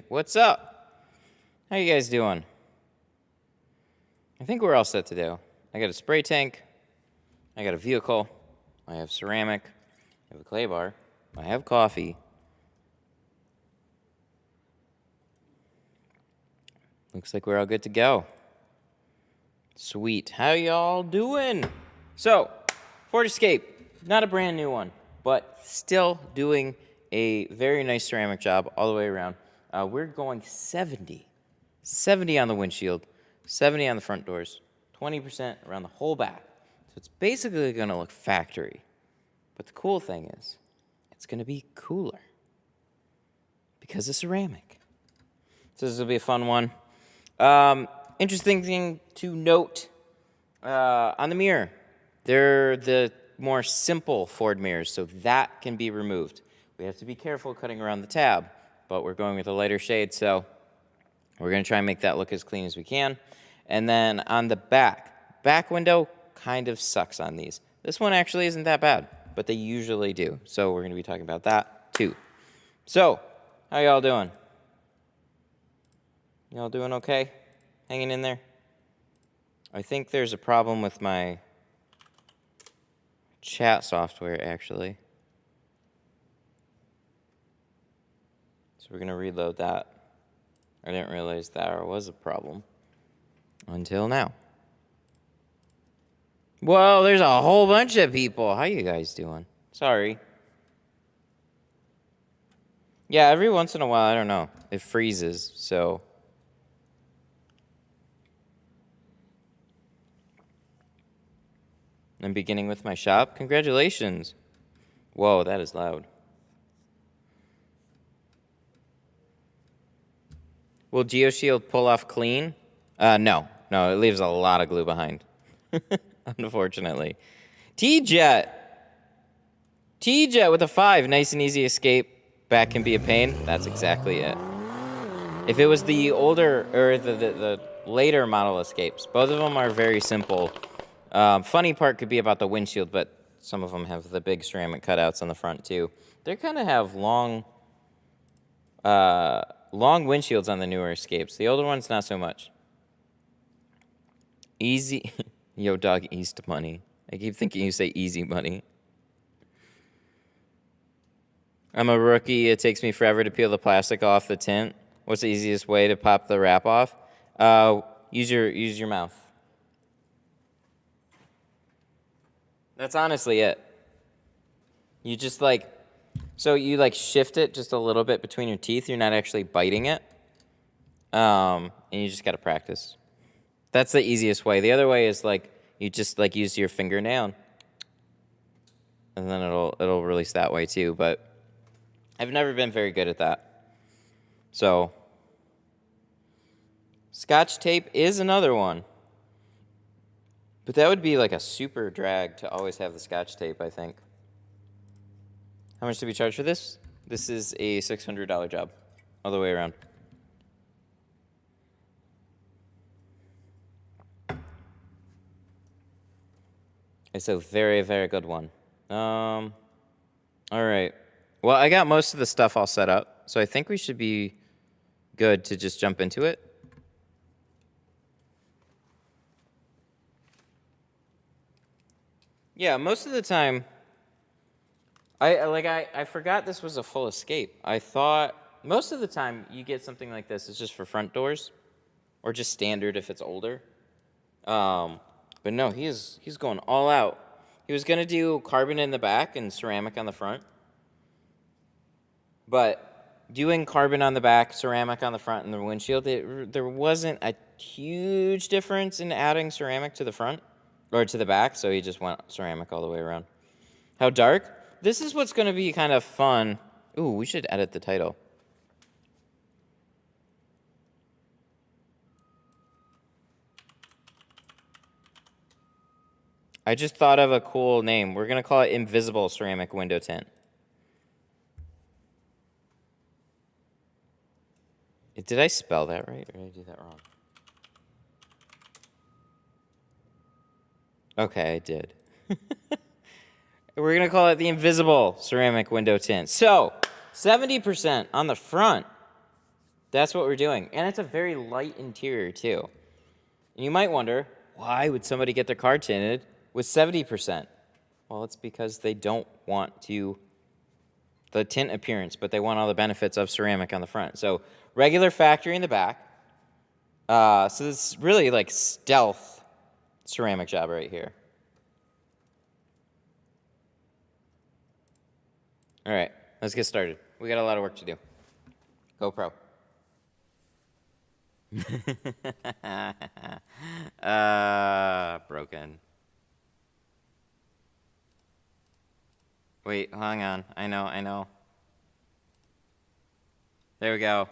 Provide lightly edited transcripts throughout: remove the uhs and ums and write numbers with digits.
What's up? How you guys doing? I think we're all set to do. I got a spray tank. I got a vehicle. I have ceramic. I have a clay bar. I have coffee. Looks like we're all good to go. Sweet. How y'all doing? So, Ford Escape, not a brand new one, but still doing a very nice ceramic job all the way around. We're going 70 on the windshield, 70 on the front doors, 20% around the whole back. So it's basically going to look factory. But the cool thing is, it's going to be cooler because of ceramic. So this will be a fun one. Interesting thing to note on the mirror, they're the more simple Ford mirrors, so that can be removed. We have to be careful cutting around the tab, but we're going with a lighter shade, so we're going to try and make that look as clean as we can. And then on the back window kind of sucks on these. This one actually isn't that bad, but they usually do, so we're going to be talking about that too. So, how y'all doing? Y'all doing okay? Hanging in there? I think there's a problem with my chat software, actually. So we're going to reload that. I didn't realize there was a problem until now. Well, there's a whole bunch of people. How you guys doing? Sorry. Yeah, every once in a while, I don't know, it freezes, so... I'm beginning with my shop. Congratulations. Whoa, that is loud. Will GeoShield pull off clean? No, it leaves a lot of glue behind. Unfortunately. T-Jet with a 5. Nice and easy escape. Back can be a pain. That's exactly it. If it was the older, or the later model escapes, both of them are very simple. Funny part could be about the windshield, but some of them have the big ceramic cutouts on the front too. They kind of have long windshields on the newer escapes. The older ones, not so much. Easy. Yo, dog, East money. I keep thinking you say easy money. I'm a rookie. It takes me forever to peel the plastic off the tint. What's the easiest way to pop the wrap off? Use your mouth. That's honestly it. You just so you shift it just a little bit between your teeth. You're not actually biting it. And you just got to practice. That's the easiest way. The other way is you just use your fingernail. And then it'll release that way too, but I've never been very good at that. So Scotch tape is another one. But that would be a super drag to always have the Scotch tape, I think. How much did we charge for this? This is a $600 job, all the way around. It's a very, very good one. All right. Well, I got most of the stuff all set up, so I think we should be good to just jump into it. Yeah, most of the time, I forgot this was a full escape. I thought most of the time you get something like this, it's just for front doors, or just standard if it's older. But no, he's going all out. He was gonna do carbon in the back and ceramic on the front, but doing carbon on the back, ceramic on the front, and the windshield, there wasn't a huge difference in adding ceramic to the front. Or to the back, so he just went ceramic all the way around. How dark? This is what's going to be kind of fun. Ooh, we should edit the title. I just thought of a cool name. We're going to call it Invisible Ceramic Window Tint. Did I spell that right, or did I do that wrong? Okay, I did. We're going to call it the Invisible Ceramic Window Tint. So, 70% on the front. That's what we're doing. And it's a very light interior, too. And you might wonder, why would somebody get their car tinted with 70%? Well, it's because they don't want the tint appearance, but they want all the benefits of ceramic on the front. So regular factory in the back. So this is really like stealth ceramic job right here. All right, let's get started. We got a lot of work to do. GoPro. Broken. Wait, hang on. I know. There we go.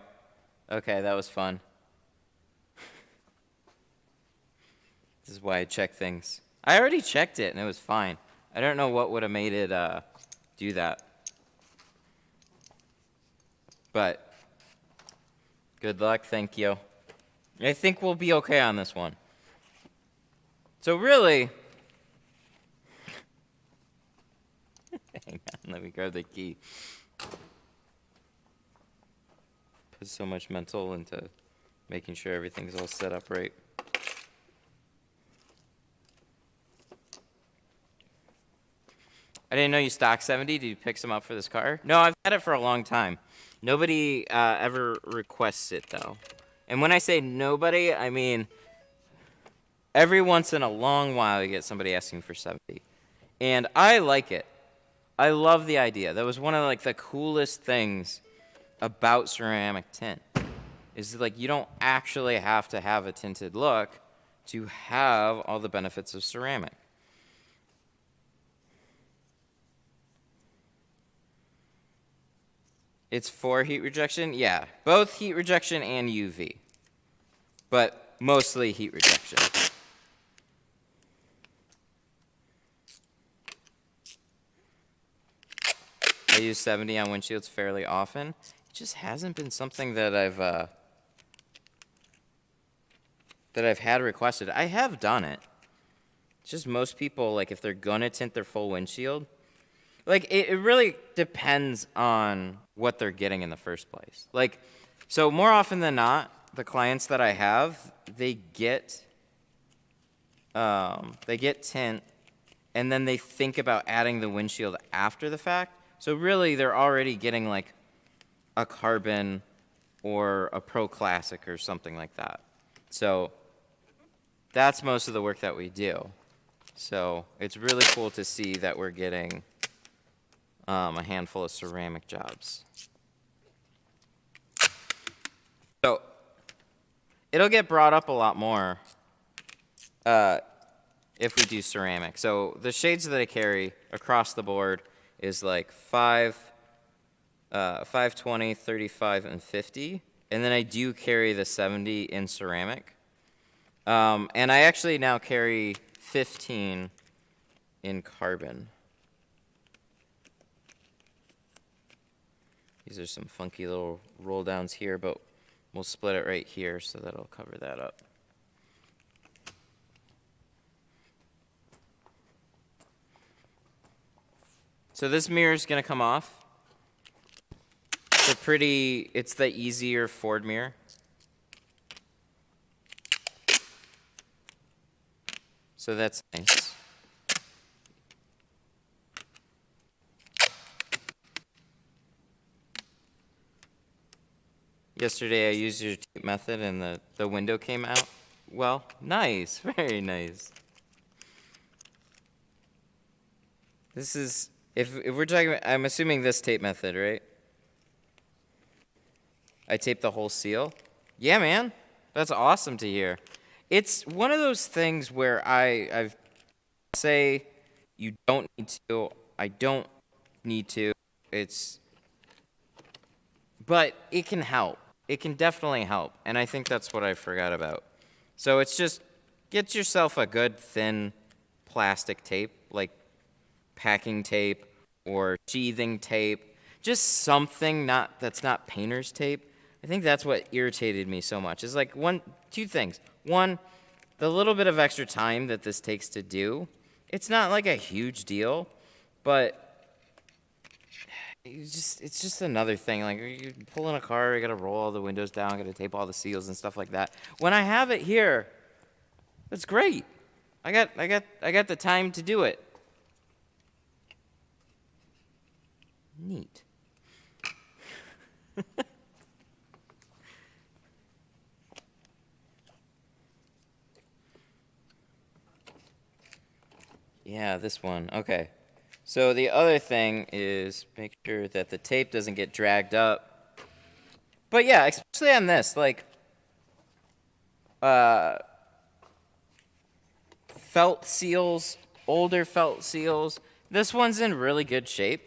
Okay, that was fun. This is why I check things. I already checked it and it was fine. I don't know what would have made it do that. But good luck, thank you. I think we'll be okay on this one. So really, hang on, let me grab the key. Put so much mental into making sure everything's all set up right. I didn't know you stock 70. Did you pick some up for this car? No, I've had it for a long time. Nobody ever requests it, though. And when I say nobody, I mean every once in a long while you get somebody asking for 70. And I like it. I love the idea. That was one of like the coolest things about ceramic tint. Is like you don't actually have to have a tinted look to have all the benefits of ceramic. It's for heat rejection? Yeah, both heat rejection and UV, but mostly heat rejection. I use 70 on windshields fairly often. It just hasn't been something that I've had requested. I have done it. It's just most people, like if they're gonna tint their full windshield, like, it really depends on what they're getting in the first place. Like, so more often than not, the clients that I have, they get tint, and then they think about adding the windshield after the fact. So really, they're already getting, like, a carbon or a Pro Classic or something like that. So that's most of the work that we do. So it's really cool to see that we're getting a handful of ceramic jobs. So it'll get brought up a lot more if we do ceramic. So the shades that I carry across the board is like 520, 35, and 50. And then I do carry the 70 in ceramic. And I actually now carry 15 in carbon. These are some funky little roll downs here, but we'll split it right here so that'll cover that up. So this mirror is going to come off. It's the easier Ford mirror. So that's nice. Yesterday I used your tape method and the window came out. Well, nice, very nice. This is, if we're talking about, I'm assuming this tape method, right? I taped the whole seal. Yeah, man, that's awesome to hear. It's one of those things where I say you don't need to, I don't need to, but it can help. It can definitely help, and I think that's what I forgot about. So it's just, get yourself a good thin plastic tape, like packing tape or sheathing tape, just something that's not painter's tape. I think that's what irritated me so much. Is like two things. One, the little bit of extra time that this takes to do. It's not like a huge deal, but it's just another thing. Like you pull in a car, you gotta roll all the windows down, gotta tape all the seals and stuff like that. When I have it here, that's great. I got the time to do it. Neat. Yeah, this one. Okay. So the other thing is make sure that the tape doesn't get dragged up. But yeah, especially on this, like felt seals, older felt seals. This one's in really good shape.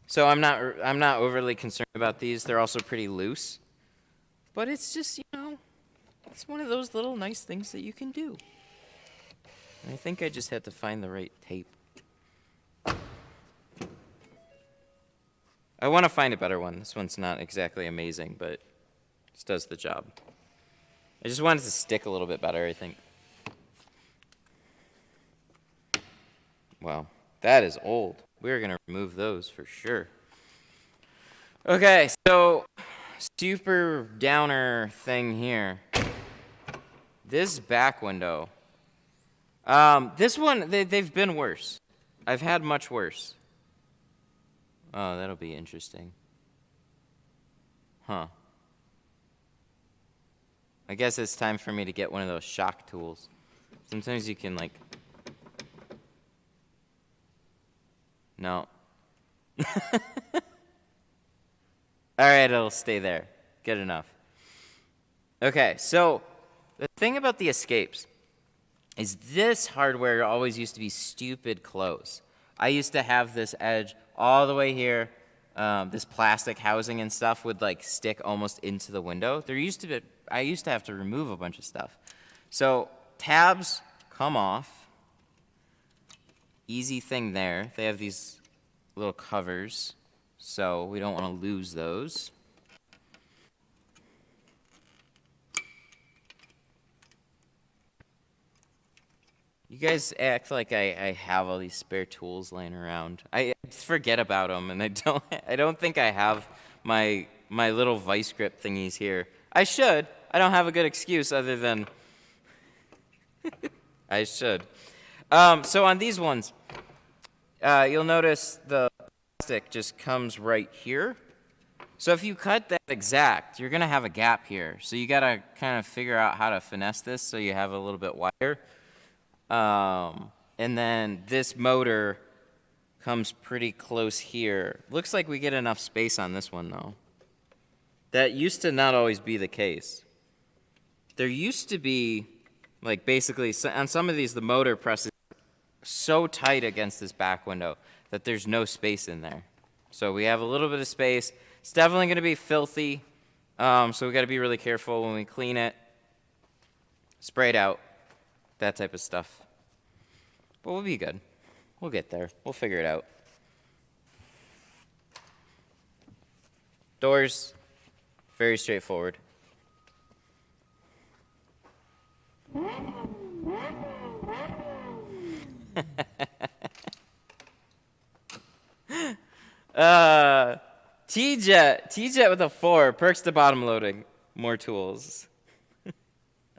So I'm not overly concerned about these. They're also pretty loose. But it's just, it's one of those little nice things that you can do. And I think I just had to find the right tape. I want to find a better one. This one's not exactly amazing, but this does the job. I just wanted to stick a little bit better, I think. Wow, that is old. We're going to remove those for sure. Okay, so super downer thing here. This back window. This one, they've been worse. I've had much worse. Oh, that'll be interesting. Huh. I guess it's time for me to get one of those shock tools. Sometimes you can, like... No. Alright, it'll stay there. Good enough. Okay, so the thing about the escapes is this hardware always used to be stupid close. I used to have this edge all the way here. This plastic housing and stuff would like stick almost into the window. I used to have to remove a bunch of stuff. So tabs come off. Easy thing there. They have these little covers, so we don't want to lose those. You guys act like I have all these spare tools laying around. I forget about them, and I don't think I have my little vice grip thingies here. I should. I don't have a good excuse other than I should. So on these ones, you'll notice the plastic just comes right here. So if you cut that exact, you're gonna have a gap here. So you gotta kind of figure out how to finesse this so you have a little bit wider. And then this motor comes pretty close here. Looks like we get enough space on this one, though. That used to not always be the case. There used to be, like, basically, on some of these, the motor presses so tight against this back window that there's no space in there. So we have a little bit of space. It's definitely going to be filthy, so we got to be really careful when we clean it. Spray it out. That type of stuff. But we'll be good. We'll get there. We'll figure it out. Doors, very straightforward. T-Jet with a 4, perks to bottom loading. More tools.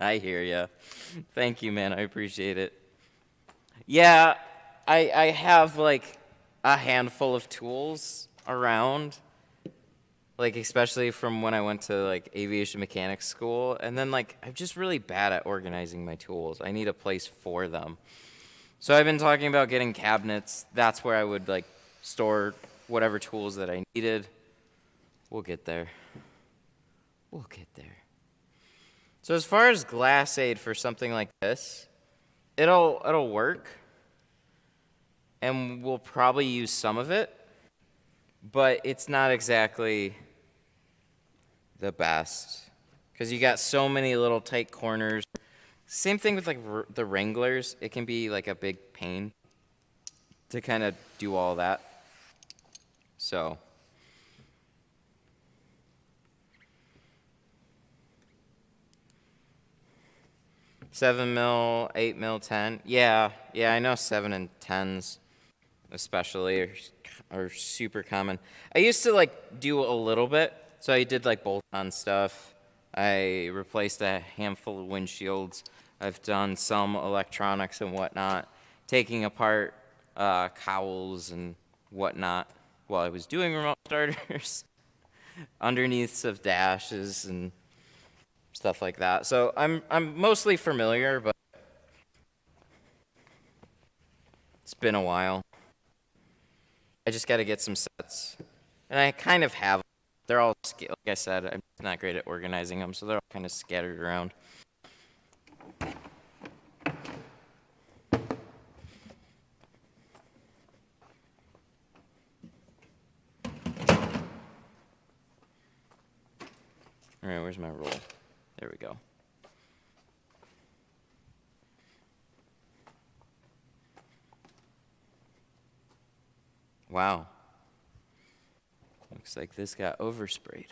I hear ya. Thank you, man. I appreciate it. Yeah, I have like a handful of tools around, like especially from when I went to like aviation mechanics school, and then like I'm just really bad at organizing my tools. I need a place for them. So I've been talking about getting cabinets. That's where I would like store whatever tools that I needed. We'll get there. We'll get there. So as far as glass aid for something like this, it'll work, and we'll probably use some of it, but it's not exactly the best because you got so many little tight corners. Same thing with like the Wranglers. It can be like a big pain to kind of do all that. So. $7 mil, 8 mil, 10. Yeah, I know 7 and 10s. especially are super common. I used to like do a little bit, so I did like bolt-on stuff. I replaced a handful of windshields. I've done some electronics and whatnot, taking apart cowls and whatnot while I was doing remote starters, underneaths of dashes and stuff like that. So I'm mostly familiar, but it's been a while. I just got to get some sets, and I kind of have. They're all, like I said, I'm not great at organizing them, so they're all kind of scattered around. All right, where's my roll? There we go. Wow. Looks like this got oversprayed.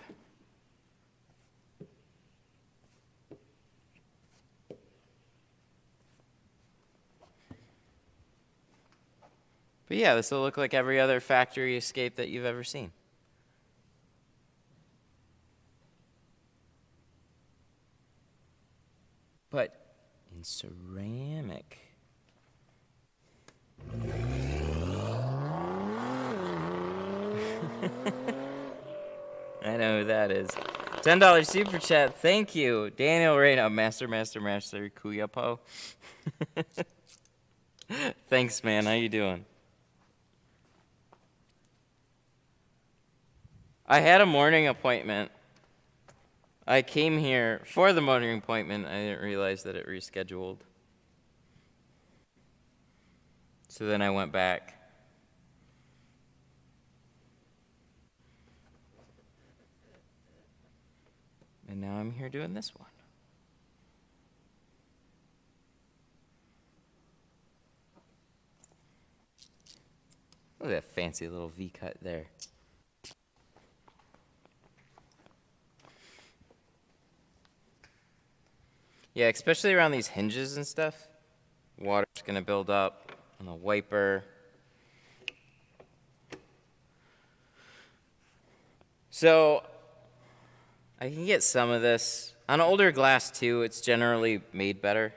But yeah, this will look like every other factory escape that you've ever seen. But in ceramic. I know who that is. $10 super chat. Thank you. Daniel Reyna. Master Kuyapo. Thanks, man. How you doing? I had a morning appointment. I came here for the morning appointment. I didn't realize that it rescheduled. So then I went back. And now I'm here doing this one. Look at that fancy little V-cut there. Yeah, especially around these hinges and stuff. Water's gonna build up on the wiper. So I can get some of this. On older glass too, it's generally made better.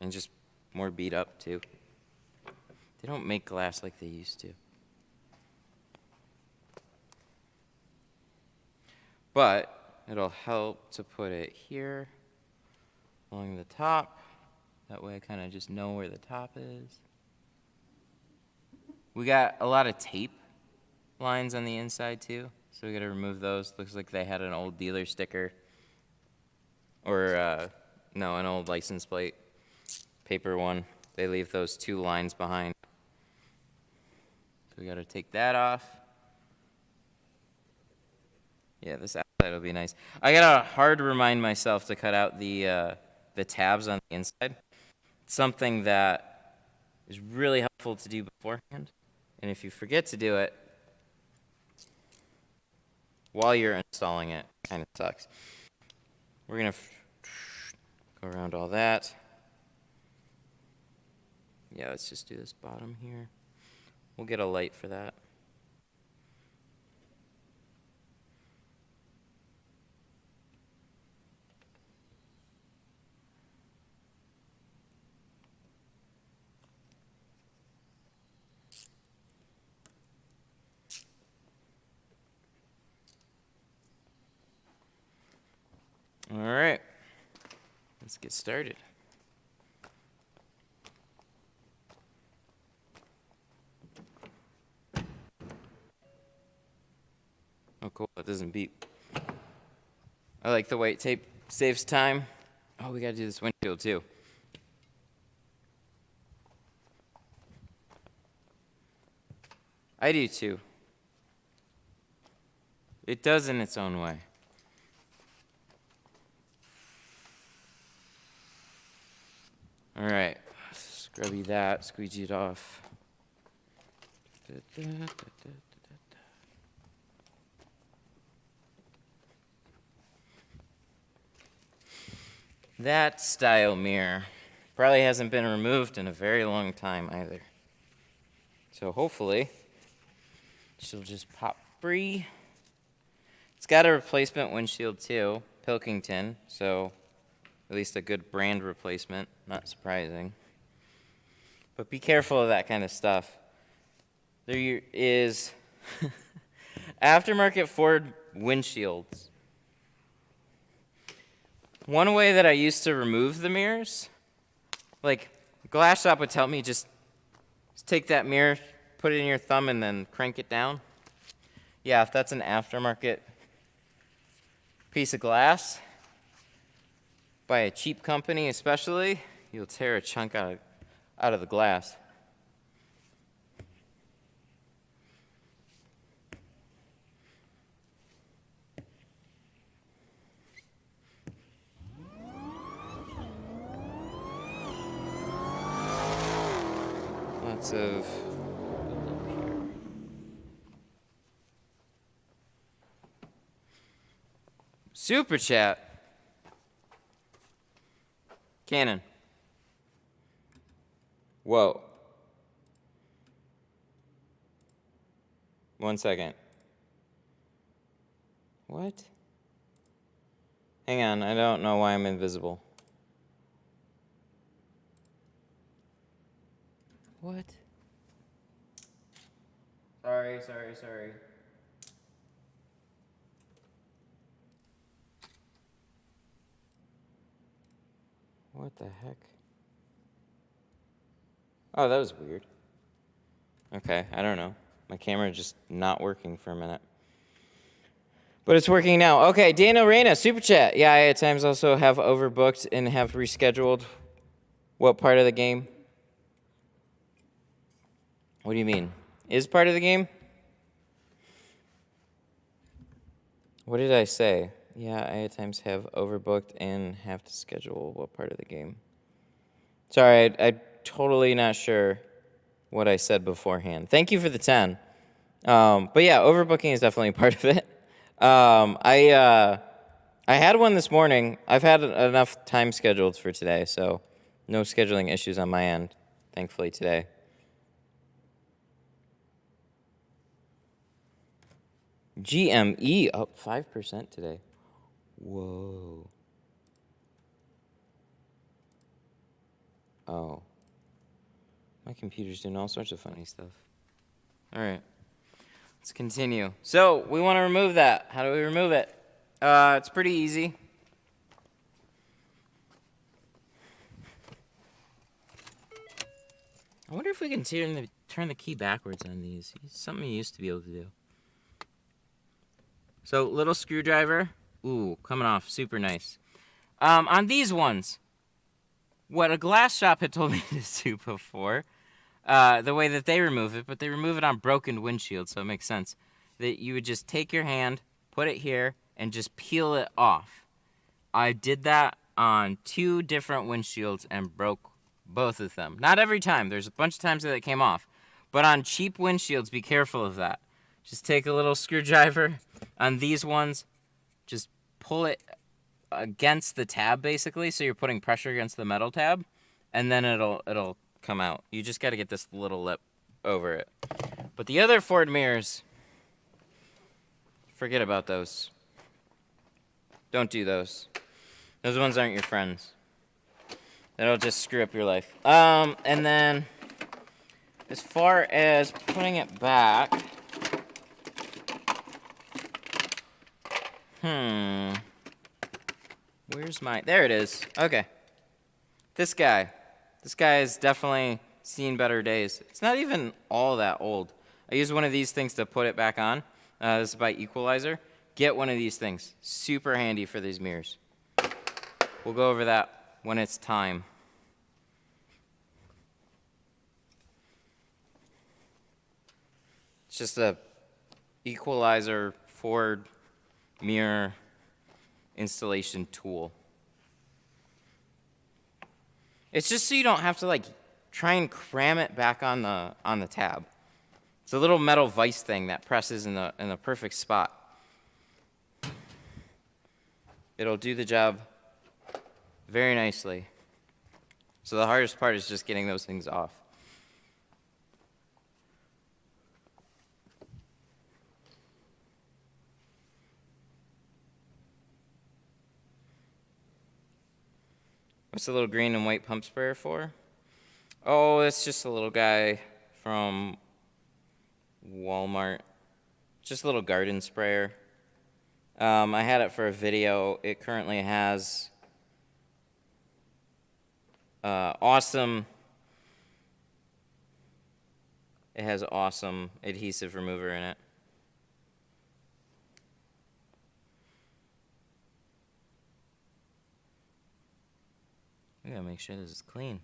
And just more beat up too. They don't make glass like they used to. But it'll help to put it here along the top. That way I kind of just know where the top is. We got a lot of tape lines on the inside too, so we got to remove those. Looks like they had an old dealer sticker, or no, an old license plate, paper one. They leave those two lines behind. So we got to take that off. Yeah, this outside will be nice. I gotta hard remind myself to cut out the tabs on the inside. It's something that is really helpful to do beforehand. And if you forget to do it while you're installing it, it kind of sucks. We're gonna go around all that. Yeah, let's just do this bottom here. We'll get a light for that. All right, let's get started. Oh, cool, it doesn't beep. I like the white tape, saves time. Oh, we gotta do this windshield too. I do too. It does in its own way. All right, scrubby that, squeegee it off. That style mirror probably hasn't been removed in a very long time either. So hopefully she'll just pop free. It's got a replacement windshield too, Pilkington, so at least a good brand replacement, not surprising. But be careful of that kind of stuff. There is aftermarket Ford windshields. One way that I used to remove the mirrors, like glass shop would tell me just take that mirror, put it in your thumb, and then crank it down. Yeah, if that's an aftermarket piece of glass, by a cheap company especially, you'll tear a chunk out of the glass. Lots of super chat. Canon. Whoa. 1 second. What? Hang on, I don't know why I'm invisible. What? Sorry. What the heck? Oh, that was weird. Okay, I don't know. My camera just not working for a minute. But it's working now. Okay, Daniel Reyna, Super Chat. Yeah, I at times also have overbooked and have rescheduled. What part of the game? What do you mean? Is part of the game? What did I say? Yeah, I at times have overbooked and have to schedule what part of the game. Sorry, I'm totally not sure what I said beforehand. Thank you for the 10. But yeah, overbooking is definitely part of it. I had one this morning. I've had enough time scheduled for today, so no scheduling issues on my end, thankfully, today. GME up 5% today. Whoa. Oh. My computer's doing all sorts of funny stuff. All right. Let's continue. So, we want to remove that. How do we remove it? It's pretty easy. I wonder if we can turn the key backwards on these. It's something you used to be able to do. So, little screwdriver. Ooh, coming off. Super nice. On these ones, what a glass shop had told me to do before, the way that they remove it, but they remove it on broken windshields, so it makes sense, that you would just take your hand, put it here, and just peel it off. I did that on 2 different windshields and broke both of them. Not every time. There's a bunch of times that it came off. But on cheap windshields, be careful of that. Just take a little screwdriver. On these ones, just pull it against the tab, basically, so you're putting pressure against the metal tab, and then it'll come out. You just got to get this little lip over it. But the other Ford mirrors, forget about those. Don't do those. Those ones aren't your friends. That'll just screw up your life. And then, as far as putting it back, where's my, there it is. Okay. This guy has definitely seen better days. It's not even all that old. I use one of these things to put it back on. This is by Equalizer. Get one of these things. Super handy for these mirrors. We'll go over that when it's time. It's just a Equalizer Ford mirror installation tool. It's just so you don't have to like try and cram it back on the tab. It's a little metal vise thing that presses in the perfect spot. It'll do the job very nicely. So the hardest part is just getting those things off. What's the little green and white pump sprayer for? Oh, it's just a little guy from Walmart. Just a little garden sprayer. I had it for a video. It currently has awesome adhesive remover in it. We gotta make sure this is clean.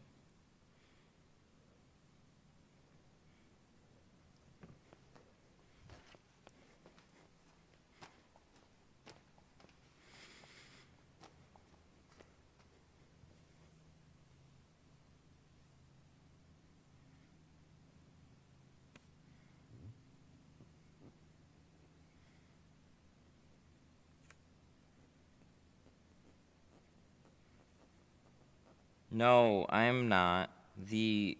No, I'm not. The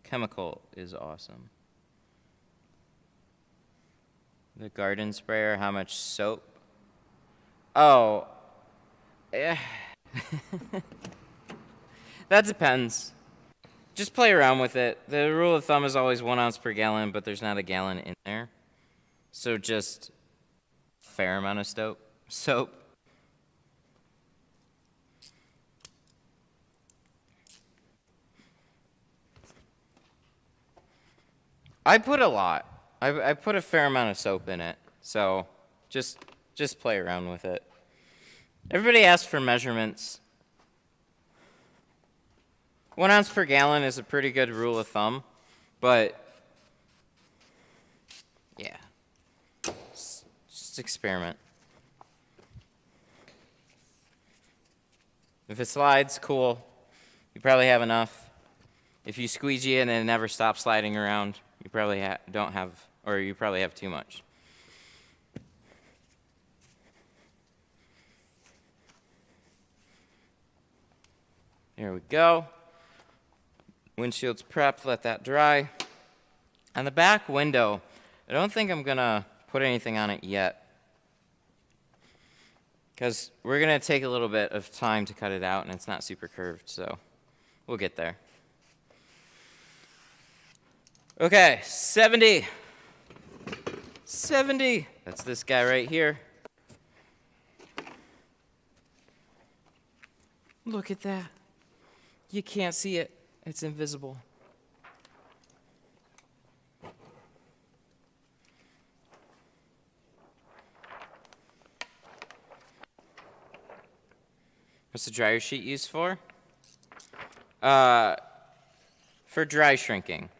chemical is awesome. The garden sprayer, how much soap? Oh, yeah. That depends. Just play around with it. The rule of thumb is always 1 ounce per gallon, but there's not a gallon in there. So just a fair amount of soap. I put a lot. I put a fair amount of soap in it. So just play around with it. Everybody asks for measurements. 1 ounce per gallon is a pretty good rule of thumb, but yeah, just experiment. If it slides, cool. You probably have enough. If you squeegee it and it never stops sliding around, you probably don't have, or you probably have too much. There we go. Windshield's prepped, let that dry. On the back window, I don't think I'm gonna put anything on it yet, because we're gonna take a little bit of time to cut it out and it's not super curved, so we'll get there. Okay, 70. 70. That's this guy right here. Look at that. You can't see it. It's invisible. What's the dryer sheet used for? For dry shrinking.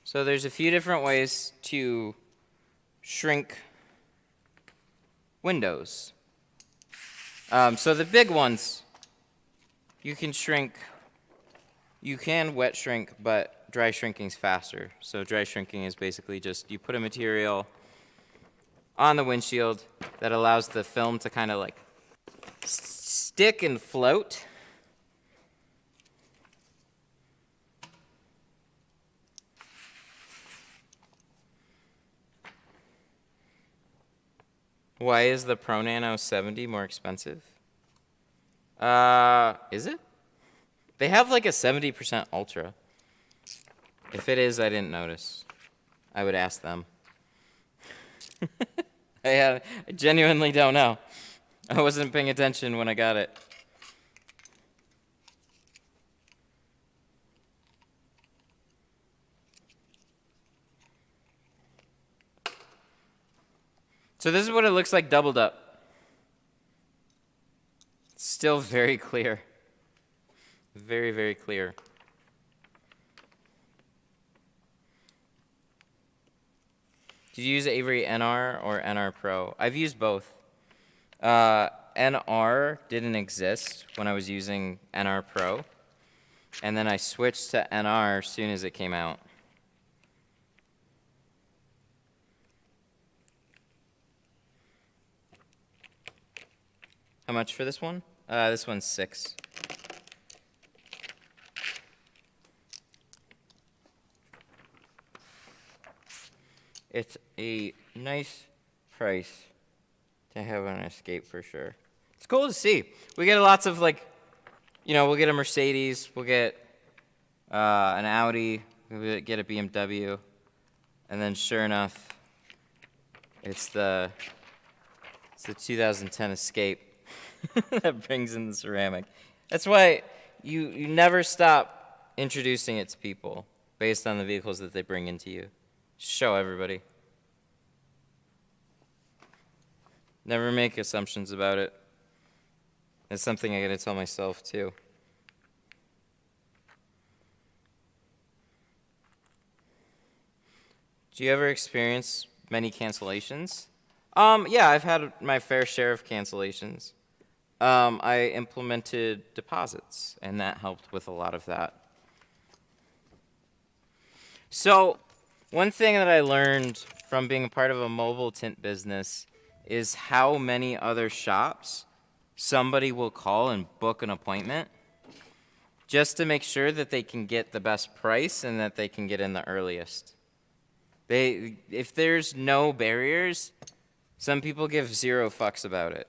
So there's a few different ways to shrink windows. So the big ones, you can wet shrink, but dry shrinking's faster. So dry shrinking is basically just you put a material on the windshield that allows the film to kind of like stick and float. Why is the Pro Nano 70 more expensive? Is it? They have like a 70% Ultra. If it is, I didn't notice. I would ask them. I genuinely don't know. I wasn't paying attention when I got it. So this is what it looks like doubled up. Still very clear. Very, very clear. Did you use Avery NR or NR Pro? I've used both. NR didn't exist when I was using NR Pro. And then I switched to NR as soon as it came out. How much for this one? This one's $6. It's a nice price to have on Escape for sure. It's cool to see. We get lots of like you know, we'll get a Mercedes, we'll get an Audi, we'll get a BMW, and then sure enough, it's the 2010 Escape that brings in the ceramic. That's why you never stop introducing it to people based on the vehicles that they bring into you. Show everybody. Never make assumptions about it. That's something I gotta tell myself too. Do you ever experience many cancellations? Yeah, I've had my fair share of cancellations. I implemented deposits, and that helped with a lot of that. So, one thing that I learned from being a part of a mobile tint business is how many other shops somebody will call and book an appointment just to make sure that they can get the best price and that they can get in the earliest. If there's no barriers, some people give 0 fucks about it.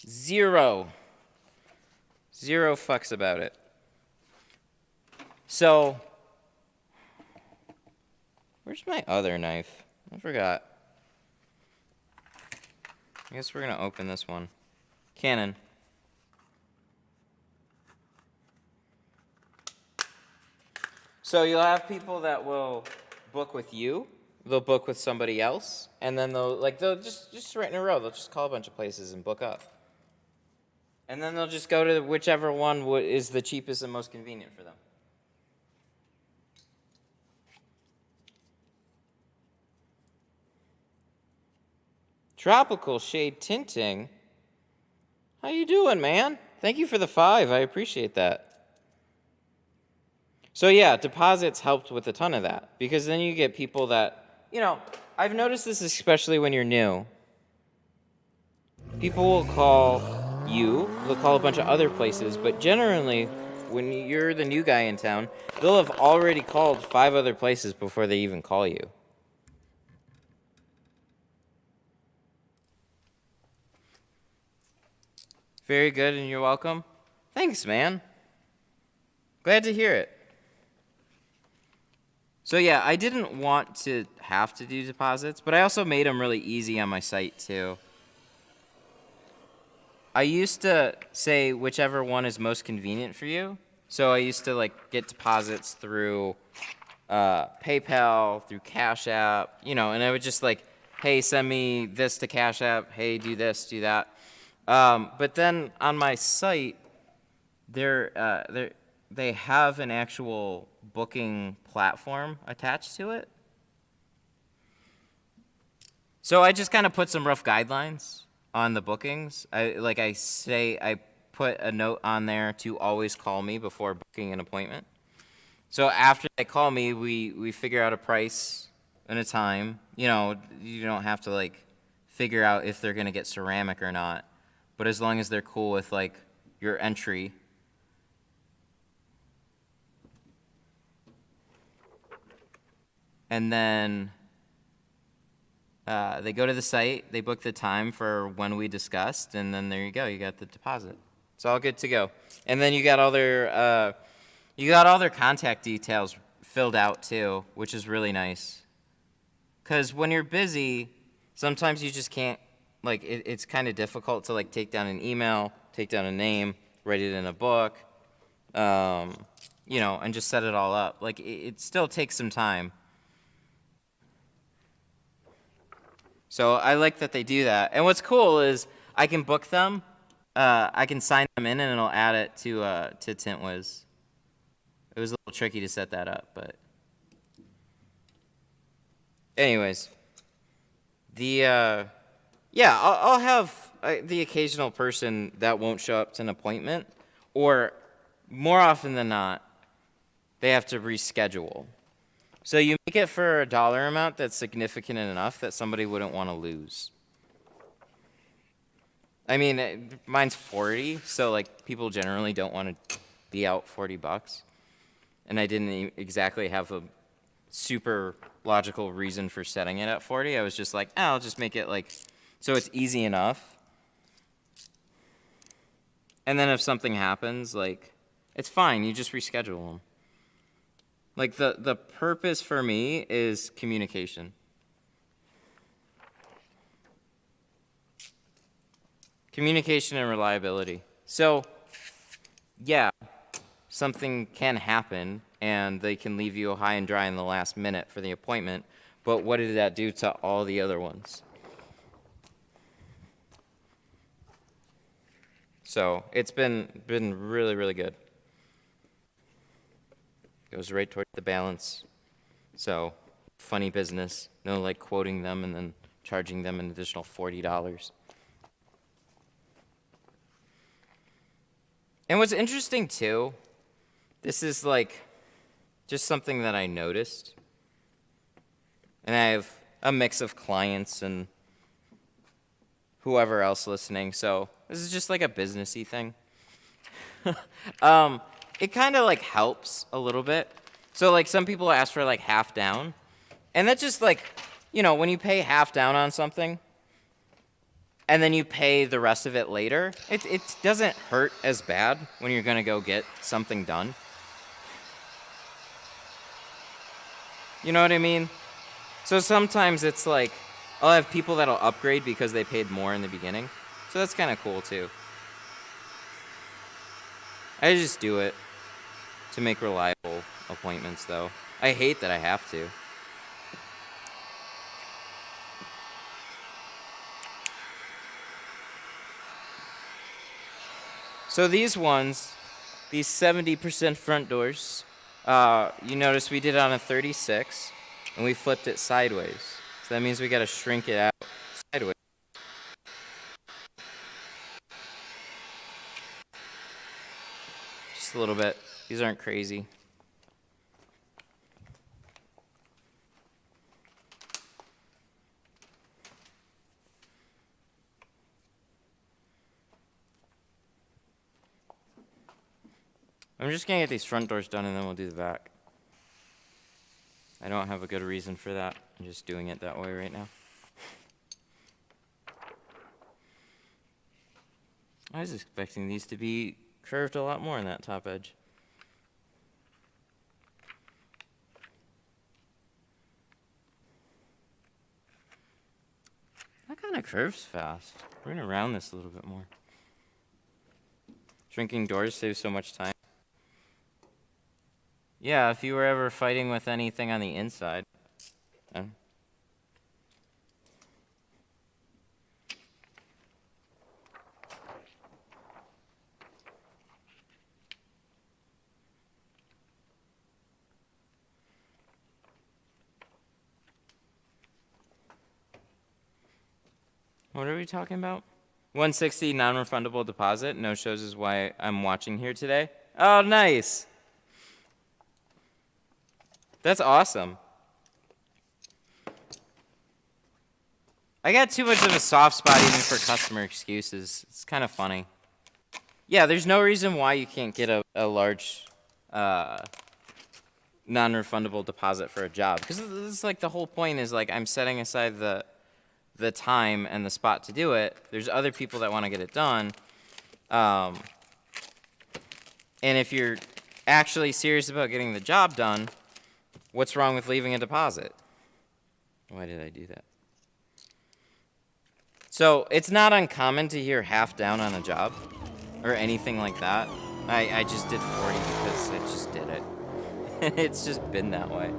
0 fucks about it. So, where's my other knife? I forgot. I guess we're gonna open this one. Canon. So you'll have people that will book with you, they'll book with somebody else, and then they'll just right in a row, they'll just call a bunch of places and book up. And then they'll just go to whichever one is the cheapest and most convenient for them. Tropical Shade Tinting. How you doing, man? Thank you for the 5. I appreciate that. So yeah, deposits helped with a ton of that, because then you get people that, you know, I've noticed this especially when you're new. People will call you, they'll call a bunch of other places, but generally, when you're the new guy in town, they'll have already called 5 other places before they even call you. Very good, and you're welcome. Thanks, man. Glad to hear it. So yeah, I didn't want to have to do deposits, but I also made them really easy on my site too. I used to say whichever one is most convenient for you. So I used to like get deposits through PayPal, through Cash App, you know, and I would just like, hey, send me this to Cash App. Hey, do this, do that. But then on my site, they have an actual booking platform attached to it. So I just kind of put some rough guidelines on the bookings. I put a note on there to always call me before booking an appointment. So after they call me, we figure out a price and a time. You know, you don't have to like figure out if they're gonna get ceramic or not. But as long as they're cool with like your entry. And then they go to the site, they book the time for when we discussed, and then there you go, you got the deposit. It's all good to go. And then you got all their contact details filled out too, which is really nice. Because when you're busy, sometimes you just can't, like, it's kind of difficult to like take down an email, take down a name, write it in a book, you know, and just set it all up. Like, it still takes some time. So I like that they do that. And what's cool is I can book them, I can sign them in, and it'll add it to Tint Wiz. It was a little tricky to set that up, but anyways, I'll have the occasional person that won't show up to an appointment, or more often than not, they have to reschedule. So you make it for a dollar amount that's significant enough that somebody wouldn't want to lose. I mean, mine's 40, so like people generally don't want to be out $40. And I didn't exactly have a super logical reason for setting it at 40. I was just like, I'll just make it like, so it's easy enough. And then if something happens, like, it's fine. You just reschedule them. Like, the purpose for me is communication. Communication and reliability. So, yeah, something can happen, and they can leave you high and dry in the last minute for the appointment, but what did that do to all the other ones? So, it's been really, really good. Goes right toward the balance. So, funny business. No, like, quoting them and then charging them an additional $40. And what's interesting, too, this is, like, just something that I noticed. And I have a mix of clients and whoever else listening, so this is just like a businessy thing. It kind of like helps a little bit. So like some people ask for like half down, and that's just like, you know, when you pay half down on something, and then you pay the rest of it later, it doesn't hurt as bad when you're gonna go get something done. You know what I mean? So sometimes it's like, I'll have people that'll upgrade because they paid more in the beginning. So that's kind of cool too. I just do it to make reliable appointments though. I hate that I have to. So these ones, these 70% front doors, you notice we did it on a 36 and we flipped it sideways. So that means we got to shrink it out sideways. Just a little bit. These aren't crazy. I'm just going to get these front doors done and then we'll do the back. I don't have a good reason for that. I'm just doing it that way right now. I was expecting these to be curved a lot more on that top edge. That kind of curves fast. We're going to round this a little bit more. Shrinking doors saves so much time. Yeah, if you were ever fighting with anything on the inside. What are we talking about? 160 non-refundable deposit. No shows is why I'm watching here today. Oh, nice. That's awesome. I got too much of a soft spot even for customer excuses. It's kind of funny. Yeah, there's no reason why you can't get a large non-refundable deposit for a job. Because this is like the whole point is like I'm setting aside the time and the spot to do it. There's other people that want to get it done. And if you're actually serious about getting the job done, what's wrong with leaving a deposit? Why did I do that? So it's not uncommon to hear half down on a job or anything like that. I just did 40 because I just did it. It's just been that way.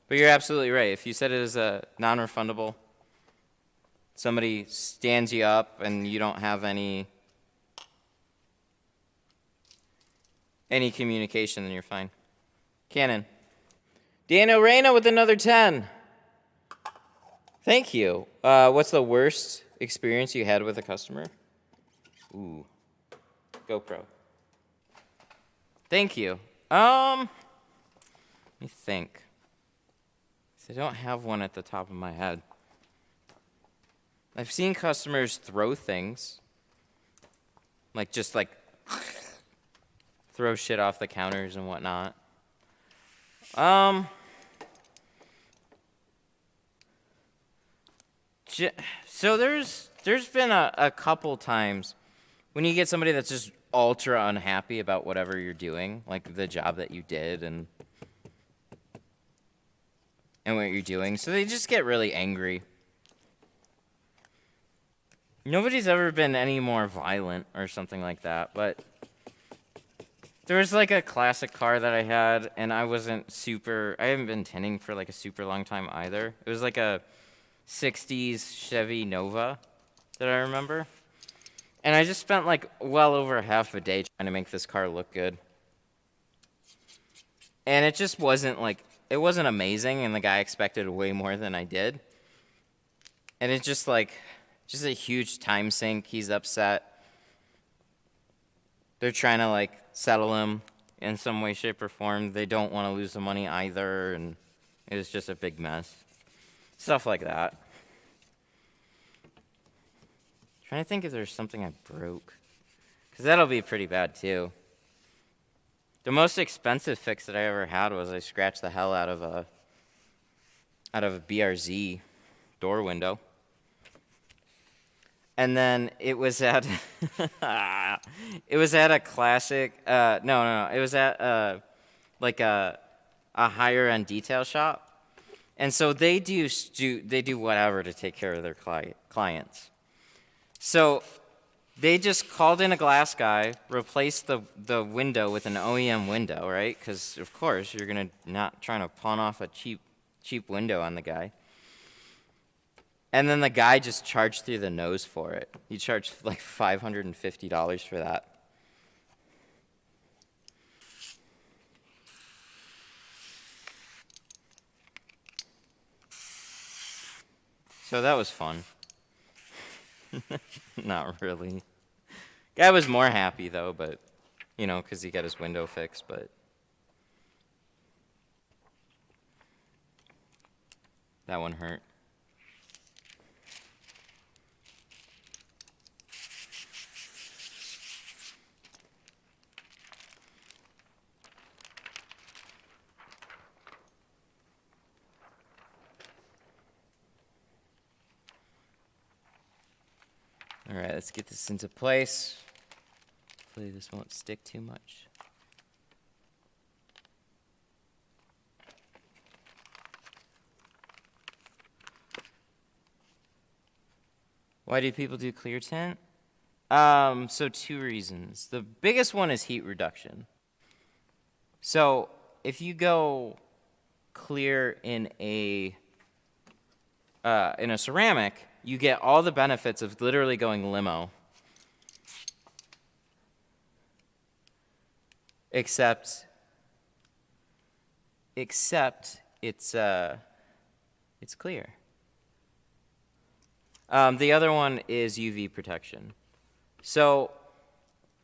But you're absolutely right. If you set it as a non-refundable, somebody stands you up and you don't have any communication, then you're fine. Cannon. Daniel Reyna with another 10. Thank you. What's the worst experience you had with a customer? Ooh. GoPro. Thank you. Let me think. I don't have one at the top of my head. I've seen customers throw things. Like, just like, throw shit off the counters and whatnot. So there's there's been a couple times when you get somebody that's just ultra unhappy about whatever you're doing, like the job that you did and what you're doing, so they just get really angry. Nobody's ever been any more violent or something like that, but there was like a classic car that I had, and I haven't been tinting for like a super long time either. It was like a 60s Chevy Nova that I remember. And I just spent like well over half a day trying to make this car look good. And it just wasn't it wasn't amazing, and the guy expected way more than I did. And it's just a huge time sink. He's upset. They're trying to settle him in some way, shape, or form. They don't want to lose the money either, and it was just a big mess. Stuff like that. Trying to think if there's something I broke, because that'll be pretty bad too. The most expensive fix that I ever had was I scratched the hell out of a BRZ door window, and then it was at it was at a classic. It was at a higher end detail shop, and so they do whatever to take care of their clients. So they just called in a glass guy, replaced the window with an OEM window, right? Because, of course, you're not trying to pawn off a cheap window on the guy. And then the guy just charged through the nose for it. He charged like $550 for that. So that was fun. Not really. Guy was more happy though, but because he got his window fixed. But that one hurt. All right, let's get this into place. Hopefully this won't stick too much. Why do people do clear tint? So 2 reasons. The biggest one is heat reduction. So if you go clear in a ceramic, you get all the benefits of literally going limo, except it's clear. The other one is UV protection. So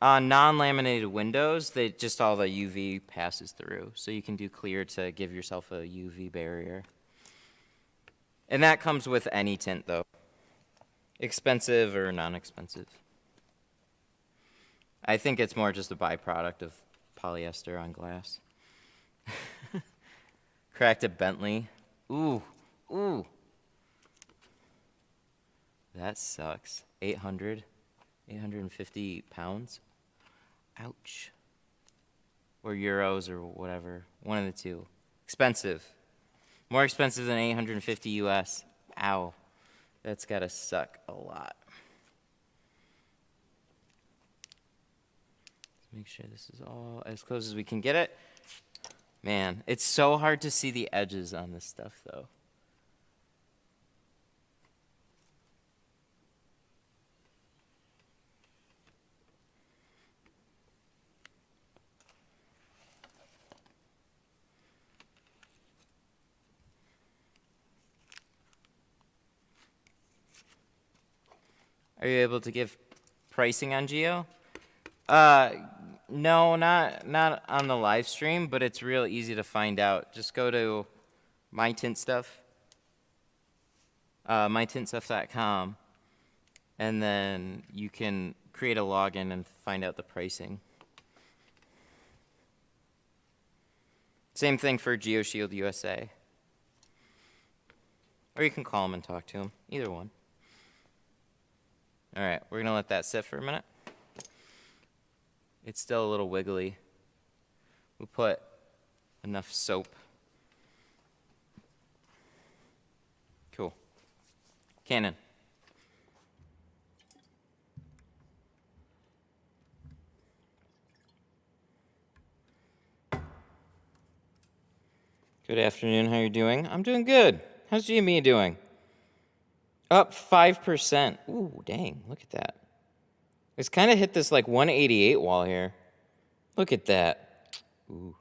on non-laminated windows, all the UV passes through, so you can do clear to give yourself a UV barrier. And that comes with any tint, though. Expensive or non-expensive. I think it's more just a byproduct of polyester on glass. Cracked a Bentley. Ooh. That sucks. 850 pounds. Ouch. Or euros or whatever. One of the two. Expensive. More expensive than 850 US. Ow. That's gotta suck a lot. Let's make sure this is all as close as we can get it. Man, it's so hard to see the edges on this stuff, though. Are you able to give pricing on Geo? No, not on the live stream, but it's real easy to find out. Just go to My Tint Stuff, mytintstuff.com, and then you can create a login and find out the pricing. Same thing for GeoShield USA. Or you can call them and talk to them, either one. All right, we're gonna let that sit for a minute. It's still a little wiggly. We put enough soap. Cool. Cannon. Good afternoon, how you doing? I'm doing good. How's GME doing? Up 5%. Ooh, dang, look at that. It's kind of hit this like 188 wall here. Look at that. Ooh.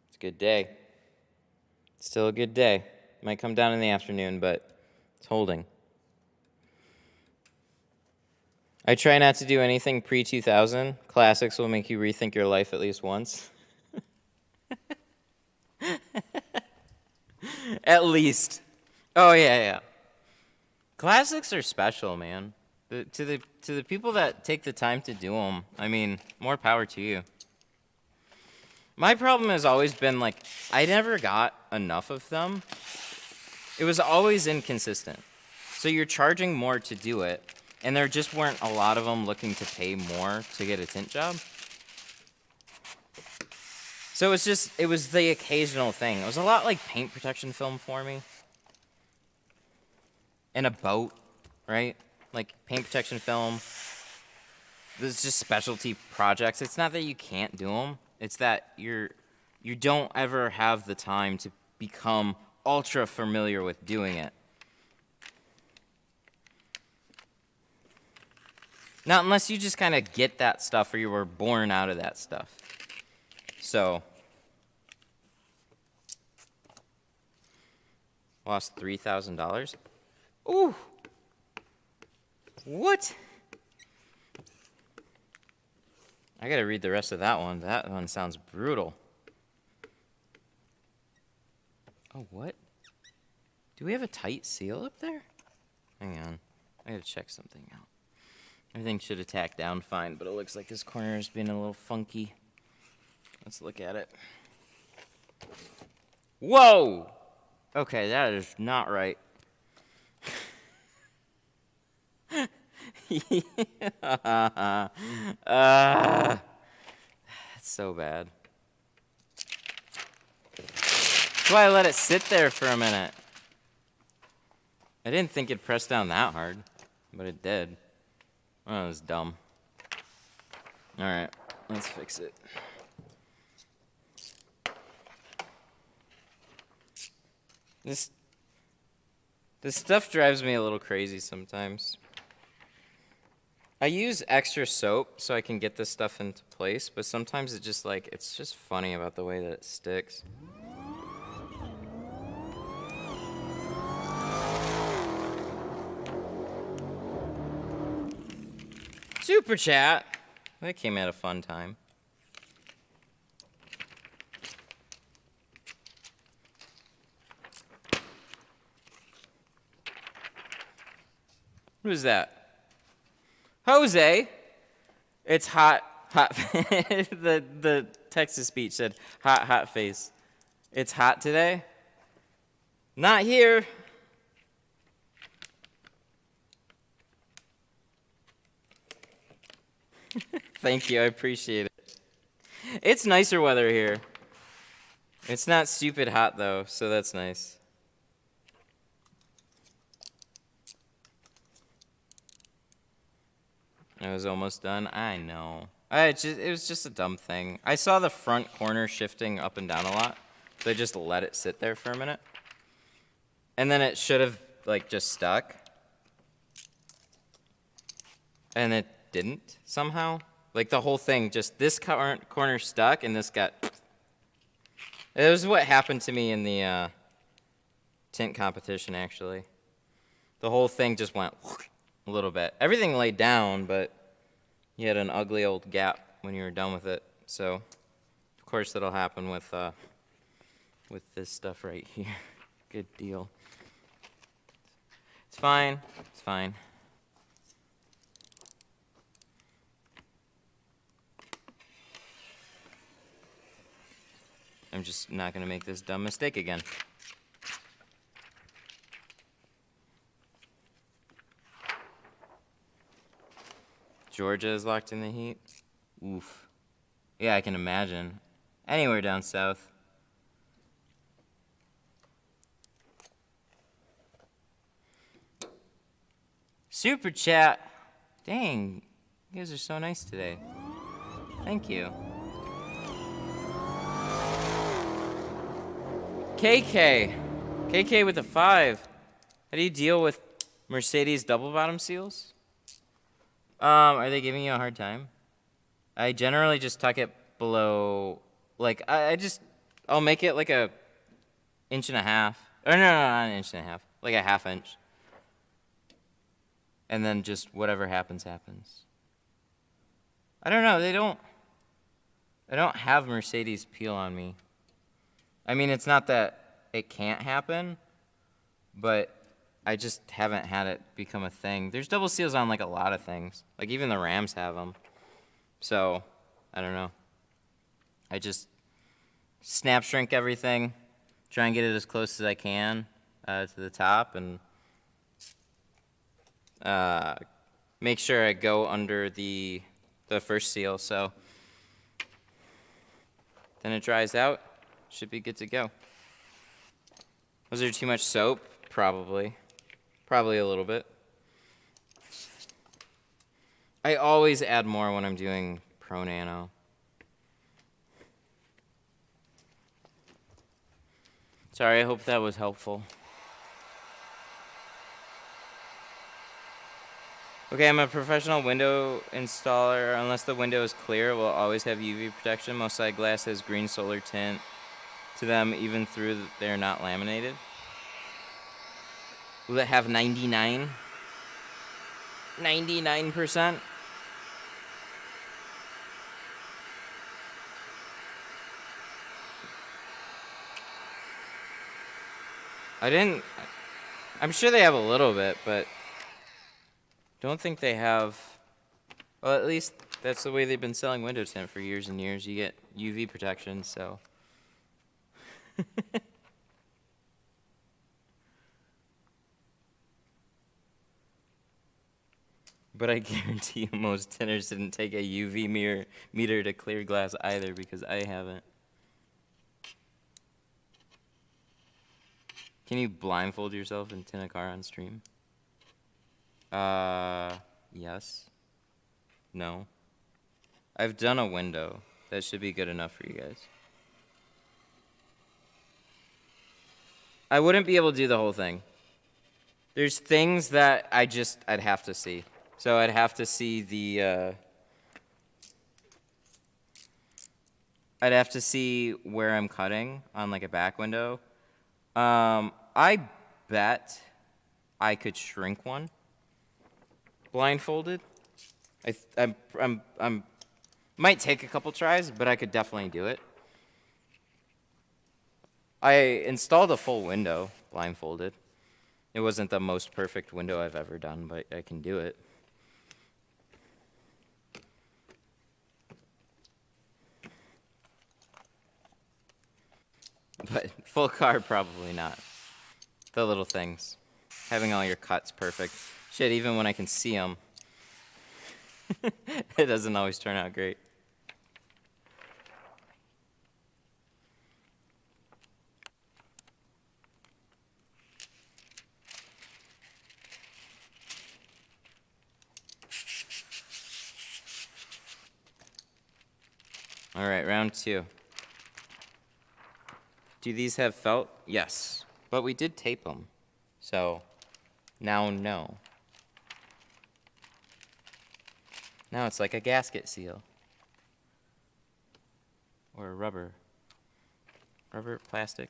It's a good day. Still a good day. Might come down in the afternoon, but it's holding. I try not to do anything pre-2000. Classics will make you rethink your life at least once. At least. Oh, yeah. Classics are special, man. To the people that take the time to do them, I mean, more power to you. My problem has always been, like, I never got enough of them. It was always inconsistent. So you're charging more to do it, and there just weren't a lot of them looking to pay more to get a tint job. So it was the occasional thing. It was a lot like paint protection film for me. And a boat, right? Like paint protection film. There's just specialty projects. It's not that you can't do them. It's that you don't ever have the time to become ultra familiar with doing it. Not unless you just kind of get that stuff or you were born out of that stuff. So, lost $3,000. Ooh. What? I gotta read the rest of that one. That one sounds brutal. Oh, what? Do we have a tight seal up there? Hang on. I gotta check something out. Everything should have tacked down fine, but it looks like this corner has been a little funky. Let's look at it. Whoa! Okay, that is not right. That's so bad. That's why I let it sit there for a minute. I didn't think it'd press down that hard, but it did. Oh, that was dumb. Alright, let's fix it. This stuff drives me a little crazy sometimes. I use extra soap so I can get this stuff into place, but sometimes it's just funny about the way that it sticks. Super chat. That came at a fun time. Who's that? Jose. It's hot. The text-to speech said hot face. It's hot today. Not here. Thank you, I appreciate it. It's nicer weather here. It's not stupid hot though, so that's nice. I was almost done. I know. It was just a dumb thing. I saw the front corner shifting up and down a lot, so I just let it sit there for a minute. And then it should have just stuck. And it didn't somehow. The whole thing, just this corner stuck and this got... It was what happened to me in the tint competition, actually. The whole thing just went a little bit. Everything laid down, but you had an ugly old gap when you were done with it. So, of course, that'll happen with this stuff right here. Good deal. It's fine. It's fine. I'm just not going to make this dumb mistake again. Georgia is locked in the heat. Oof. Yeah, I can imagine. Anywhere down south. Super chat. Dang, you guys are so nice today. Thank you. KK. KK with a 5. How do you deal with Mercedes double bottom seals? Are they giving you a hard time? I generally just tuck it below, like, I'll make it like a inch and a half. Or no, not an inch and a half. Like a half inch. And then just whatever happens, happens. I don't know, I don't have Mercedes peel on me. I mean, it's not that it can't happen, but I just haven't had it become a thing. There's double seals on like a lot of things. Like even the Rams have them. So, I don't know. I just snap shrink everything, try and get it as close as I can to the top, and make sure I go under the first seal. So then it dries out. Should be good to go. Was there too much soap? Probably. Probably a little bit. I always add more when I'm doing Pro Nano. Sorry, I hope that was helpful. Okay, I'm a professional window installer. Unless the window is clear, it will always have UV protection. Most side glass has green solar tint to them, even through they're not laminated. Will it have 99? 99%? I'm sure they have a little bit, but don't think they have, well, at least that's the way they've been selling window tint for years and years. You get UV protection, so. But I guarantee you most tinters didn't take a UV meter to clear glass either, because I haven't. Can you blindfold yourself and tint a car on stream? Yes. No. I've done a window. That should be good enough for you guys. I wouldn't be able to do the whole thing. There's things that I'd have to see. So I'd have to see I'd have to see where I'm cutting on like a back window. I bet I could shrink one blindfolded. I'm might take a couple tries, but I could definitely do it. I installed a full window blindfolded. It wasn't the most perfect window I've ever done, but I can do it. But full car, probably not. The little things. Having all your cuts perfect. Shit, even when I can see them, it doesn't always turn out great. All right, round 2. Do these have felt? Yes, but we did tape them, so now no. Now it's like a gasket seal. Or a rubber. Rubber, plastic.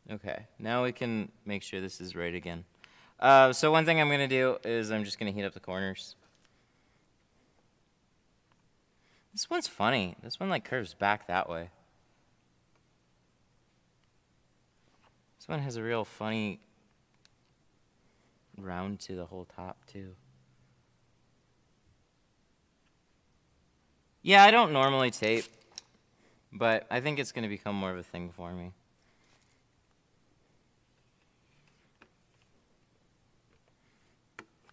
Okay, now we can make sure this is right again. So one thing I'm going to do is I'm just going to heat up the corners. This one's funny. This one like curves back that way. This one has a real funny round to the whole top too. Yeah, I don't normally tape, but I think it's going to become more of a thing for me.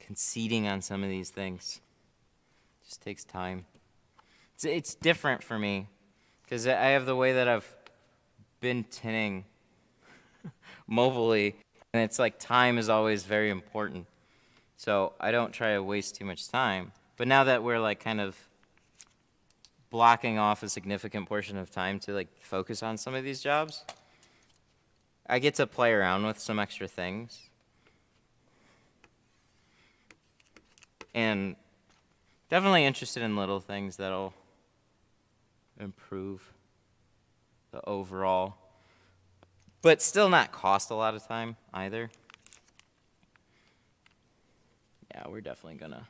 conceding on some of these things. It just takes time. It's different for me because I have the way that I've been tinting mobilely, and it's like time is always very important. So I don't try to waste too much time. But now that we're like kind of blocking off a significant portion of time to like focus on some of these jobs, I get to play around with some extra things. And definitely interested in little things that'll improve the overall, but still not cost a lot of time either. Yeah, we're definitely gonna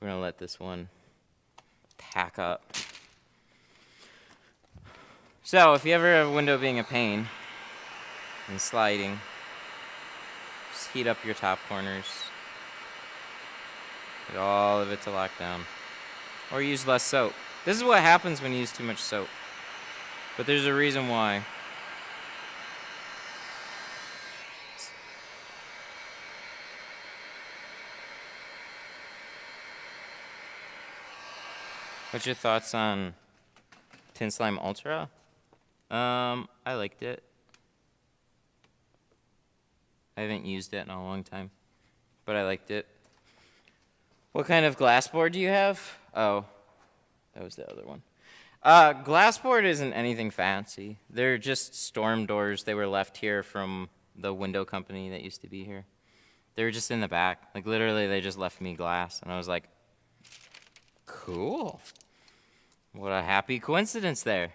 let this one pack up. So if you ever have a window being a pain and sliding, just heat up your top corners. Get all of it to lock down. Or use less soap. This is what happens when you use too much soap. But there's a reason why. What's your thoughts on Tint Slime Ultra? I liked it. I haven't used it in a long time, but I liked it. What kind of glass board do you have? Oh, that was the other one. Glass board isn't anything fancy. They're just storm doors. They were left here from the window company that used to be here. They were just in the back. Like literally they just left me glass, and I was like, cool. What a happy coincidence there.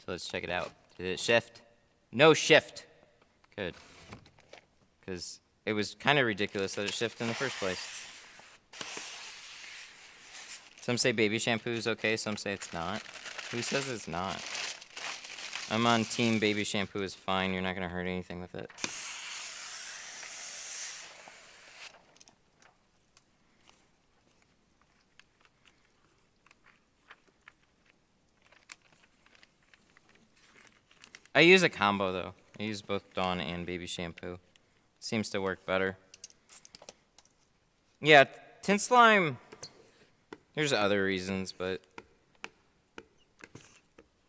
So let's check it out. Did it shift? No shift. Good. Because it was kind of ridiculous that it shifted in the first place. Some say baby shampoo is okay, some say it's not. Who says it's not? I'm on team baby shampoo is fine. You're not going to hurt anything with it. I use a combo though. I use both Dawn and baby shampoo. Seems to work better. Yeah, Tint Slime, there's other reasons, but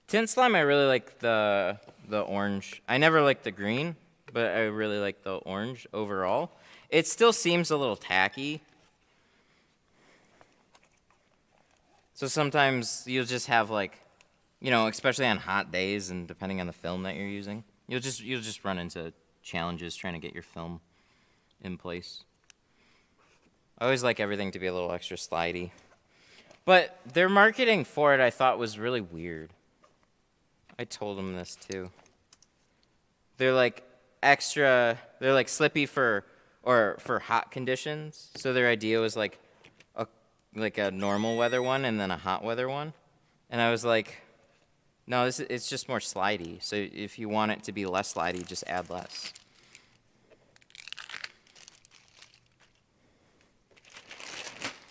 Tint Slime I really like the orange. I never liked the green, but I really like the orange overall. It still seems a little tacky. So sometimes you'll just have like, you know, especially on hot days and depending on the film that you're using, you'll just run into challenges trying to get your film in place. I always like everything to be a little extra slidey. But their marketing for it I thought was really weird. I told them this too. They're like extra, they're like slippy for hot conditions. So their idea was like a normal weather one and then a hot weather one. And I was like, no, it's just more slidey. So if you want it to be less slidey, just add less.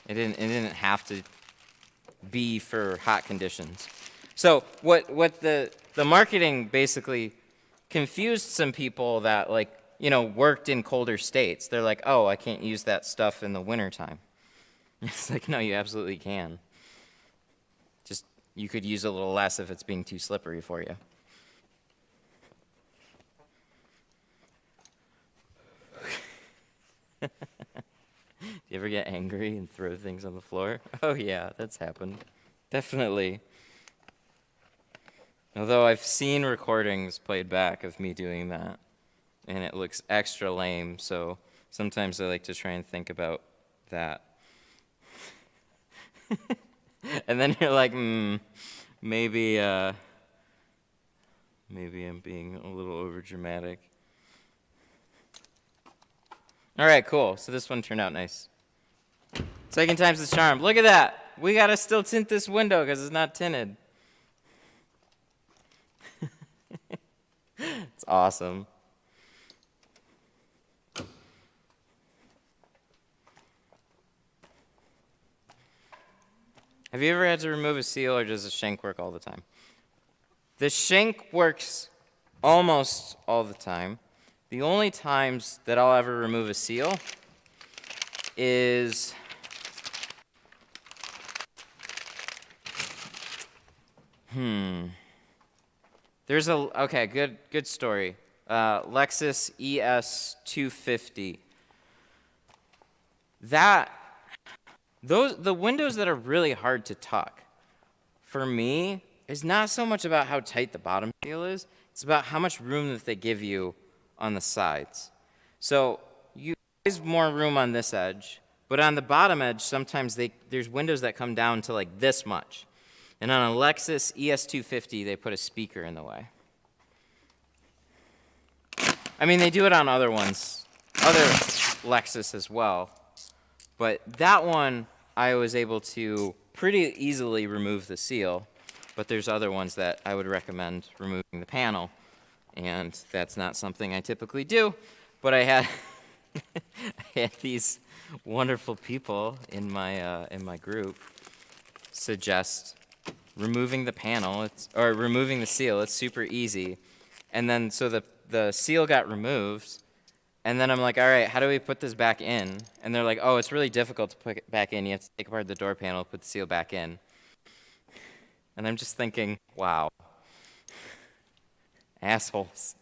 It didn't have to be for hot conditions. So what the marketing basically confused some people that like, you know, worked in colder states. They're like, oh, I can't use that stuff in the wintertime. It's like, no, you absolutely can. Just you could use a little less if it's being too slippery for you. Do you ever get angry and throw things on the floor? Oh yeah, that's happened. Definitely. Although I've seen recordings played back of me doing that, and it looks extra lame, so sometimes I like to try and think about that. And then you're like, maybe I'm being a little overdramatic. All right, cool. So this one turned out nice. Second time's the charm. Look at that. We gotta still tint this window because it's not tinted. It's awesome. Have you ever had to remove a seal, or does the shank work all the time? The shank works almost all the time. The only times that I'll ever remove a seal is there's a okay, good story. Lexus ES 250. The windows that are really hard to tuck, for me, is not so much about how tight the bottom seal is. It's about how much room that they give you on the sides. So there's more room on this edge, but on the bottom edge, sometimes there's windows that come down to like this much. And on a Lexus ES 250, they put a speaker in the way. I mean, they do it on other ones, other Lexus as well. But that one, I was able to pretty easily remove the seal. But there's other ones that I would recommend removing the panel. And that's not something I typically do. But I had, I had these wonderful people in my group suggest removing the panel, or removing the seal. It's super easy. And then so the seal got removed, and then I'm like, all right, how do we put this back in? And they're like, oh, it's really difficult to put it back in. You have to take apart the door panel, put the seal back in. And I'm just thinking, wow, assholes.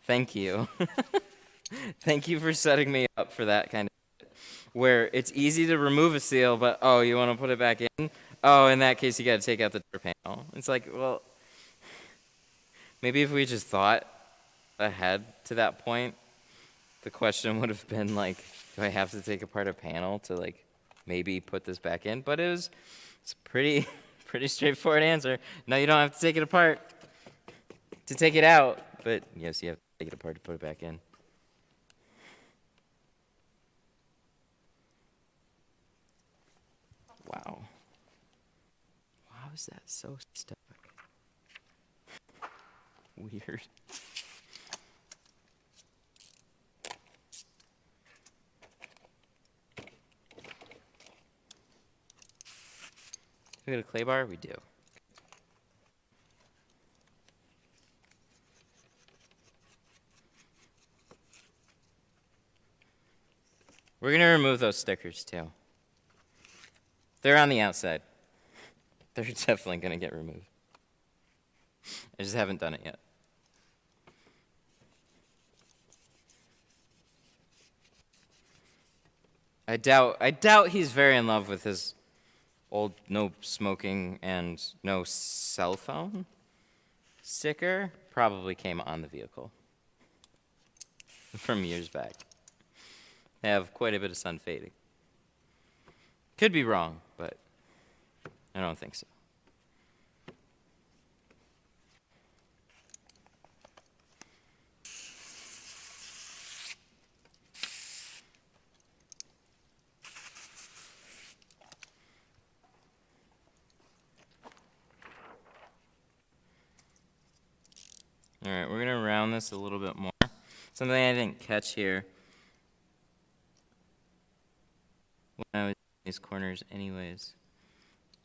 Thank you. Thank you for setting me up for that kind of shit, where it's easy to remove a seal, but oh, you want to put it back in? Oh, in that case, you got to take out the door panel. It's like, well, maybe if we just thought ahead to that point, the question would have been like, do I have to take apart a panel to like maybe put this back in? But it's a pretty straightforward answer. No, you don't have to take it apart to take it out, but yes, you have to take it apart to put it back in. Wow. How is that so stuck? Weird. We got a clay bar? We do. We're going to remove those stickers too. They're on the outside. They're definitely going to get removed. I just haven't done it yet. I doubt he's very in love with his old no smoking and no cell phone sticker. Probably came on the vehicle from years back. They have quite a bit of sun fading. Could be wrong, but I don't think so. All right, we're gonna round this a little bit more. Something I didn't catch here when I was in these corners anyways.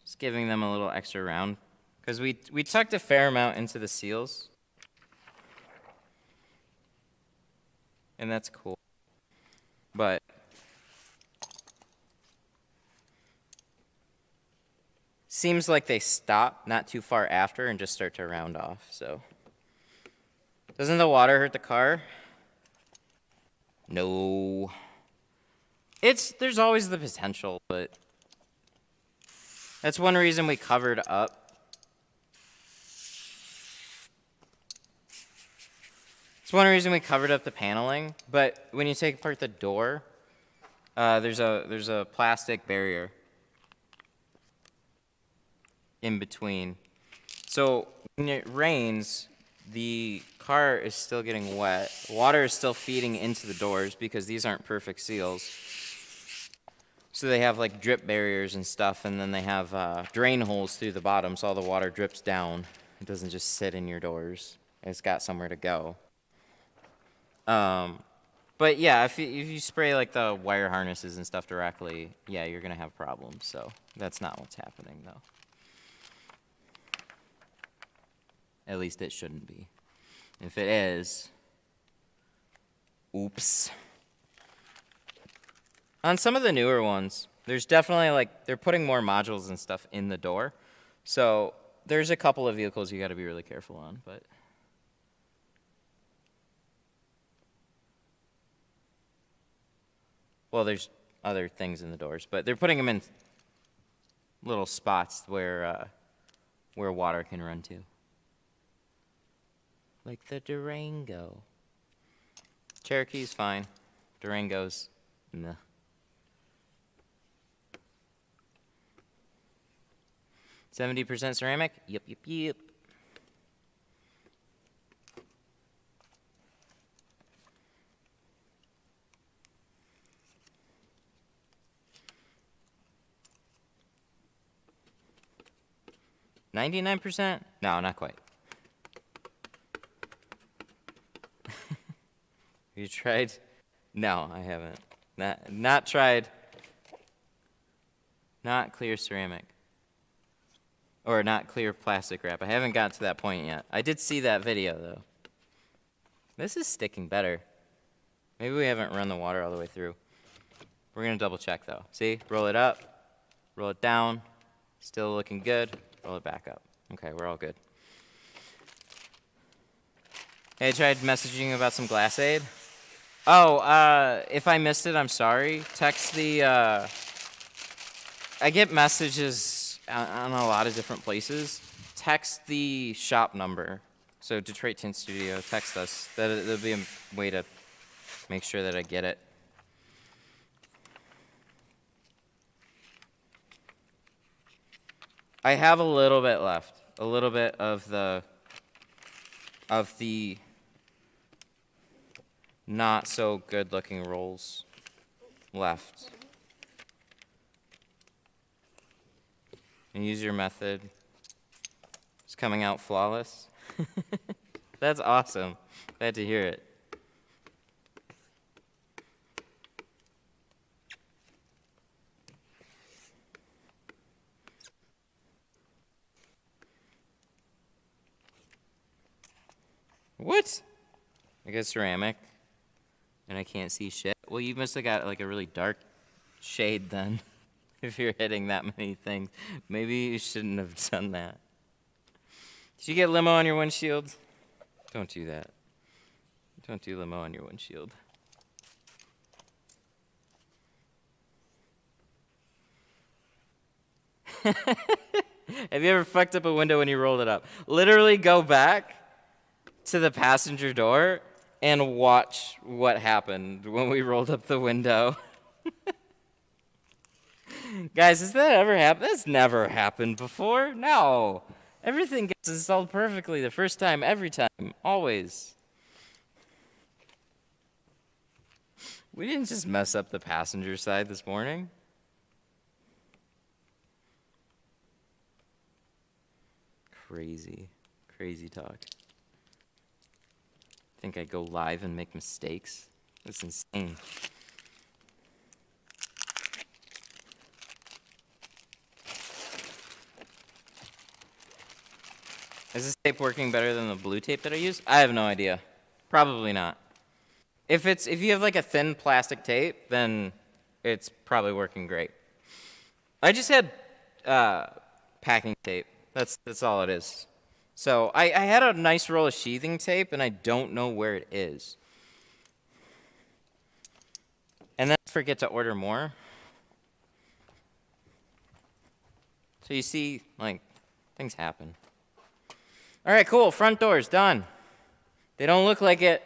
Just giving them a little extra round, because we tucked a fair amount into the seals. And that's cool. But seems like they stop not too far after and just start to round off, so. Doesn't the water hurt the car? No. There's always the potential, but that's one reason we covered up. It's one reason we covered up the paneling, but when you take apart the door, there's a plastic barrier in between. So when it rains, the car is still getting wet. Water is still feeding into the doors because these aren't perfect seals. So they have like drip barriers and stuff, and then they have drain holes through the bottom so all the water drips down. It doesn't just sit in your doors. It's got somewhere to go. But yeah, if you spray like the wire harnesses and stuff directly, yeah, you're gonna have problems. So that's not what's happening though. At least it shouldn't be. If it is, oops. On some of the newer ones, there's definitely like, they're putting more modules and stuff in the door. So there's a couple of vehicles you gotta be really careful on, but. Well, there's other things in the doors, but they're putting them in little spots where water can run to. Like the Durango. Cherokee's fine. Durango's, nah. %70 ceramic? Yep, yep, yep. %99? No, not quite. You tried? No, I haven't. Not tried. Not clear ceramic. Or not clear plastic wrap. I haven't got to that point yet. I did see that video, though. This is sticking better. Maybe we haven't run the water all the way through. We're going to double check, though. See? Roll it up. Roll it down. Still looking good. Roll it back up. Okay, we're all good. Hey, I tried messaging about some glass aid. Oh, if I missed it, I'm sorry. Text the, I get messages on a lot of different places. Text the shop number. So Detroit Tint Studio, text us. That'll be a way to make sure that I get it. I have a little bit left. A little bit of the not so good looking rolls left. And use your method. It's coming out flawless. That's awesome. Glad to hear it. What? I got ceramic, and I can't see shit. Well, you must have got like a really dark shade then, if you're hitting that many things. Maybe you shouldn't have done that. Did you get limo on your windshield? Don't do that. Don't do limo on your windshield. Have you ever fucked up a window when you rolled it up? Literally go back to the passenger door and watch what happened when we rolled up the window. Guys, has that ever happened? That's never happened before. No. Everything gets installed perfectly the first time, every time, always. We didn't just mess up the passenger side this morning. Crazy, crazy talk. Think I go live and make mistakes? That's insane. Is this tape working better than the blue tape that I use? I have no idea. Probably not. If you have like a thin plastic tape, then it's probably working great. I just had packing tape. That's all it is. So I had a nice roll of sheathing tape, and I don't know where it is. And then I forget to order more. So you see, like, things happen. All right, cool. Front doors, done. They don't look like it,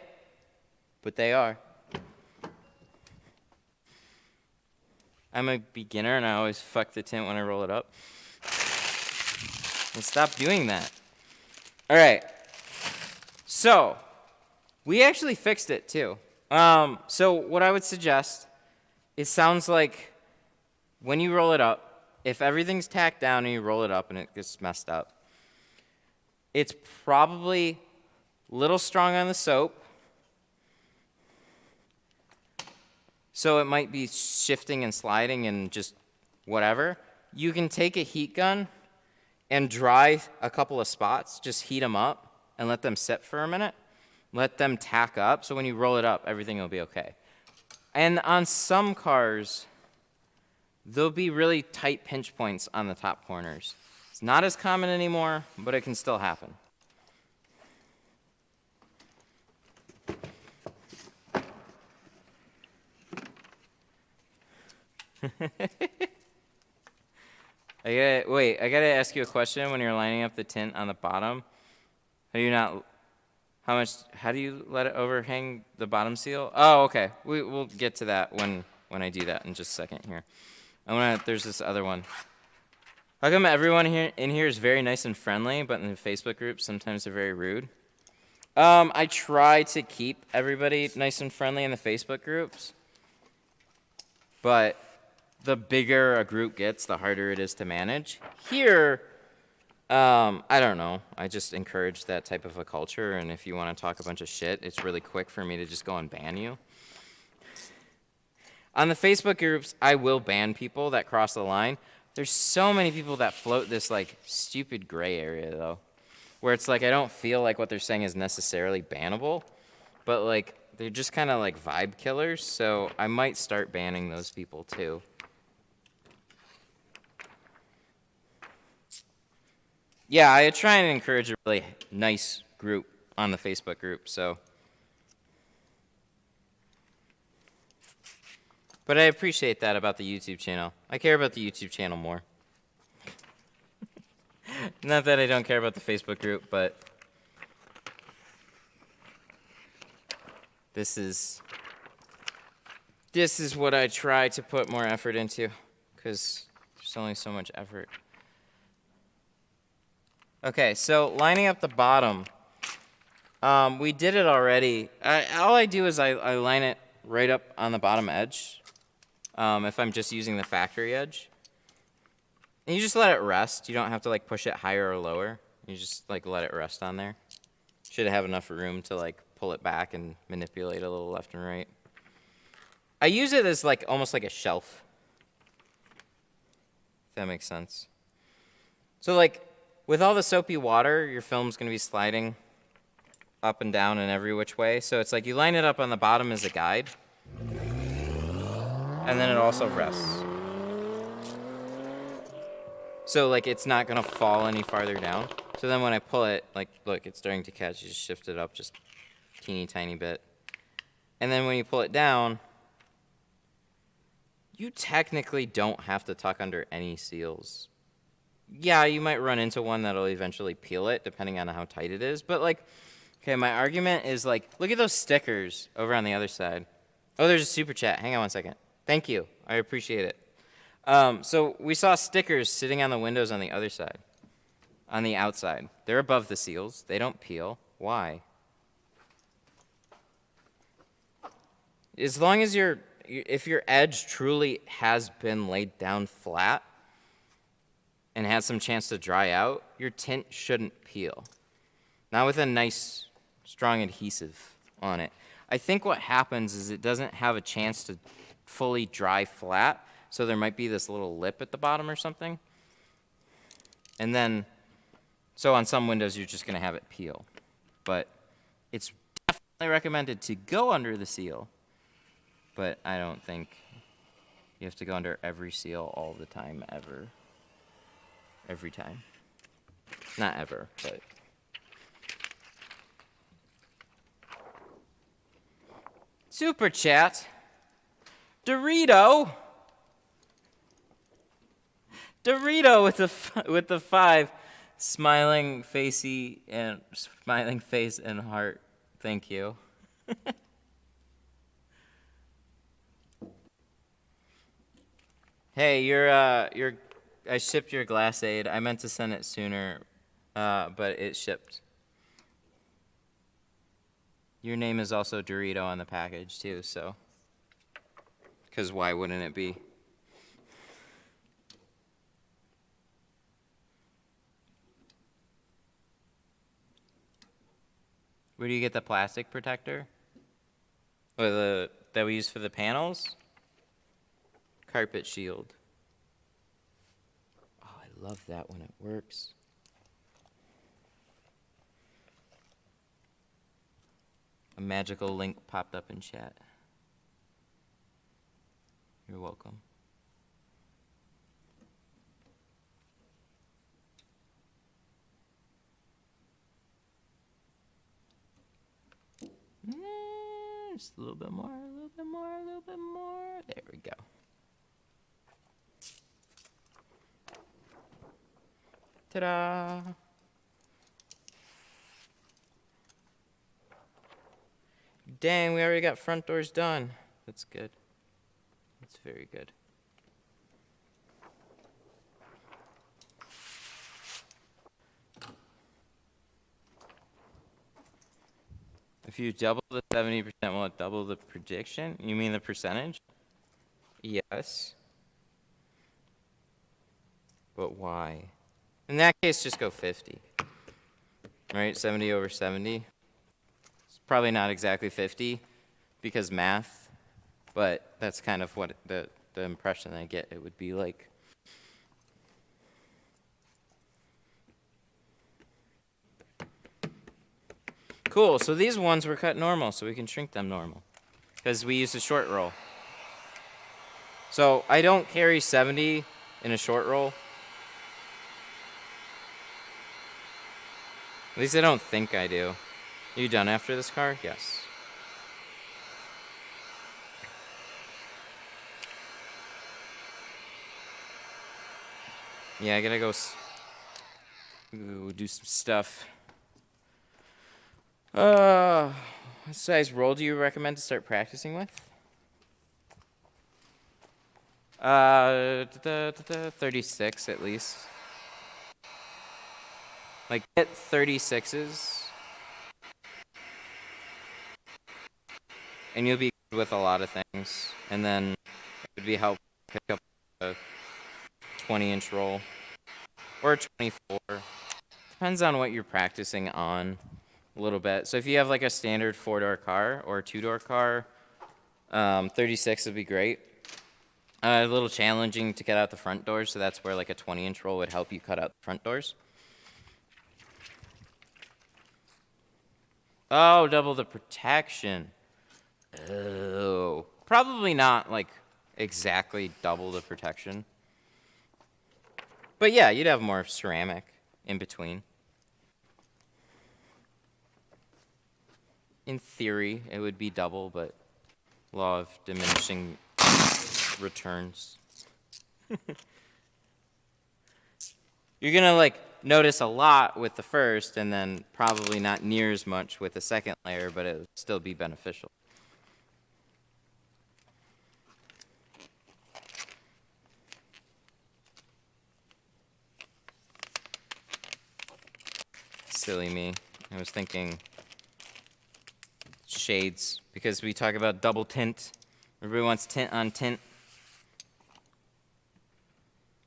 but they are. I'm a beginner, and I always fuck the tint when I roll it up. And stop doing that. All right. So, we actually fixed it, too. So what I would suggest, it sounds like when you roll it up, if everything's tacked down and you roll it up and it gets messed up, it's probably a little strong on the soap, so it might be shifting and sliding and just whatever. You can take a heat gun and dry a couple of spots, just heat them up and let them sit for a minute. Let them tack up, so when you roll it up, everything will be okay. And on some cars, there'll be really tight pinch points on the top corners. It's not as common anymore, but it can still happen. I gotta ask you a question. When you're lining up the tint on the bottom, how do you let it overhang the bottom seal? Oh, okay. We'll get to that when I do that in just a second here. There's this other one. How come everyone in here is very nice and friendly, but in the Facebook group, sometimes they're very rude? I try to keep everybody nice and friendly in the Facebook groups, but the bigger a group gets, the harder it is to manage. Here, I don't know. I just encourage that type of a culture, and if you want to talk a bunch of shit, it's really quick for me to just go and ban you. On the Facebook groups, I will ban people that cross the line. There's so many people that float this, like, stupid gray area, though, where it's like I don't feel like what they're saying is necessarily bannable, but, like, they're just kind of like vibe killers, so I might start banning those people, too. Yeah, I try and encourage a really nice group on the Facebook group, so. But I appreciate that about the YouTube channel. I care about the YouTube channel more. Not that I don't care about the Facebook group, but this is what I try to put more effort into, because there's only so much effort. Okay, so lining up the bottom, we did it already. All I do is I line it right up on the bottom edge, if I'm just using the factory edge. And you just let it rest. You don't have to like push it higher or lower. You just like let it rest on there. Should have enough room to like pull it back and manipulate a little left and right. I use it as like almost like a shelf, if that makes sense. So like, with all the soapy water, your film's going to be sliding up and down in every which way. So it's like you line it up on the bottom as a guide, and then it also rests. So like it's not going to fall any farther down. So then when I pull it, like look, it's starting to catch. You just shift it up just a teeny tiny bit. And then when you pull it down, you technically don't have to tuck under any seals. Yeah, you might run into one that'll eventually peel it, depending on how tight it is. But, like, okay, my argument is, like, look at those stickers over on the other side. Oh, there's a super chat. Hang on one second. Thank you. I appreciate it. So we saw stickers sitting on the windows on the other side, on the outside. They're above the seals. They don't peel. Why? As long as if your edge truly has been laid down flat, and has some chance to dry out, your tint shouldn't peel. Not with a nice, strong adhesive on it. I think what happens is it doesn't have a chance to fully dry flat, so there might be this little lip at the bottom or something. And then, so on some windows, you're just going to have it peel. But it's definitely recommended to go under the seal, but I don't think you have to go under every seal all the time, ever. Every time. Not ever, but. Super chat. Dorito with the 5 smiling face and heart. Thank you. Hey, I shipped your glass aid. I meant to send it sooner, but it shipped. Your name is also Dorito on the package, too, so. Because why wouldn't it be? Where do you get the plastic protector? Or that we use for the panels? carpet shield. Oh, I love that when it works. A magical link popped up in chat. You're welcome. Just a little bit more, a little bit more, a little bit more. There we go. Ta-da! Dang, we already got front doors done. That's good. That's very good. If you double the 70%, will it double the prediction? You mean the percentage? Yes. But why? In that case, just go 50. Right? 70 over 70. It's probably not exactly 50 because math, but that's kind of what the impression I get it would be like. Cool, so these ones were cut normal, so we can shrink them normal because we used a short roll. So I don't carry 70 in a short roll. At least I don't think I do. Are you done after this car? Yes. Yeah, I gotta go do some stuff. What size roll do you recommend to start practicing with? 36 at least. Like, get 36s. And you'll be good with a lot of things. And then it would be helpful to pick up a 20-inch roll. Or a 24. Depends on what you're practicing on. A little bit. So if you have like a standard 4-door car or a 2-door car, 36 would be great. A little challenging to get out the front doors, so that's where like a 20-inch roll would help you cut out the front doors. Oh, double the protection. Oh, probably not like exactly double the protection. But yeah, you'd have more ceramic in between. In theory, it would be double, but law of diminishing returns. You're going to like notice a lot with the first and then probably not near as much with the second layer, but it would still be beneficial. Silly me. I was thinking shades because we talk about double tint. Everybody wants tint on tint.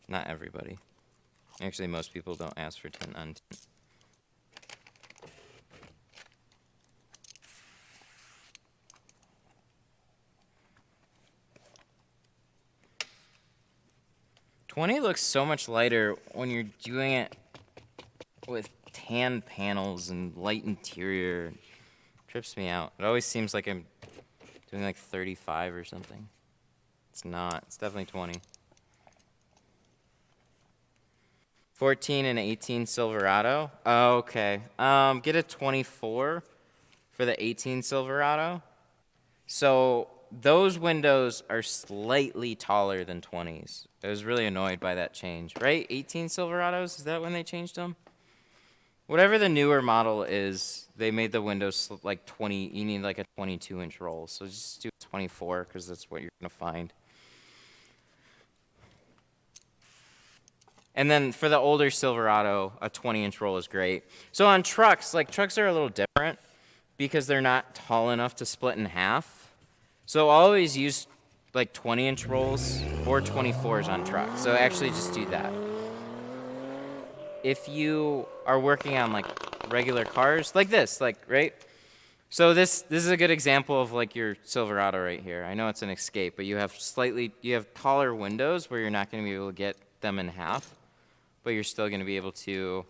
Not everybody. Actually, most people don't ask for tint on tint. $20 looks so much lighter when you're doing it with tan panels and light interior. Trips me out. It always seems like I'm doing like 35 or something. It's not. It's definitely 20. 14 and 18 Silverado. Oh, okay. Get a 24 for the 18 Silverado. So those windows are slightly taller than 20s. I was really annoyed by that change. Right? 18 Silverados? Is that when they changed them? Whatever the newer model is, they made the windows like 20. You need like a 22-inch roll. So just do 24 because that's what you're going to find. And then for the older Silverado, a 20-inch roll is great. So on trucks, like trucks are a little different because they're not tall enough to split in half. So I'll always use like 20-inch rolls or 24s on trucks. So actually just do that. If you are working on like regular cars, like this, like, right? So this is a good example of like your Silverado right here. I know it's an Escape, but you have taller windows where you're not going to be able to get them in half, but you're still going to be able to.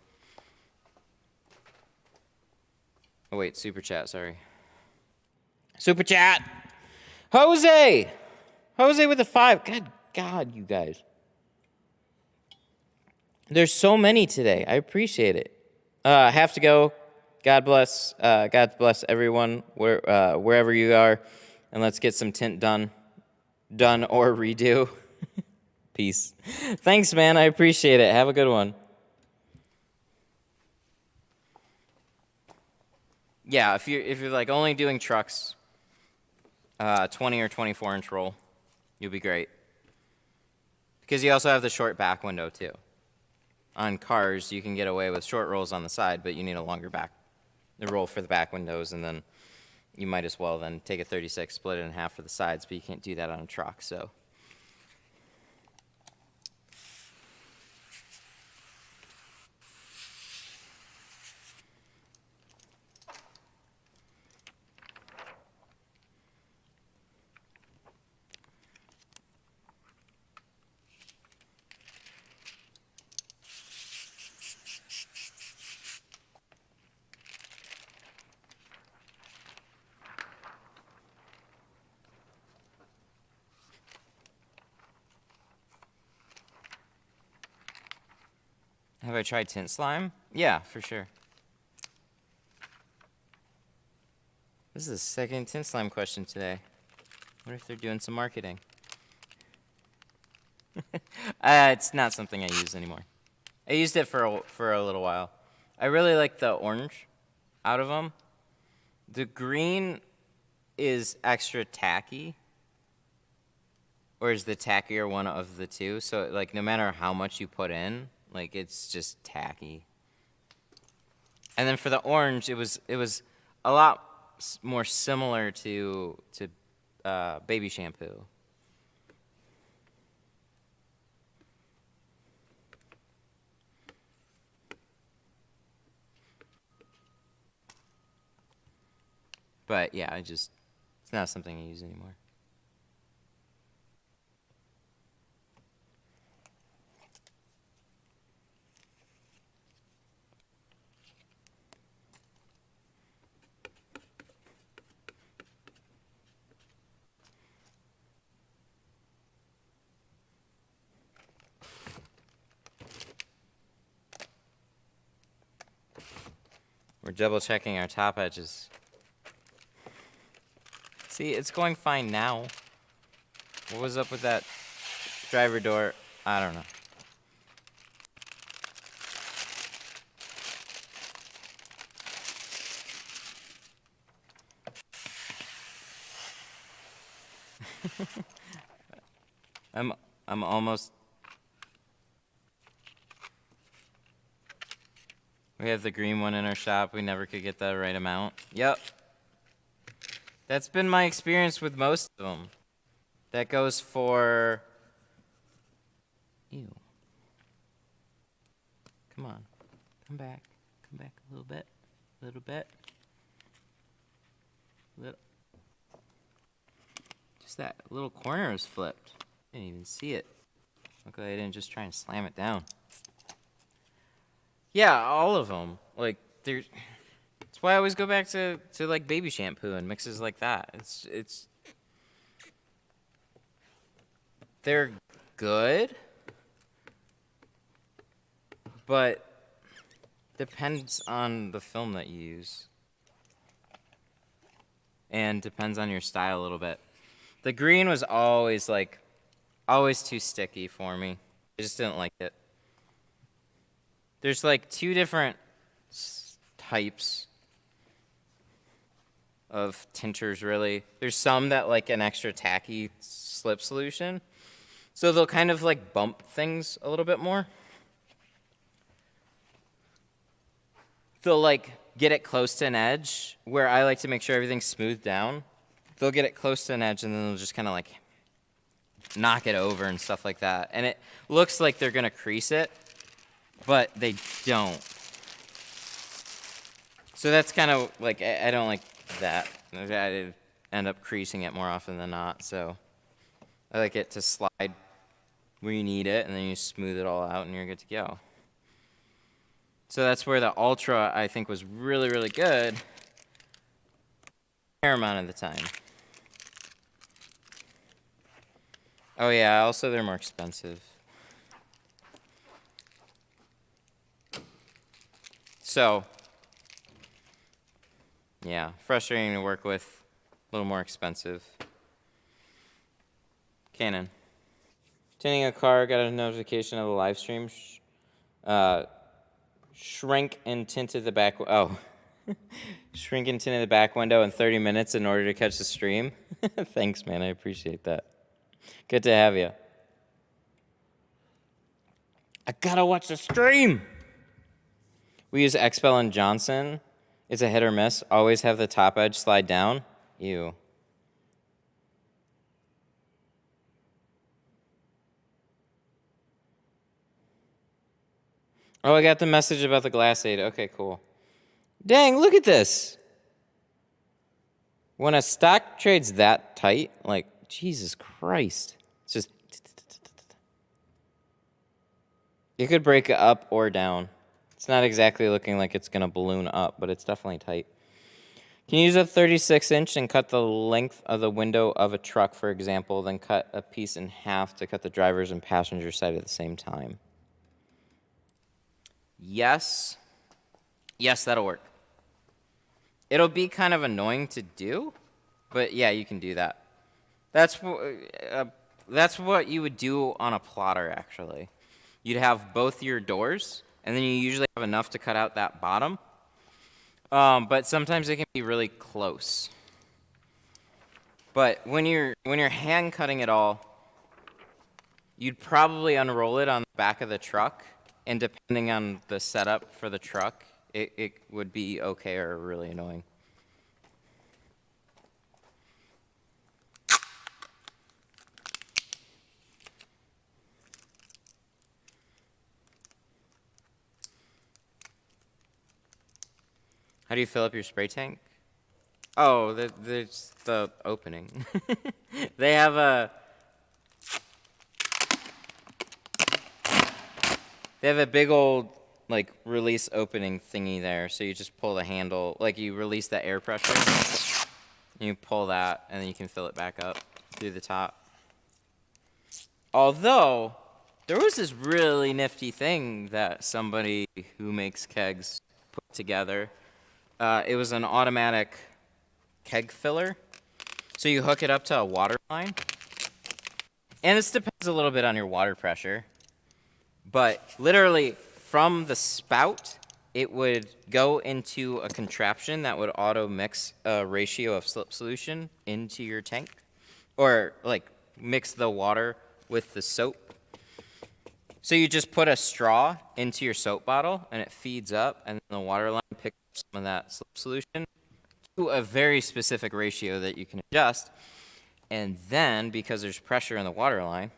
Oh wait, super chat, sorry. Super chat. Jose with a 5. God, you guys. There's so many today. I appreciate it. Have to go. God bless everyone wherever you are, and let's get some tint done or redo. Peace. Thanks, man. I appreciate it. Have a good one. Yeah, if you're like only doing trucks, 20 or 24-inch roll, you'll be great. Because you also have the short back window too. On cars, you can get away with short rolls on the side, but you need a longer roll for the back windows, and then you might as well then take a 36, split it in half for the sides, but you can't do that on a truck, so. Have I tried tint slime? Yeah, for sure. This is the second tint slime question today. What if they're doing some marketing? It's not something I use anymore. I used it for a little while. I really like the orange out of them. The green is extra tacky, or is the tackier one of the two. So like no matter how much you put in, like it's just tacky. And then for the orange, it was a lot more similar to baby shampoo. But yeah, it's not something I use anymore. We're double checking our top edges. See, it's going fine now. What was up with that driver door? I don't know. I'm almost. We have the green one in our shop. We never could get the right amount. Yep. That's been my experience with most of them. That goes for. Ew. Come on. Come back. Come back a little bit. A little bit. Little. Just that little corner was flipped. Didn't even see it. Luckily I didn't just try and slam it down. Yeah, all of them. Like, that's why I always go back to like baby shampoo and mixes like that. They're good, but depends on the film that you use. And depends on your style a little bit. The green was always too sticky for me. I just didn't like it. There's like two different types of tinters, really. There's some that like an extra tacky slip solution. So they'll kind of like bump things a little bit more. They'll like get it close to an edge, where I like to make sure everything's smoothed down. They'll get it close to an edge and then they'll just kind of like knock it over and stuff like that. And it looks like they're gonna crease it, but they don't. So that's kind of like, I don't like that. I end up creasing it more often than not, so I like it to slide where you need it, and then you smooth it all out, and you're good to go. So that's where the Ultra, I think, was really, really good a fair amount of the time. Oh yeah, also they're more expensive. So, yeah, frustrating to work with, a little more expensive. Canon. Tinting a car, got a notification of the live stream. Shrink and tinted the back. Oh, shrink and tinted the back window in 30 minutes in order to catch the stream. Thanks, man. I appreciate that. Good to have you. I gotta watch the stream. We use Expel and Johnson. It's a hit or miss. Always have the top edge slide down. Ew. Oh, I got the message about the glass aid. Okay, cool. Dang, look at this. When a stock trades that tight, like, Jesus Christ. It's just... It could break up or down. It's not exactly looking like it's going to balloon up, but it's definitely tight. Can you use a 36-inch and cut the length of the window of a truck, for example, then cut a piece in half to cut the driver's and passenger side at the same time? Yes. Yes, that'll work. It'll be kind of annoying to do, but yeah, you can do that. That's what you would do on a plotter, actually. You'd have both your doors, and then you usually have enough to cut out that bottom. But sometimes it can be really close. But when you're hand cutting it all, you'd probably unroll it on the back of the truck, and depending on the setup for the truck, it would be okay or really annoying. How do you fill up your spray tank? Oh, there's the opening. They have a big old like release opening thingy there, so you just pull the handle, like you release the air pressure, and you pull that, and then you can fill it back up through the top. Although, there was this really nifty thing that somebody who makes kegs put together. It was an automatic keg filler. So you hook it up to a water line. And this depends a little bit on your water pressure. But literally, from the spout, it would go into a contraption that would auto-mix a ratio of slip solution into your tank. Or, like, mix the water with the soap. So you just put a straw into your soap bottle, and it feeds up, and then the water line picks up some of that slip solution to a very specific ratio that you can adjust. And then, because there's pressure in the water line,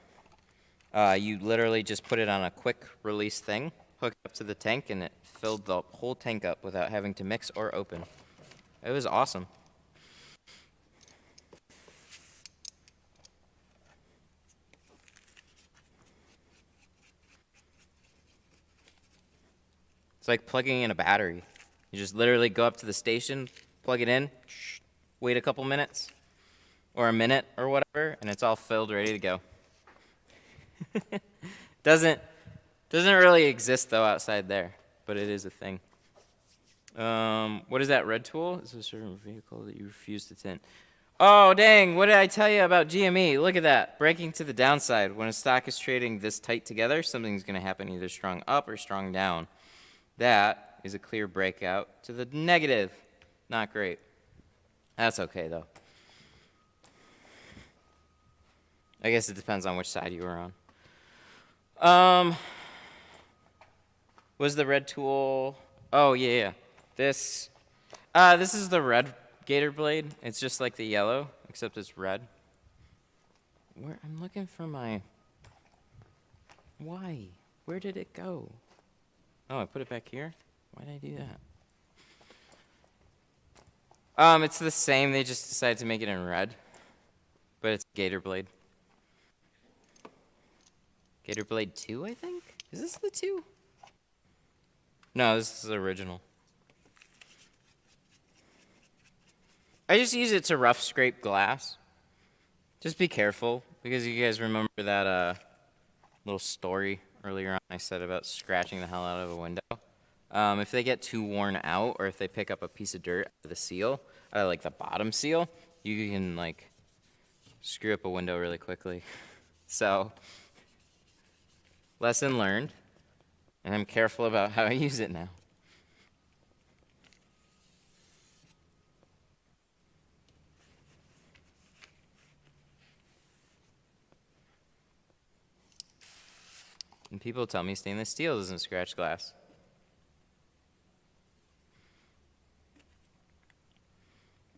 you literally just put it on a quick release thing, hook it up to the tank, and it filled the whole tank up without having to mix or open. It was awesome. It's like plugging in a battery. You just literally go up to the station, plug it in, wait a couple minutes, or a minute or whatever, and it's all filled, ready to go. Doesn't really exist though outside there, but it is a thing. What is that red tool? Is a certain vehicle that you refuse to tint. Oh dang! What did I tell you about GME? Look at that, breaking to the downside. When a stock is trading this tight together, something's going to happen, either strong up or strong down. That is a clear breakout to the negative. Not great. That's okay, though. I guess it depends on which side you were on. Was the red tool... Oh, yeah. This is the red gator blade. It's just like the yellow, except it's red. I'm looking for my... Why? Where did it go? Oh, I put it back here? Why did I do that? It's the same. They just decided to make it in red. But it's Gator Blade. Gator Blade 2, I think? Is this the 2? No, this is the original. I just use it to rough scrape glass. Just be careful, because you guys remember that little story earlier on I said about scratching the hell out of a window. If they get too worn out, or if they pick up a piece of dirt out of the seal, out of like the bottom seal, you can like screw up a window really quickly. So, lesson learned, and I'm careful about how I use it now. And people tell me stainless steel doesn't scratch glass.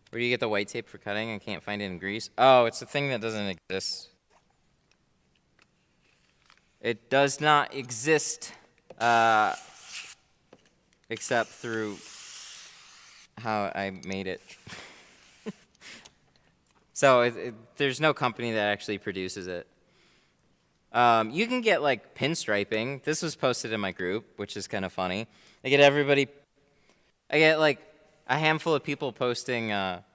Where do you get the white tape for cutting? I can't find it in grease. Oh, it's a thing that doesn't exist. It does not exist except through how I made it. So there's no company that actually produces it. You can get like pinstriping. This was posted in my group, which is kind of funny. I get like a handful of people posting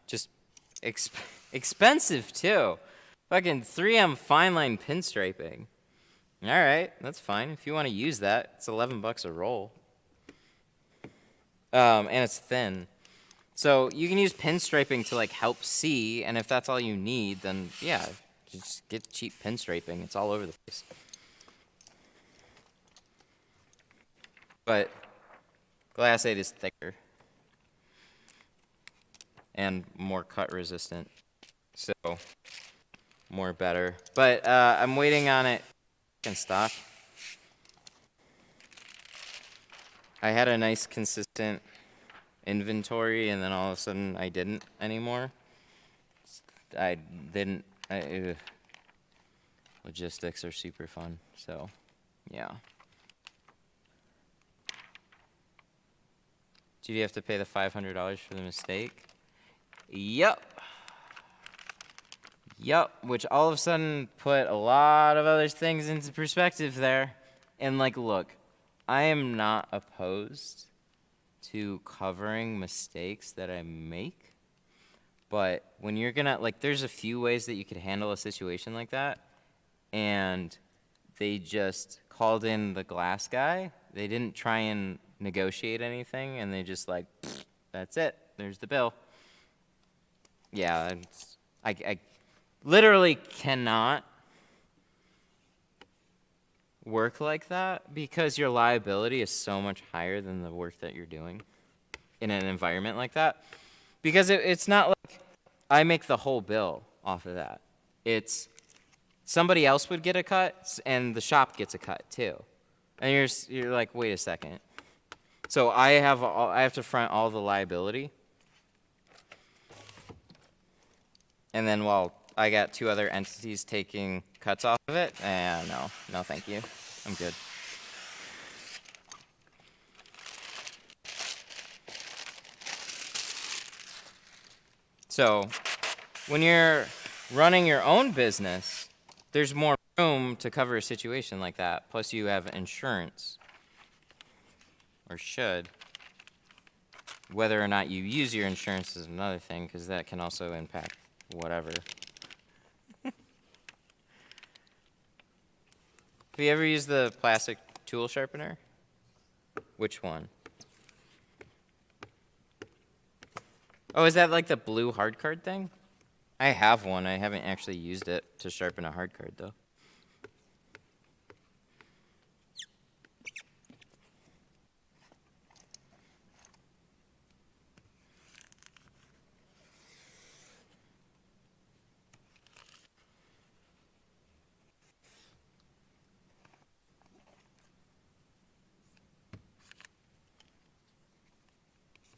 just expensive too. Fucking 3M fine line pinstriping. All right, that's fine. If you want to use that, it's $11 a roll. And it's thin. So you can use pinstriping to like help see, and if that's all you need, then yeah, just get cheap pinstriping. It's all over the place. But Glass 8 is thicker and more cut resistant, so more better. But I'm waiting on it in stock. I had a nice consistent inventory, and then all of a sudden I didn't anymore. Logistics are super fun, so yeah. Did you have to pay the $500 for the mistake? Yep. Which all of a sudden put a lot of other things into perspective there. And like, look, I am not opposed to covering mistakes that I make, but when you're gonna, like, there's a few ways that you could handle a situation like that, and they just called in the glass guy. They didn't try and negotiate anything, and they just like, that's it, there's the bill. Yeah, I literally cannot work like that, because your liability is so much higher than the work that you're doing in an environment like that. Because it's not like I make the whole bill off of that. It's somebody else would get a cut, and the shop gets a cut too. And you're like, wait a second. So I have to front all the liability. And then while I got 2 other entities taking cuts off of it, no thank you. I'm good. So when you're running your own business, there's more room to cover a situation like that. Plus you have insurance, or should. Whether or not you use your insurance is another thing, because that can also impact whatever. Have you ever used the plastic tool sharpener? Which one? Oh, is that like the blue hard card thing? I have one. I haven't actually used it to sharpen a hard card, though.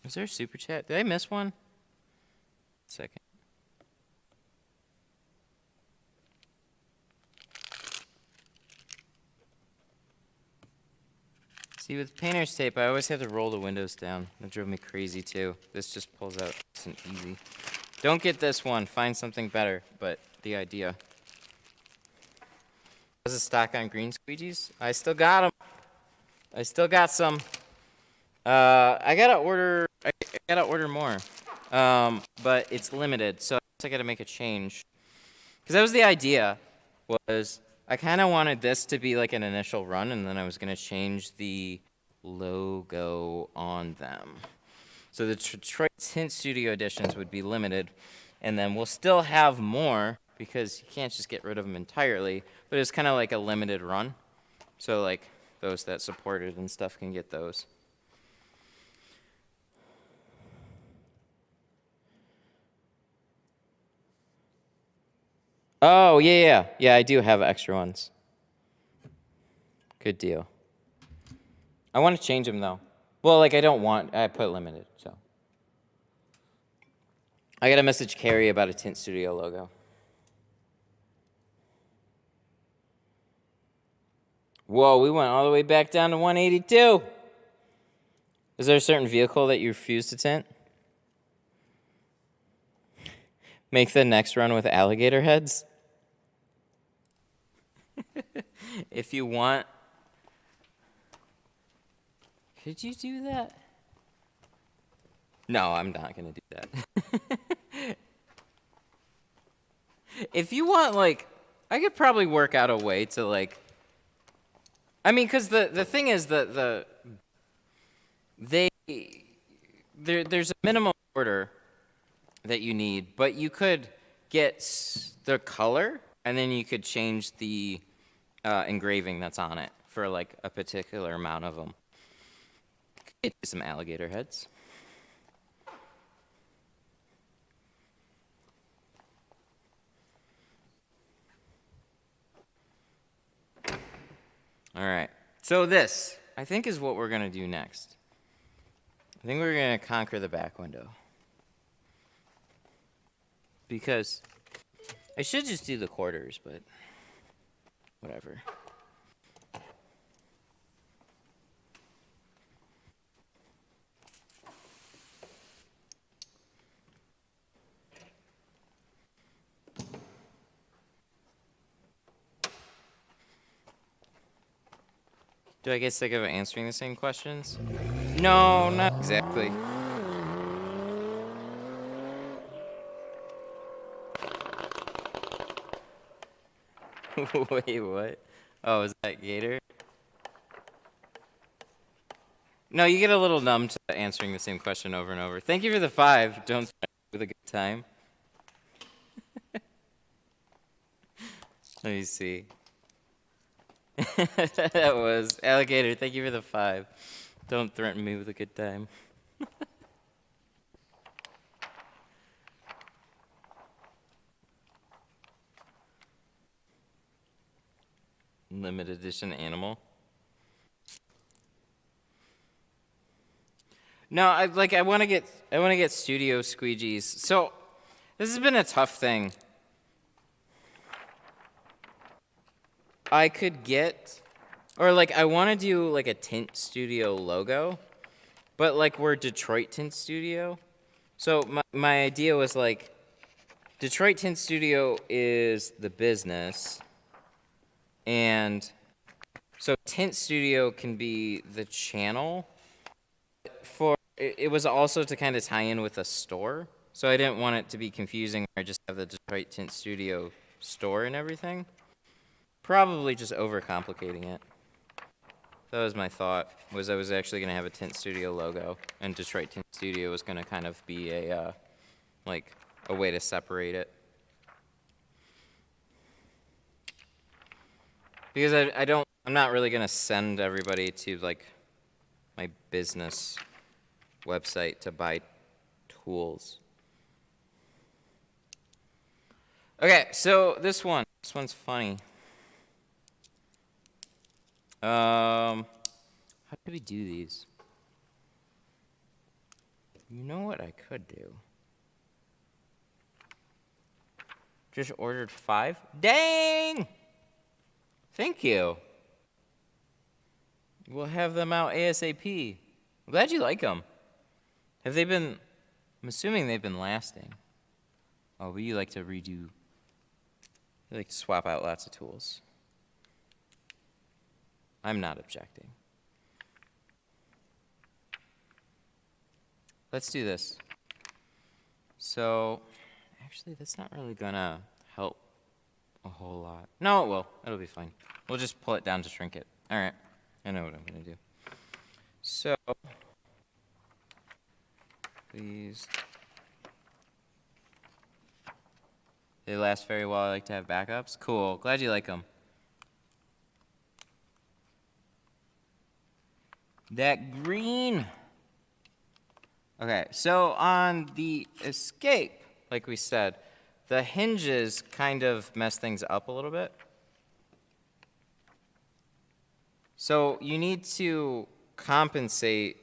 Was there a super chat? Did I miss one? Second. See, with painter's tape, I always have to roll the windows down. That drove me crazy, too. This just pulls out and easy. Don't get this one. Find something better, but the idea. Was a stock on green squeegees? I still got them. I still got some. I gotta order more. But it's limited, so I gotta make a change. Because that was the idea, was I kind of wanted this to be like an initial run, and then I was gonna change the logo on them. So the Detroit Tint Studio editions would be limited, and then we'll still have more, because you can't just get rid of them entirely, but it's kind of like a limited run. So like those that supported and stuff can get those. Oh, yeah. Yeah, I do have extra ones. Good deal. I want to change them, though. Well, like, I put limited, so. I got a message Carrie about a Tint Studio logo. Whoa, we went all the way back down to 182. Is there a certain vehicle that you refuse to tint? Make the next run with alligator heads? If you want. Could you do that? No, I'm not going to do that. If you want, like, I could probably work out a way to, like, I mean, because the thing is that there's a minimum order that you need, but you could get the color, and then you could change the engraving that's on it for, like, a particular amount of them. Get some alligator heads. All right. So this, I think, is what we're going to do next. I think we're going to conquer the back window. Because I should just do the quarters, but whatever. Do I get sick of answering the same questions? No, not exactly. Wait, what? Oh, is that Gator? No, you get a little numb to answering the same question over and over. Thank you for the 5. Don't start with a good time. Let me see. That was Alligator. Thank you for the 5. Don't threaten me with a good time. Limited edition animal. No, I want to get studio squeegees. So this has been a tough thing. I could get, or like I want to do like a Tint Studio logo, but like we're Detroit Tint Studio. So my idea was like, Detroit Tint Studio is the business, and so Tint Studio can be the channel. It was also to kind of tie in with a store, so I didn't want it to be confusing. I just have the Detroit Tint Studio store and everything. Probably just overcomplicating it. That was my thought, was I was actually going to have a Tint Studio logo, and Detroit Tint Studio was going to kind of be a way to separate it. Because I'm not really going to send everybody to like my business website to buy tools. Okay, so this one's funny. How do we do these? You know what I could do? Just ordered 5? Dang! Thank you. We'll have them out ASAP. I'm glad you like them. Have they been I'm assuming they've been lasting. Oh, but you like to redo, you like to swap out lots of tools. I'm not objecting. Let's do this. So, actually, that's not really gonna help a whole lot. No, it will. It'll be fine. We'll just pull it down to shrink it. All right. I know what I'm gonna do. So, please. They last very well. I like to have backups. Cool. Glad you like them. That green. Okay, so on the Escape, like we said, the hinges kind of mess things up a little bit. So you need to compensate.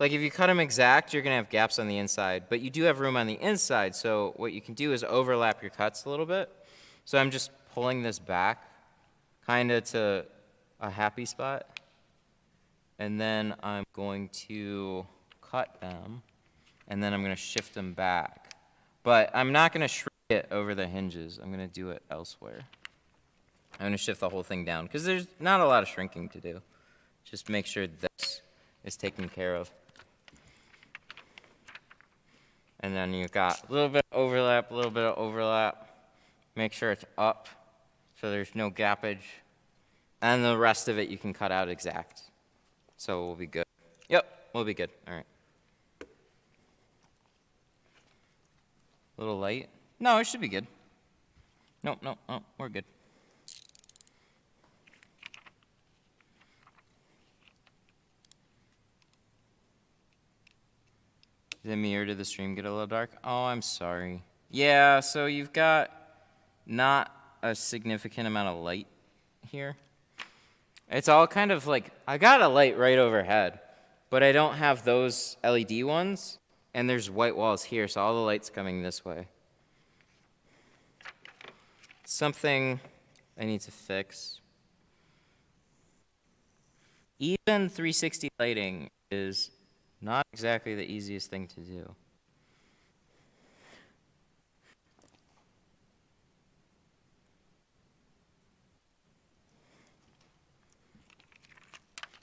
Like if you cut them exact, you're gonna have gaps on the inside, but you do have room on the inside, so what you can do is overlap your cuts a little bit. So I'm just pulling this back kind of to a happy spot, and then I'm going to cut them, and then I'm gonna shift them back. But I'm not gonna shrink it over the hinges. I'm gonna do it elsewhere. I'm gonna shift the whole thing down, because there's not a lot of shrinking to do. Just make sure this is taken care of. And then you've got a little bit of overlap, a little bit of overlap. Make sure it's up so there's no gappage. And the rest of it you can cut out exact. So we'll be good. Yep, we'll be good. All right. A little light? No, it should be good. Nope, nope, oh, we're good. The mirror to the stream get a little dark? Oh, I'm sorry. Yeah, so you've got not a significant amount of light here. It's all kind of like, I got a light right overhead, but I don't have those LED ones, and there's white walls here, so all the light's coming this way. Something I need to fix. Even 360 lighting is not exactly the easiest thing to do.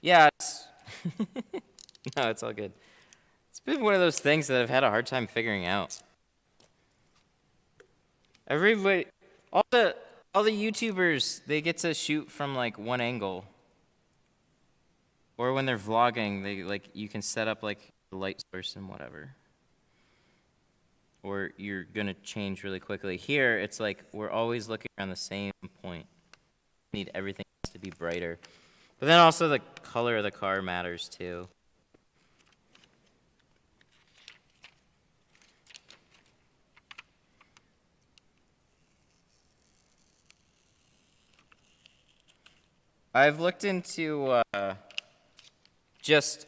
Yeah, no, it's all good. It's been one of those things that I've had a hard time figuring out. Everybody, all the YouTubers, they get to shoot from like one angle. Or when they're vlogging, they like you can set up like the light source and whatever. Or you're gonna change really quickly. Here, it's like we're always looking around the same point. We need everything to be brighter. But then also the color of the car matters too. I've looked into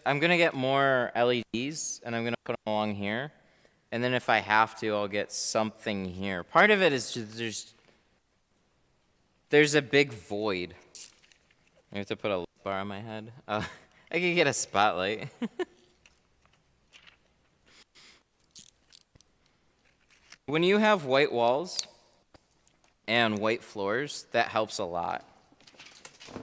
I'm gonna get more LEDs and I'm gonna put them along here. And then if I have to, I'll get something here. Part of it is just there's a big void. I have to put a light bar on my head. I could get a spotlight. When you have white walls and white floors, that helps a lot.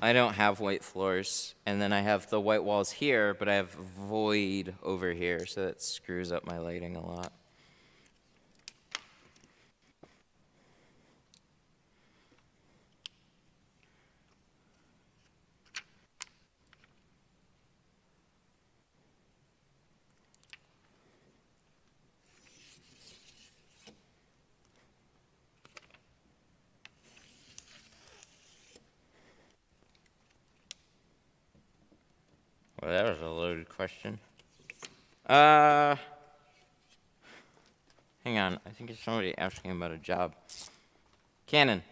I don't have white floors, and then I have the white walls here, but I have void over here, so that screws up my lighting a lot. Well, that was a loaded question. Hang on. I think it's somebody asking about a job. Canon.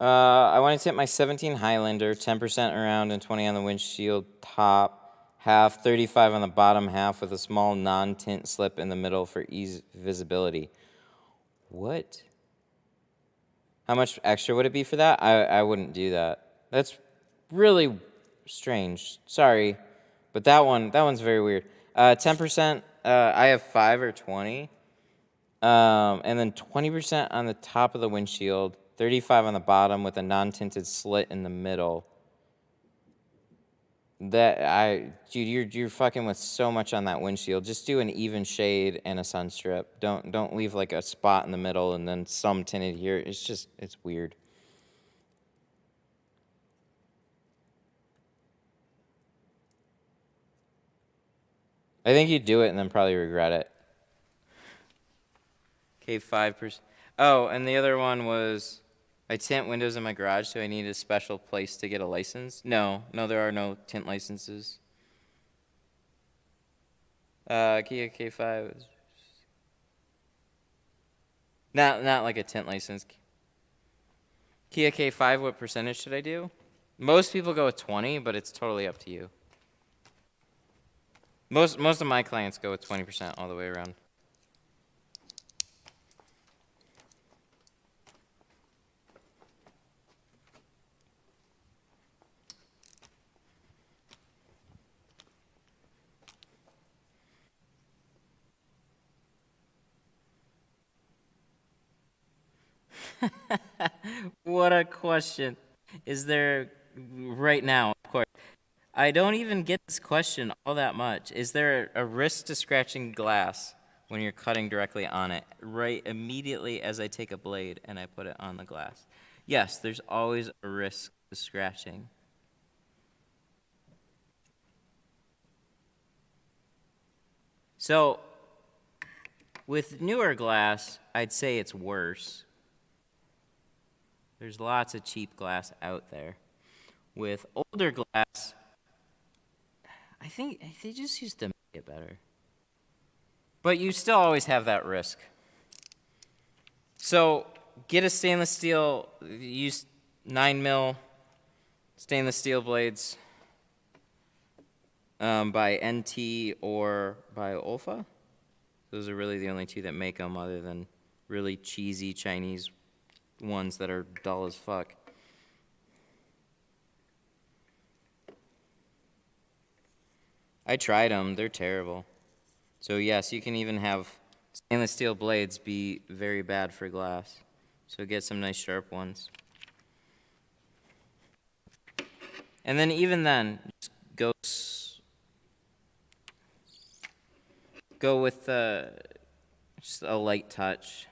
I want to tint my 17 Highlander, 10% around and 20 on the windshield top, half, 35 on the bottom half with a small non-tint slip in the middle for ease visibility. What? How much extra would it be for that? I wouldn't do that. That's really strange. Sorry, but that one's very weird. 10% I have 5 or 20. And then 20% on the top of the windshield, 35 on the bottom with a non-tinted slit in the middle. Dude, you're fucking with so much on that windshield. Just do an even shade and a sun strip. Don't leave like a spot in the middle and then some tinted here. It's weird. I think you'd do it and then probably regret it. Okay, 5%. Oh, and the other one was I tint windows in my garage, so I need a special place to get a license. No, there are no tint licenses. Kia K5 is not like a tint license. Kia K5, what percentage should I do? Most people go with 20, but it's totally up to you. Most of my clients go with 20% all the way around. What a question. Is there right now, of course. I don't even get this question all that much. Is there a risk to scratching glass when you're cutting directly on it, right immediately as I take a blade and I put it on the glass? Yes, there's always a risk to scratching. So, with newer glass, I'd say it's worse. There's lots of cheap glass out there. With older glass, I think they just used to make it better. But you still always have that risk. So get a stainless steel, use 9mm stainless steel blades by NT or by Olfa. Those are really the only two that make them, other than really cheesy Chinese ones that are dull as fuck. I tried them. They're terrible. So yes, you can even have stainless steel blades be very bad for glass. So get some nice sharp ones. And then even then, just go with just a light touch.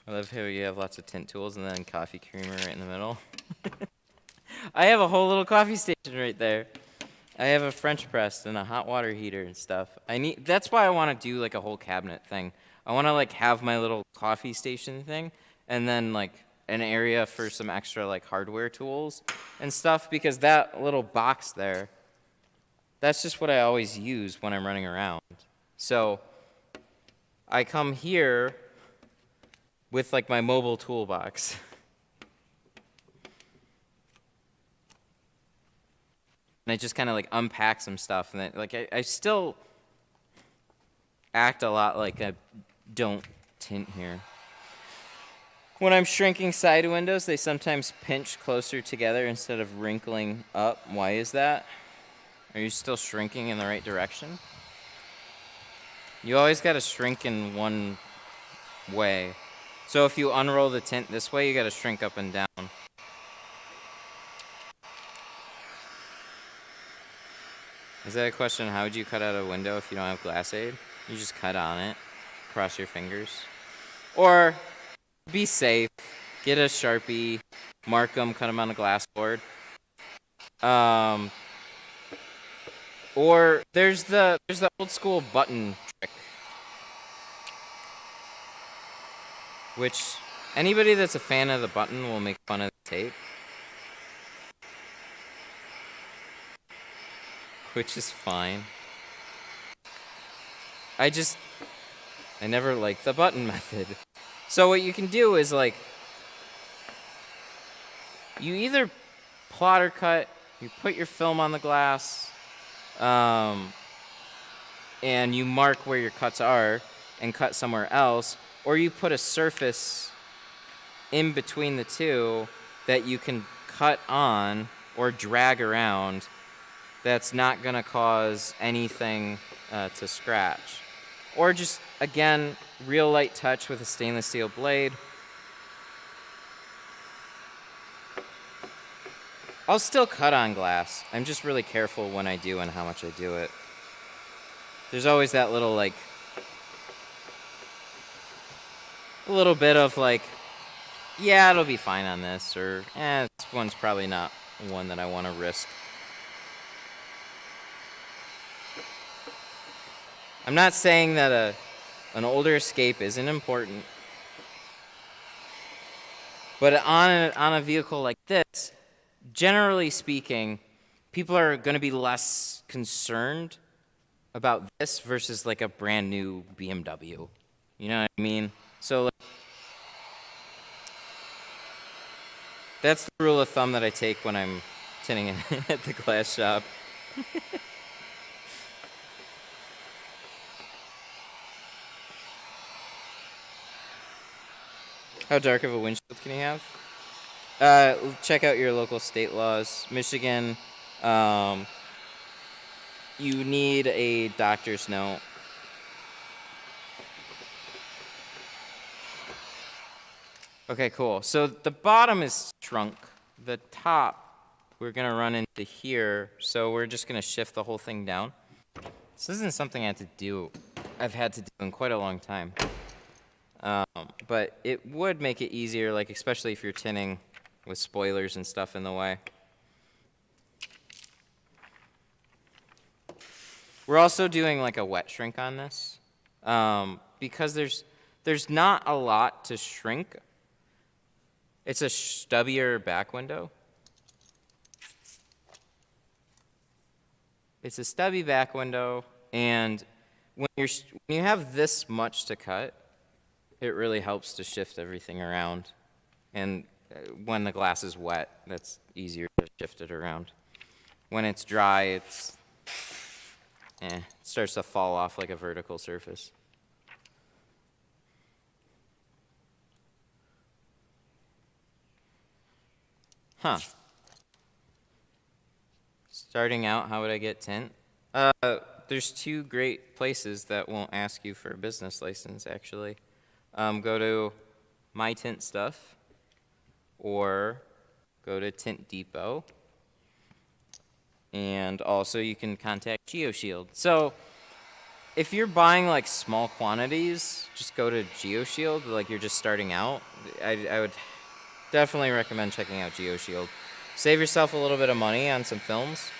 I love how you have lots of tint tools and then coffee creamer right in the middle. I have a whole little coffee station right there. I have a French press and a hot water heater and stuff. That's why I want to do like a whole cabinet thing. I want to like have my little coffee station thing and then like an area for some extra like hardware tools and stuff, because that little box there, that's just what I always use when I'm running around. So I come here with like my mobile toolbox. And I just kind of like unpack some stuff, and then like I still act a lot like I don't tint here. When I'm shrinking side windows, they sometimes pinch closer together instead of wrinkling up. Why is that? Are you still shrinking in the right direction? You always got to shrink in one way. So if you unroll the tint this way, you got to shrink up and down. Is that a question? How would you cut out a window if you don't have glass aid? You just cut on it, cross your fingers. Or be safe, get a Sharpie, mark them, cut them on a glass board. Or there's the old school button trick, which anybody that's a fan of the button will make fun of the tape. Which is fine. I never liked the button method. So what you can do is like, you either plotter cut, you put your film on the glass, and you mark where your cuts are and cut somewhere else, or you put a surface in between the two that you can cut on or drag around that's not going to cause anything to scratch. Or just, again, real light touch with a stainless steel blade. I'll still cut on glass. I'm just really careful when I do and how much I do it. There's always that little, like, a little bit of, like, yeah, it'll be fine on this, or, this one's probably not one that I want to risk. I'm not saying that an older escape isn't important, but on a vehicle like this, generally speaking, people are going to be less concerned about this versus like a brand new BMW. You know what I mean? So like, that's the rule of thumb that I take when I'm tinting at the glass shop. How dark of a windshield can you have? Check out your local state laws. Michigan, you need a doctor's note. Okay, cool. So the bottom is shrunk. The top, we're going to run into here. So we're just going to shift the whole thing down. This isn't something I've had to do in quite a long time. But it would make it easier, like especially if you're tinting with spoilers and stuff in the way. We're also doing like a wet shrink on this because there's not a lot to shrink. It's a stubbier back window. It's a stubby back window, and when you have this much to cut, it really helps to shift everything around. And when the glass is wet, that's easier to shift it around. When it's dry, it starts to fall off like a vertical surface. Huh. Starting out, how would I get tint? There's two great places that won't ask you for a business license, actually. Go to My Tint Stuff or go to Tint Depot. And also you can contact GeoShield. So if you're buying like small quantities, just go to GeoShield, like you're just starting out. I would definitely recommend checking out GeoShield. Save yourself a little bit of money on some films.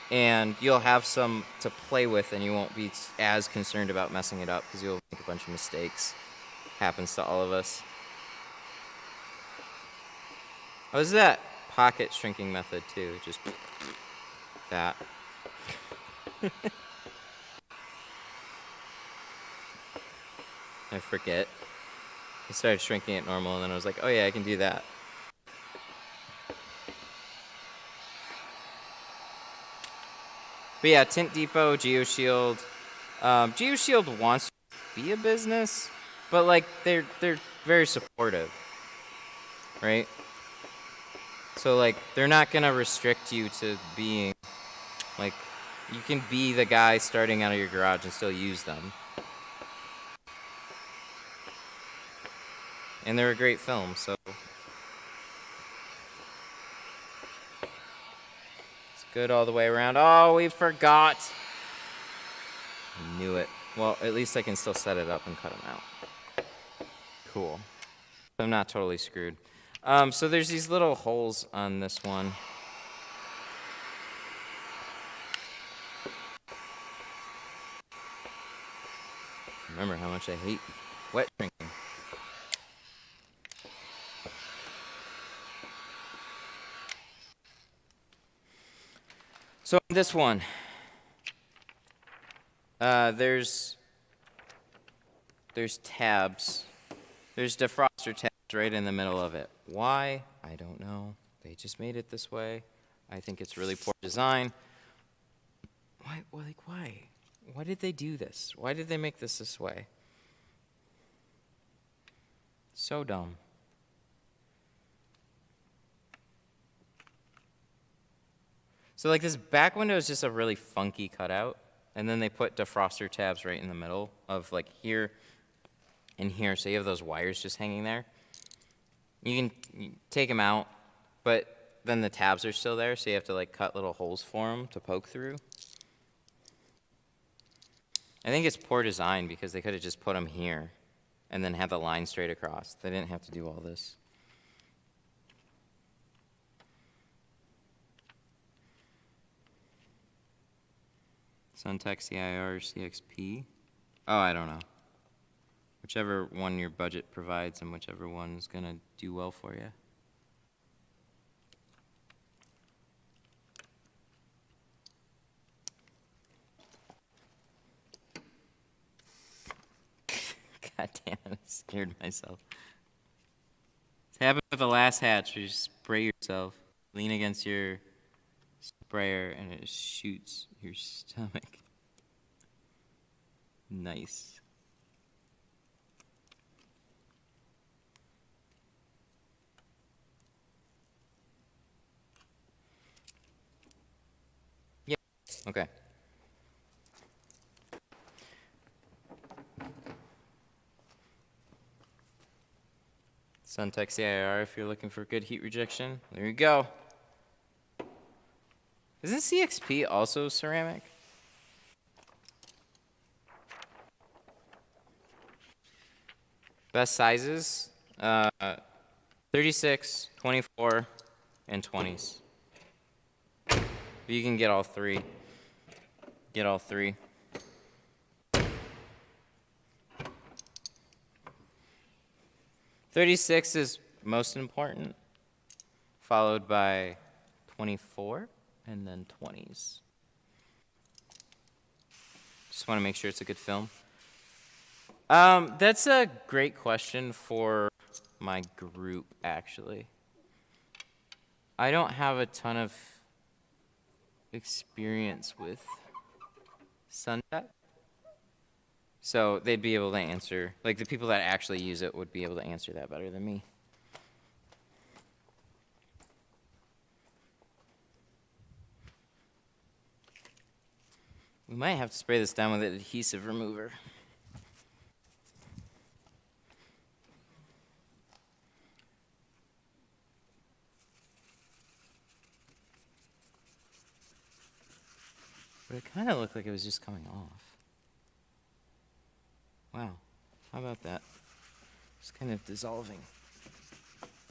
And you'll have some to play with, and you won't be as concerned about messing it up because you'll make a bunch of mistakes. Happens to all of us. Oh, is that pocket shrinking method too? Just that. I forget. I started shrinking it normal, and then I was like, oh yeah, I can do that. But yeah, Tint Depot, GeoShield. GeoShield wants to be a business, but like they're very supportive, right? So like they're not gonna restrict you to being like, you can be the guy starting out of your garage and still use them. And they're a great film, so good all the way around. Oh, we forgot. I knew it. Well, at least I can still set it up and cut them out. Cool. I'm not totally screwed. So there's these little holes on this one. Remember how much I hate wet shrinking. So on this one, there's tabs. There's defroster tabs right in the middle of it. Why? I don't know. They just made it this way. I think it's really poor design. Why? Like, why? Why did they do this? Why did they make this way? So dumb. So So like this back window is just a really funky cutout. And then they put defroster tabs right in the middle of like here and here. So you have those wires just hanging there. You can take them out, but then the tabs are still there. So you have to like cut little holes for them to poke through. I think it's poor design because they could have just put them here and then had the line straight across. They didn't have to do all this. Suntech CIR, CXP. Oh, I don't know. Whichever one your budget provides and whichever one is going to do well for you. God damn it, I scared myself. It's happened with the last hatch where you spray yourself, lean against your sprayer, and it shoots your stomach. Nice. Yeah, okay. Suntech CIR if you're looking for good heat rejection. There you go. Isn't CXP also ceramic? Best sizes, 36, 24, and 20s. You can get all three. Get all three. 36 is most important, followed by 24, and then 20s. Just want to make sure it's a good film. That's a great question for my group, actually. I don't have a ton of experience with Suntech. So they'd be able to answer, like the people that actually use it would be able to answer that better than me. We might have to spray this down with an adhesive remover. But it kind of looked like it was just coming off. Wow, how about that? It's kind of dissolving.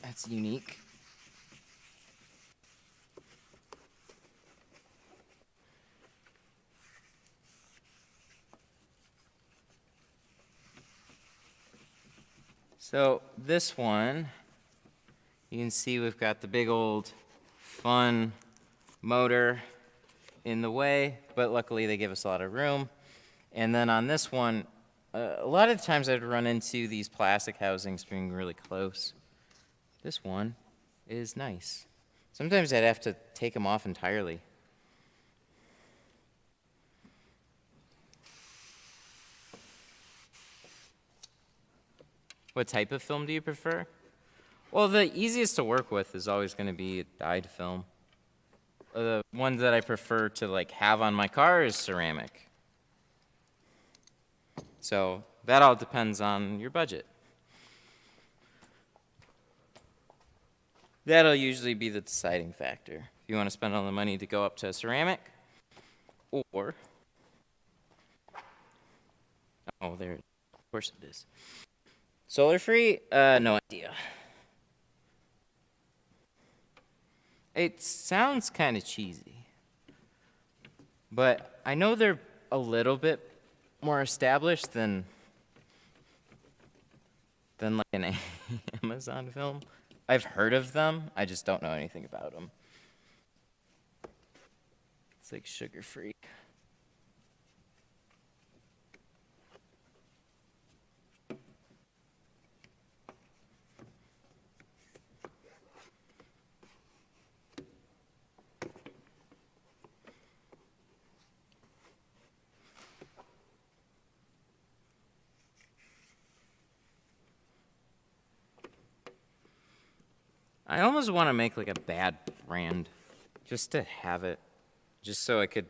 That's unique. So this one, you can see we've got the big old fun motor in the way, but luckily they give us a lot of room. And then on this one, a lot of times I'd run into these plastic housings being really close. This one is nice. Sometimes I'd have to take them off entirely. What type of film do you prefer? Well, the easiest to work with is always going to be a dyed film. The one that I prefer to like have on my car is ceramic. So that all depends on your budget. That'll usually be the deciding factor. If you want to spend all the money to go up to ceramic, or, oh, there, of course it is. Solar free? No idea. It sounds kind of cheesy, but I know they're a little bit more established than like an Amazon film. I've heard of them, I just don't know anything about them. It's like sugar-free. I almost want to make like a bad brand just to have it just so I could.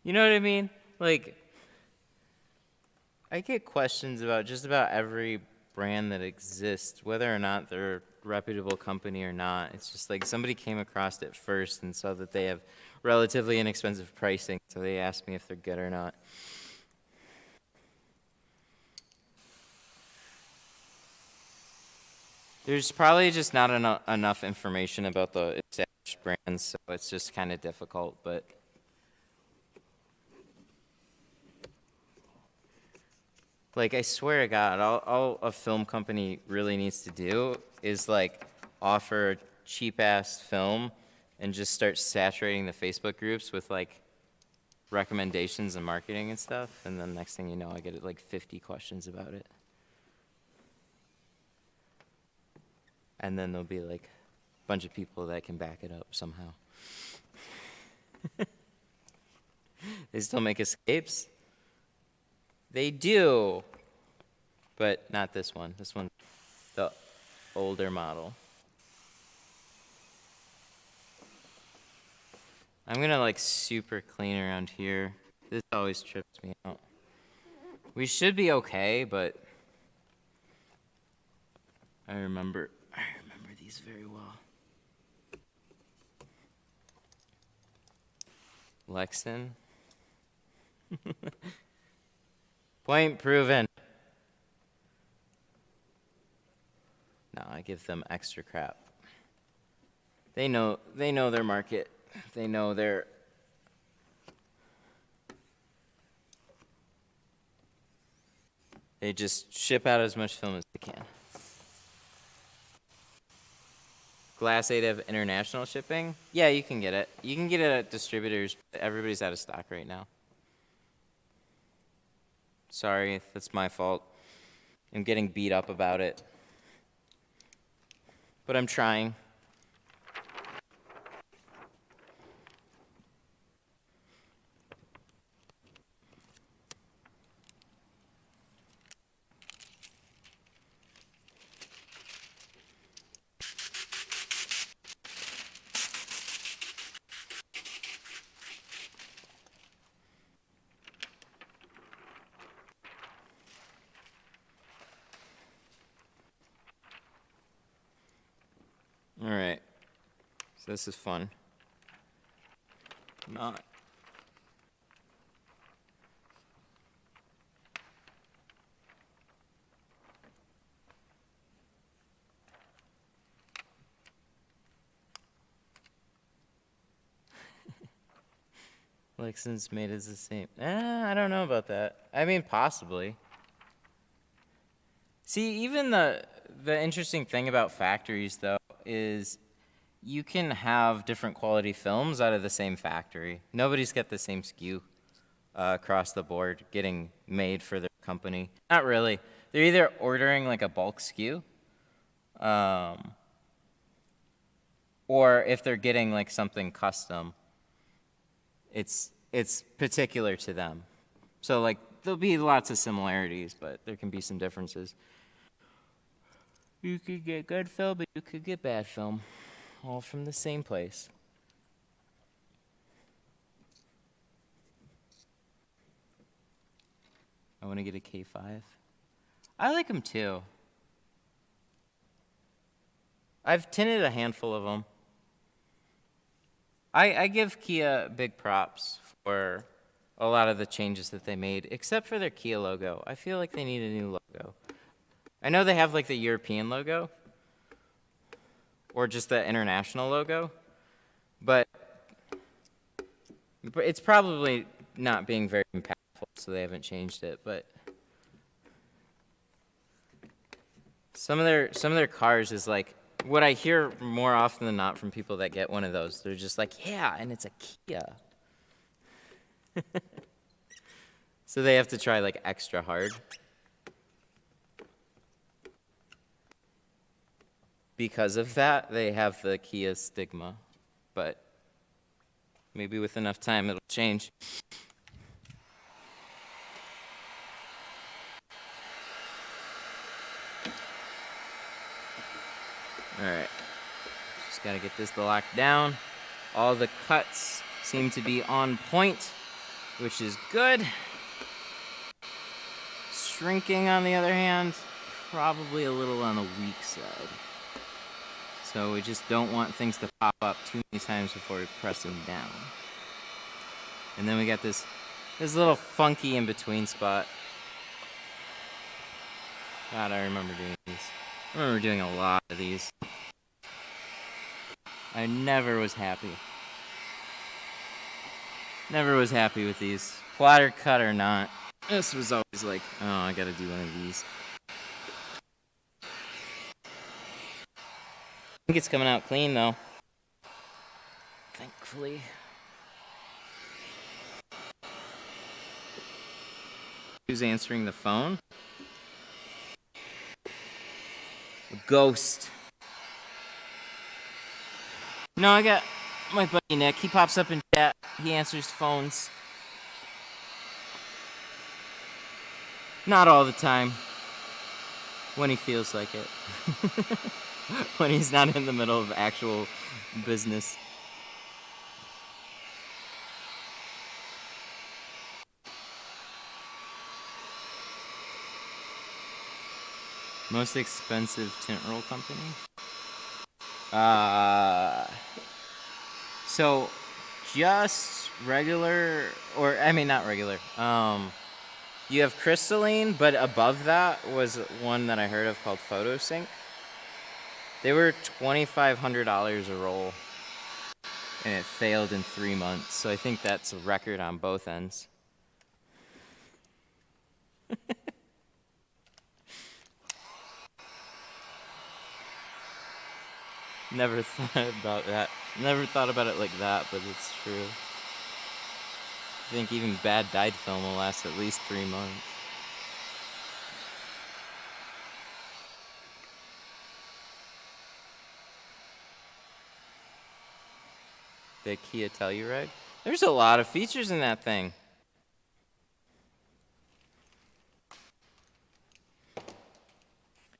You know what I mean? Like, I get questions about just about every brand that exists, whether or not they're a reputable company or not. It's just like somebody came across it first and saw that they have relatively inexpensive pricing, so they asked me if they're good or not. There's probably just not enough information about the established brands, so it's just kind of difficult, but like, I swear to God, all a film company really needs to do is, like, offer cheap-ass film and just start saturating the Facebook groups with, like, recommendations and marketing and stuff, and then next thing you know, I get, like, 50 questions about it. And then there'll be, like, a bunch of people that can back it up somehow. They still make escapes? They do, but not this one. This one's the older model. I'm gonna like super clean around here. This always trips me out. We should be okay, but I remember these very well. Lexan. Point proven. No, I give them extra crap. They know their market. They know their They just ship out as much film as they can. Glass adhesive international shipping? Yeah, you can get it. You can get it at distributors, but everybody's out of stock right now. Sorry, that's my fault. I'm getting beat up about it. But I'm trying. All right, so this is fun. Not. Lexan's made is the same. I don't know about that. I mean, possibly. See, even the interesting thing about factories, though, is you can have different quality films out of the same factory. Nobody's got the same SKU across the board getting made for their company. Not really. They're either ordering like a bulk SKU, or if they're getting like something custom, it's particular to them. So like there'll be lots of similarities, but there can be some differences. You could get good film, but you could get bad film, all from the same place. I want to get a K5. I like them too. I've tinted a handful of them. I give Kia big props for a lot of the changes that they made, except for their Kia logo. I feel like they need a new logo. I know they have like the European logo, or just the international logo, but it's probably not being very impactful, so they haven't changed it. But some of their cars is like, what I hear more often than not from people that get one of those, they're just like, yeah, and it's a Kia. So they have to try like extra hard. Because of that, they have the Kia stigma, but maybe with enough time it'll change. Alright. Just gotta get this locked down. All the cuts seem to be on point, which is good. Shrinking, on the other hand, probably a little on the weak side. So we just don't want things to pop up too many times before we press them down. And then we got this little funky in-between spot. God, I remember doing these. I remember doing a lot of these. I never was happy. Never was happy with these. Platter cut or not. This was always like, oh, I gotta do one of these. I think it's coming out clean though. Thankfully. Who's answering the phone? A ghost. No, I got my buddy Nick. He pops up in chat. He answers phones. Not all the time. When he feels like it. When he's not in the middle of actual business. Most expensive tint roll company? So just regular, or I mean not regular. You have crystalline, but above that was one that I heard of called PhotoSync. They were $2,500 a roll, and it failed in 3 months. So I think that's a record on both ends. Never thought about that. Never thought about it like that, but it's true. I think even bad dyed film will last at least 3 months. Did Kia tell you right? There's a lot of features in that thing.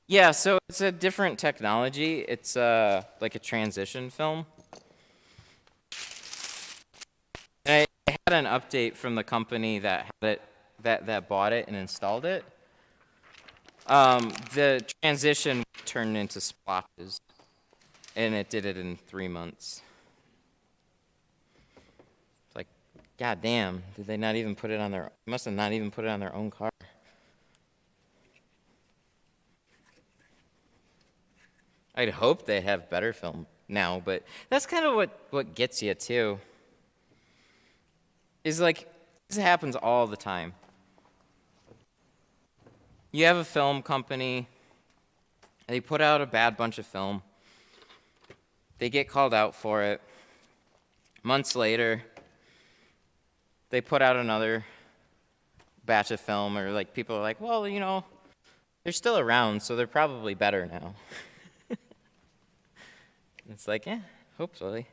Yeah, so it's a different technology. It's like a transition film. And I had an update from the company that had it, that bought it and installed it. The transition turned into splotches, and it did it in 3 months. It's like, god damn, did they not even put it on their? Must have not even put it on their own car. I'd hope they have better film now, but that's kind of what gets you too. Is like, this happens all the time. You have a film company, they put out a bad bunch of film, they get called out for it. Months later, they put out another batch of film, or like people are like, well, you know, they're still around, so they're probably better now. It's like, yeah, hopefully.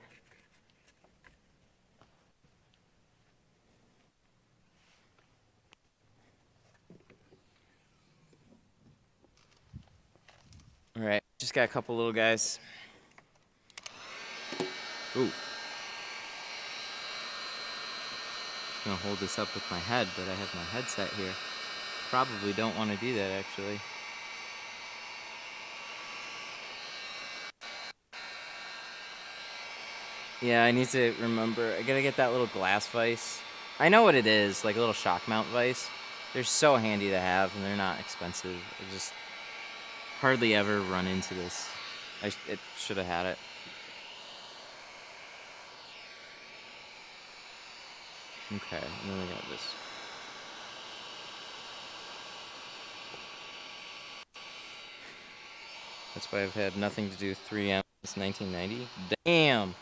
All right, just got a couple little guys. Ooh. I'm gonna hold this up with my head, but I have my headset here. Probably don't want to do that, actually. Yeah, I need to remember. I gotta get that little glass vise. I know what it is, like a little shock mount vise. They're so handy to have, and they're not expensive. I just hardly ever run into this. It should have had it. Okay, and then we got this. That's why I've had nothing to do with 3M since 1990. Damn!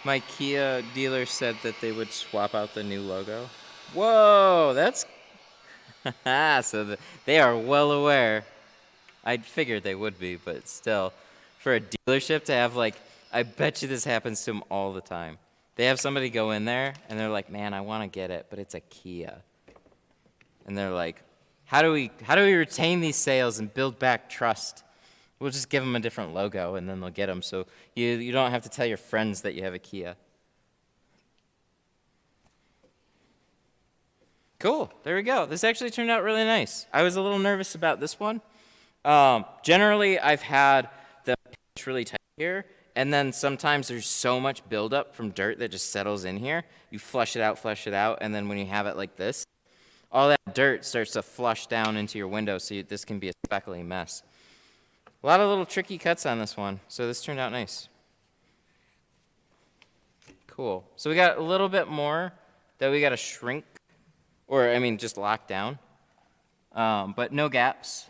My Kia dealer said that they would swap out the new logo. Whoa, that's... so they are well aware. I figured they would be, but still. For a dealership to have like I bet you this happens to them all the time. They have somebody go in there, and they're like, man, I want to get it, but it's a Kia. And they're like, how do we retain these sales and build back trust? We'll just give them a different logo, and then they'll get them. So you don't have to tell your friends that you have a Kia. Cool. There we go. This actually turned out really nice. I was a little nervous about this one. Generally, I've had the pitch really tight here, and then sometimes there's so much buildup from dirt that just settles in here. You flush it out, and then when you have it like this, all that dirt starts to flush down into your window, so this can be a speckly mess. A lot of little tricky cuts on this one, so this turned out nice. Cool. So we got a little bit more that we got to shrink, or I mean just lock down, but no gaps.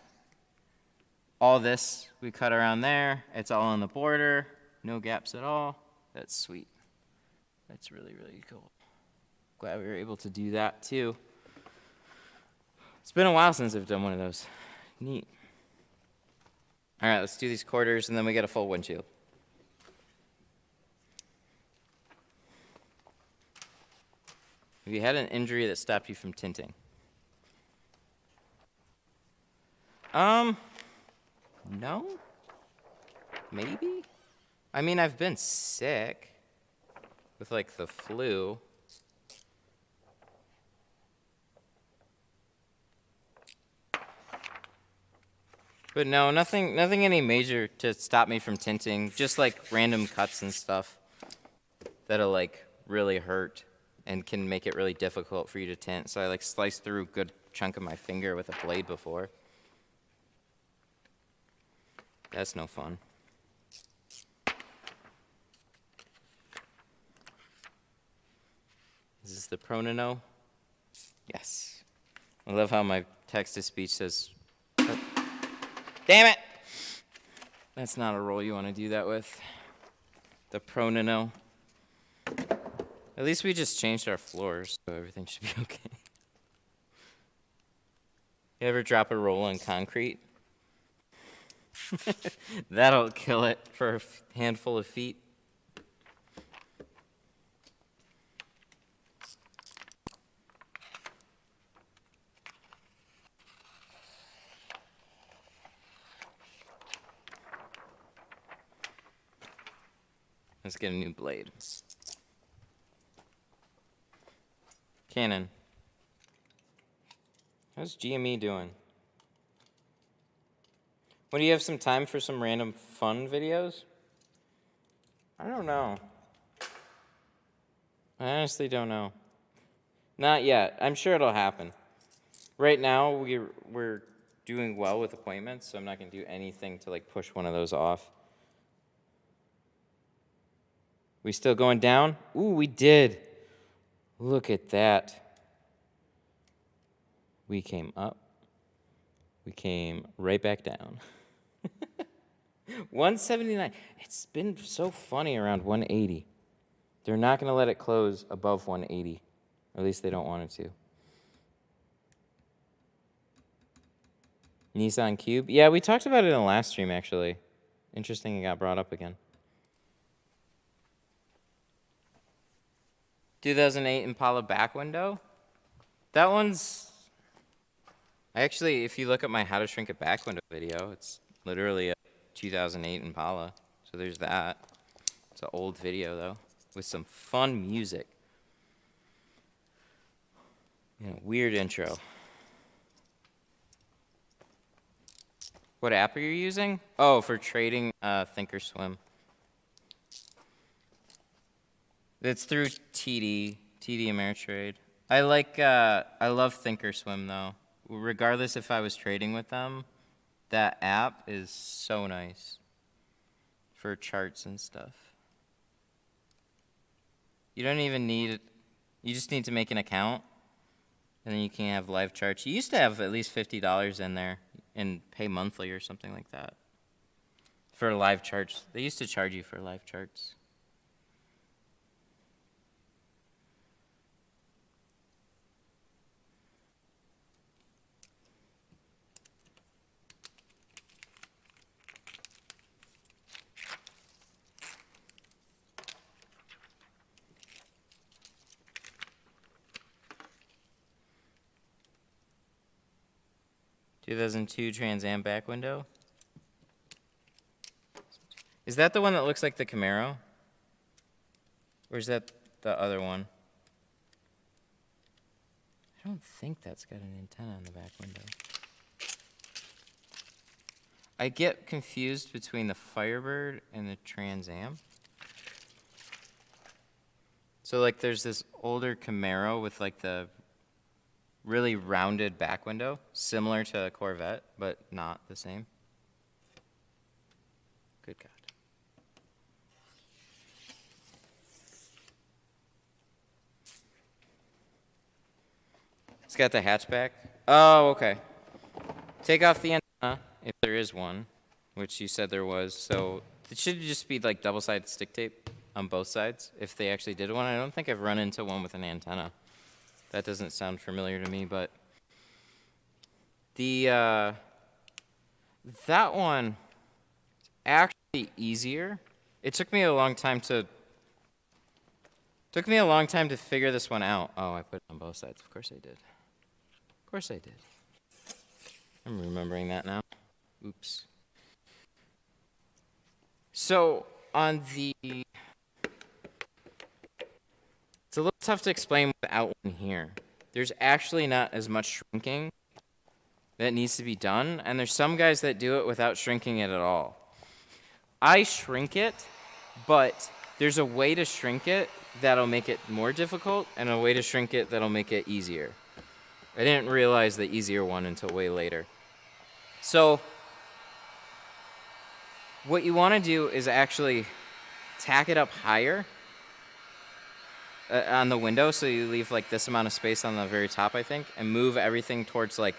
All this we cut around there. It's all on the border. No gaps at all. That's sweet. That's really, really cool. Glad we were able to do that too. It's been a while since I've done one of those. Neat. All right, let's do these quarters, and then we get a full windshield. Have you had an injury that stopped you from tinting? No. Maybe? I mean, I've been sick with, like, the flu. But no, nothing any major to stop me from tinting. Just like random cuts and stuff that'll like really hurt and can make it really difficult for you to tint. So I like sliced through a good chunk of my finger with a blade before. That's no fun. Is this the Pronino? Yes. I love how my text-to-speech says, damn it! That's not a roll you want to do that with. The Pronino. At least we just changed our floors, so everything should be okay. You ever drop a roll on concrete? That'll kill it for a handful of feet. Let's get a new blade. Canon. How's GME doing? What, do you have some time for some random fun videos? I don't know. I honestly don't know. Not yet. I'm sure it'll happen. Right now, we're doing well with appointments, so I'm not going to do anything to like push one of those off. We still going down? Ooh, we did. Look at that. We came up. We came right back down. 179. It's been so funny around 180. They're not going to let it close above 180. At least they don't want it to. Nissan Cube. Yeah, we talked about it in the last stream, actually. Interesting it got brought up again. 2008 Impala back window. That one's... Actually, if you look at my How to Shrink a Back Window video, it's literally a 2008 Impala. So there's that. It's an old video, though, with some fun music. You know, weird intro. What app are you using? Oh, for trading Thinkorswim. It's through TD Ameritrade. I love Thinkorswim, though. Regardless if I was trading with them, that app is so nice for charts and stuff. You don't even need, you just need to make an account, and then you can have live charts. You used to have at least $50 in there and pay monthly or something like that for live charts. They used to charge you for live charts. 2002 Trans Am back window. Is that the one that looks like the Camaro? Or is that the other one? I don't think that's got an antenna on the back window. I get confused between the Firebird and the Trans Am. So like there's this older Camaro with like the really rounded back window, similar to a Corvette, but not the same. Good God. It's got the hatchback. Oh, okay. Take off the antenna, if there is one, which you said there was. So it should just be like double-sided stick tape on both sides, if they actually did one. I don't think I've run into one with an antenna. That doesn't sound familiar to me, but the that one actually easier. It took me a long time to figure this one out. Oh, I put it on both sides. Of course I did. Of course I did. I'm remembering that now. Oops. So on the, it's a little tough to explain without one here. There's actually not as much shrinking that needs to be done, and there's some guys that do it without shrinking it at all. I shrink it, but there's a way to shrink it that'll make it more difficult, and a way to shrink it that'll make it easier. I didn't realize the easier one until way later. So what you want to do is actually tack it up higher on the window, so you leave like this amount of space on the very top, I think, and move everything towards like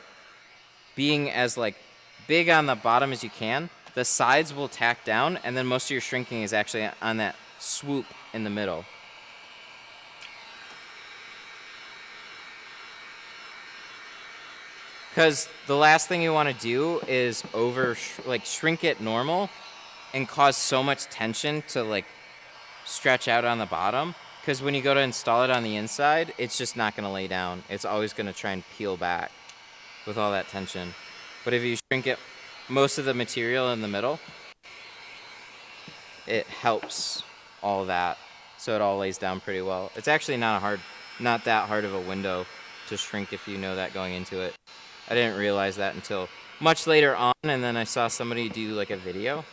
being as like big on the bottom as you can. The sides will tack down, and then most of your shrinking is actually on that swoop in the middle. Because the last thing you want to do is shrink it normal and cause so much tension to like stretch out on the bottom. Because when you go to install it on the inside, it's just not going to lay down. It's always going to try and peel back with all that tension. But if you shrink it, most of the material in the middle, it helps all that, so it all lays down pretty well. It's actually not that hard of a window to shrink if you know that going into it. I didn't realize that until much later on, and then I saw somebody do like a video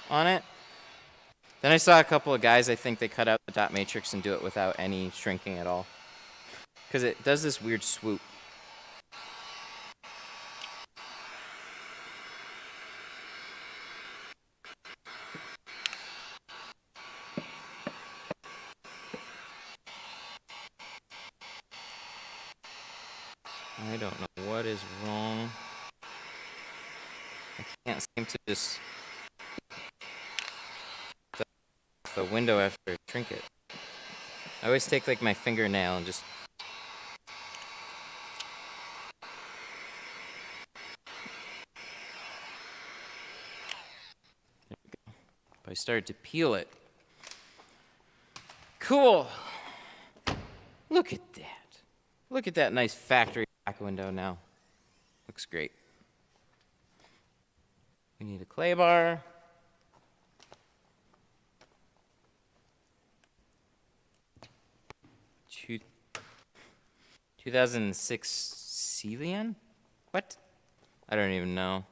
on it. Then I saw a couple of guys, I think they cut out the dot matrix and do it without any shrinking at all, because it does this weird swoop. I don't know what is wrong. I can't seem to just the window after I shrink it. I always take like my fingernail and just there we go. I started to peel it. Cool. Look at that. Look at that nice factory back window now. Looks great. We need a clay bar. Two, 2006 Celian? What? I don't even know.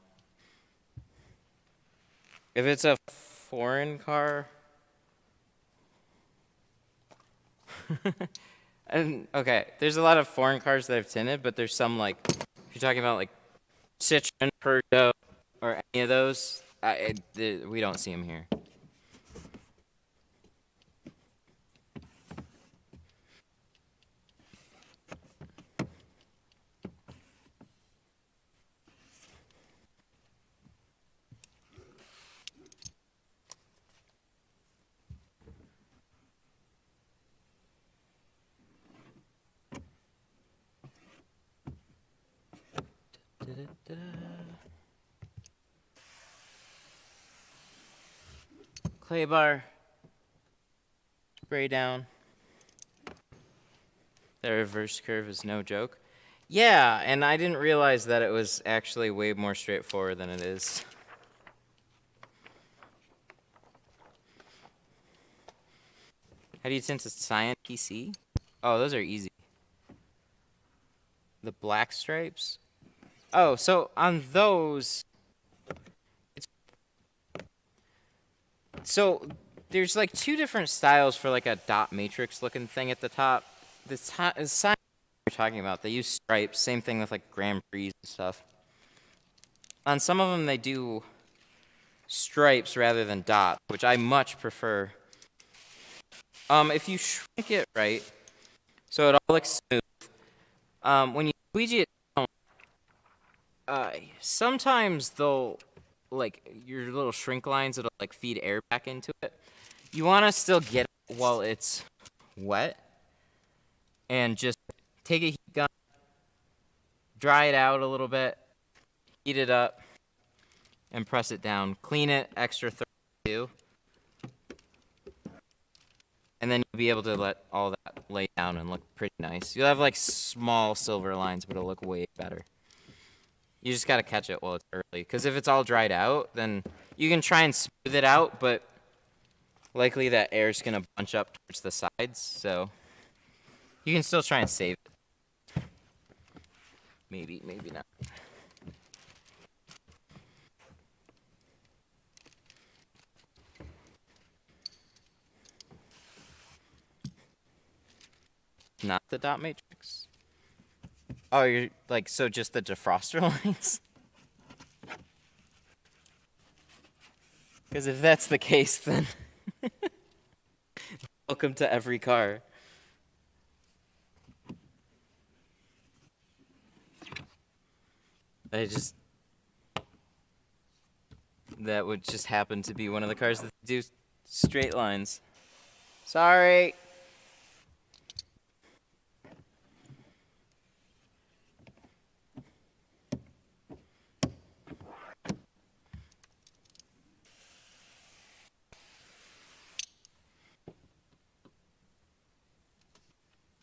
If it's a foreign car. And okay, there's a lot of foreign cars that I've tinted, but there's some like, if you're talking about like Citroen, Peugeot, or any of those, we don't see them here. Clay bar, spray down. The reverse curve is no joke. Yeah, and I didn't realize that it was actually way more straightforward than it is. How do you tint a cyan PC? Oh, those are easy. The black stripes? Oh, so on those, so there's like two different styles for like a dot matrix looking thing at the top. The cyan you're talking about, they use stripes. Same thing with like Grand Prix and stuff. On some of them, they do stripes rather than dots, which I much prefer. If you shrink it right, so it all looks smooth. When you squeegee it down, sometimes they'll, like, your little shrink lines, it'll, like, feed air back into it. You want to still get it while it's wet, and just take a heat gun, dry it out a little bit, heat it up, and press it down. Clean it extra thoroughly, too. And then you'll be able to let all that lay down and look pretty nice. You'll have, like, small silver lines, but it'll look way better. You just got to catch it while it's early. Because if it's all dried out, then you can try and smooth it out, but likely that air's going to bunch up towards the sides. So you can still try and save it. Maybe, maybe not. Not the dot matrix? Oh, you're like, so just the defroster lines? Because if that's the case, then welcome to every car. That would just happen to be one of the cars that do straight lines. Sorry.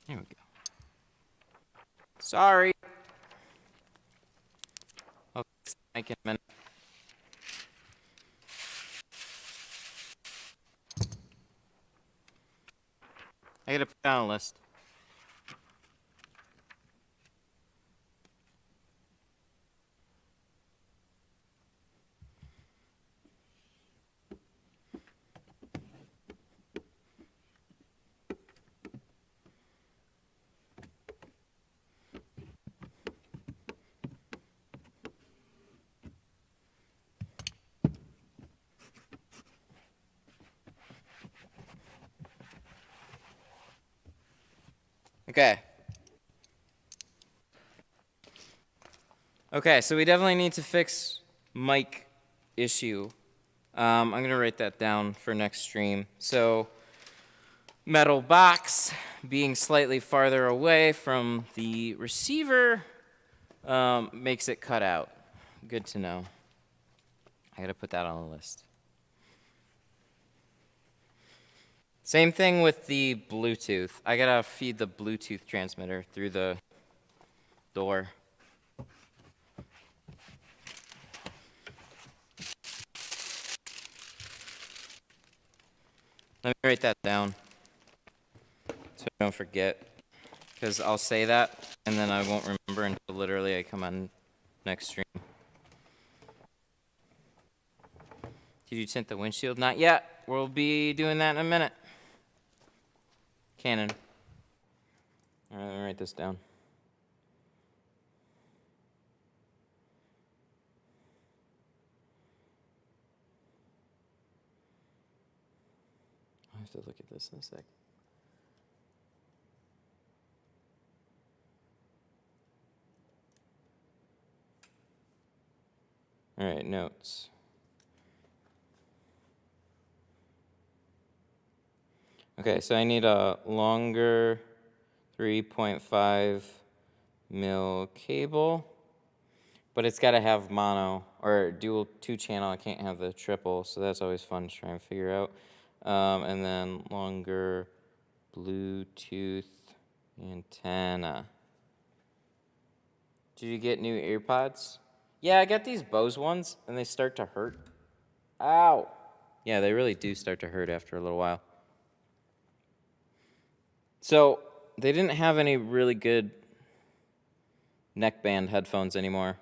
There we go. Sorry. I'll fix the mic in a minute. I gotta put it on a list. Okay. Okay, so we definitely need to fix mic issue. I'm gonna write that down for next stream. So, metal box being slightly farther away from the receiver makes it cut out. Good to know. I gotta put that on the list. Same thing with the Bluetooth. I gotta feed the Bluetooth transmitter through the door. Let me write that down so I don't forget. Because I'll say that, and then I won't remember until literally I come on next stream. Did you tint the windshield? Not yet. We'll be doing that in a minute. Canon. All right, let me write this down. I have to look at this in a sec. All right, notes. Okay, so I need a longer 3.5 mil cable, but it's got to have mono or dual 2-channel. I can't have the triple, so that's always fun to try and figure out. And then longer Bluetooth antenna. Did you get new earpods? Yeah, I got these Bose ones, and they start to hurt. Ow! Yeah, they really do start to hurt after a little while. So, they didn't have any really good neckband headphones anymore.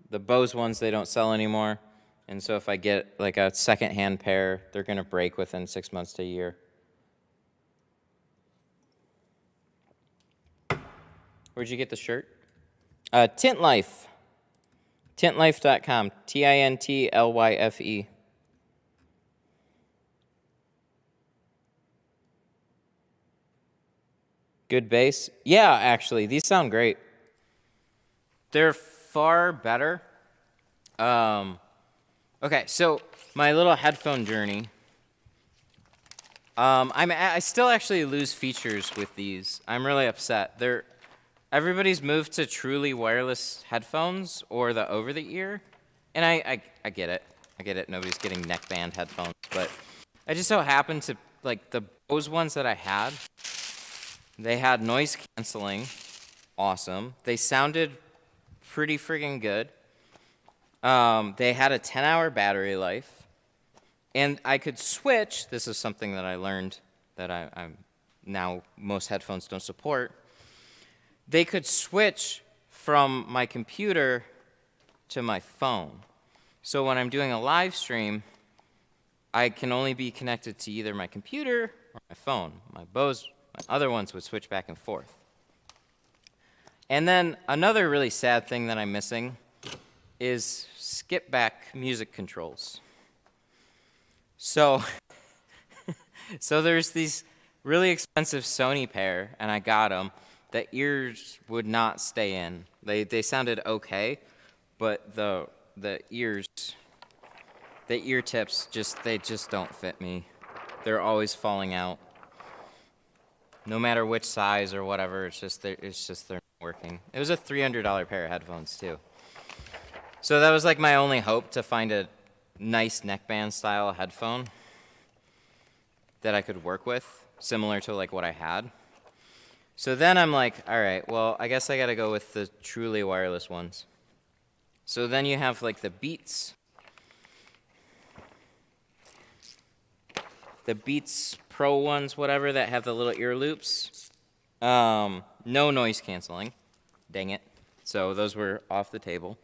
The Bose ones, they don't sell anymore. And so if I get like a second-hand pair, they're going to break within 6 months to a year. Where'd you get the shirt? Tint Life. Tintlife.com. TINTLYFE. Good bass? Yeah, actually, these sound great. They're far better. Okay, so my little headphone journey. I still actually lose features with these. I'm really upset. Everybody's moved to truly wireless headphones or the over-the-ear, and I get it. I get it. Nobody's getting neckband headphones, but I just so happened to like the Bose ones that I had. They had noise canceling, awesome. They sounded pretty friggin' good. They had a 10-hour battery life, and I could switch. This is something that I learned that I'm now most headphones don't support. They could switch from my computer to my phone. So when I'm doing a live stream, I can only be connected to either my computer or my phone. My other ones would switch back and forth. And then another really sad thing that I'm missing is skip back music controls. So there's these really expensive Sony pair, and I got them. The ears would not stay in. They sounded okay, but the ear tips they just don't fit me. They're always falling out. No matter which size or whatever, it's just they're not working. It was a $300 pair of headphones too. So that was like my only hope to find a nice neckband style headphone that I could work with, similar to like what I had. So then I'm like, all right, well, I guess I got to go with the truly wireless ones. So then you have like the Beats Pro ones, whatever, that have the little ear loops. No noise canceling. Dang it. So those were off the table.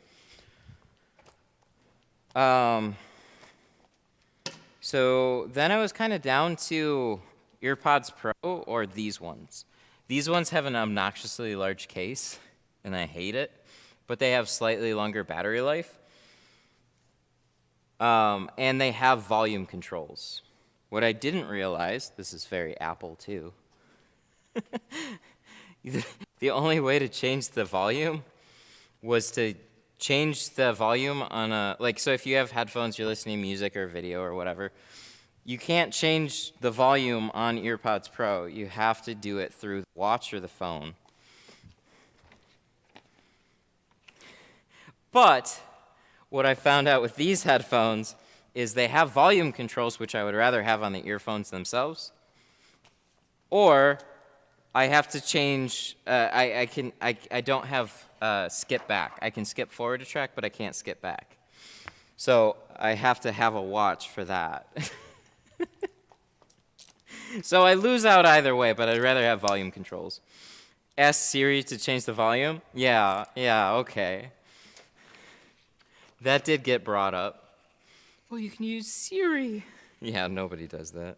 So then I was kind of down to EarPods Pro or these ones. These ones have an obnoxiously large case, and I hate it, but they have slightly longer battery life. And they have volume controls. What I didn't realize, this is very Apple too, the only way to change the volume was to change the volume on so if you have headphones, you're listening to music or video or whatever, you can't change the volume on EarPods Pro. You have to do it through the watch or the phone. But what I found out with these headphones is they have volume controls, which I would rather have on the earphones themselves. Or I have to change, I don't have skip back. I can skip forward a track, but I can't skip back. So I have to have a watch for that. So I lose out either way, but I'd rather have volume controls. Ask Siri to change the volume? Yeah, okay. That did get brought up. Well, you can use Siri. Yeah, nobody does that.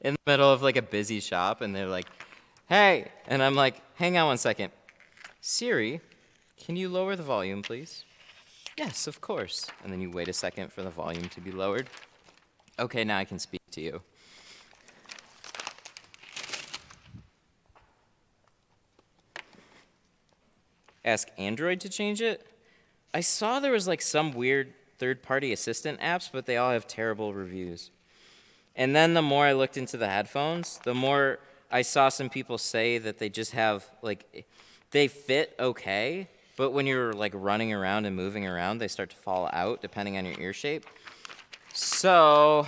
In the middle of like a busy shop, and they're like, hey, and I'm like, hang on one second. Siri, can you lower the volume, please? Yes, of course. And then you wait a second for the volume to be lowered. Okay, now I can speak to you. Ask Android to change it? I saw there was like some weird third-party assistant apps, but they all have terrible reviews. And then the more I looked into the headphones, the more I saw some people say that they just have, like, they fit okay, but when you're like running around and moving around, they start to fall out depending on your ear shape. So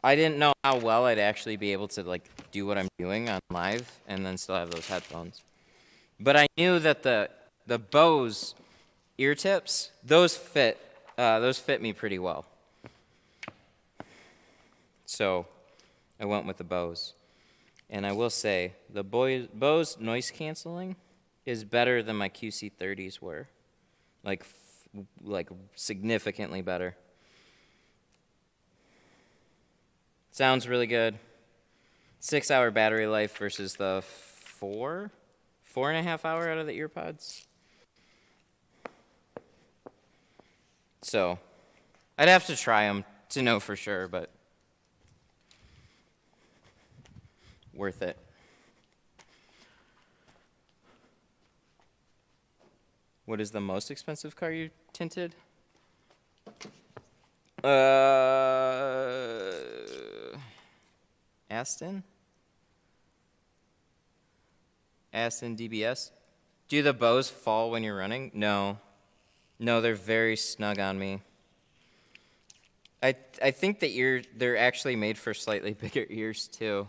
I didn't know how well I'd actually be able to like do what I'm doing on live and then still have those headphones. But I knew that the the Bose ear tips, those fit me pretty well. So I went with the Bose. And I will say, the Bose noise canceling is better than my QC30s were. Like significantly better. Sounds really good. 6-hour battery life versus the 4.5 hour out of the earpods. So, I'd have to try them to know for sure, but worth it. What is the most expensive car you tinted? Aston DBS. Do the bows fall when you're running? No, they're very snug on me. I think they're actually made for slightly bigger ears too.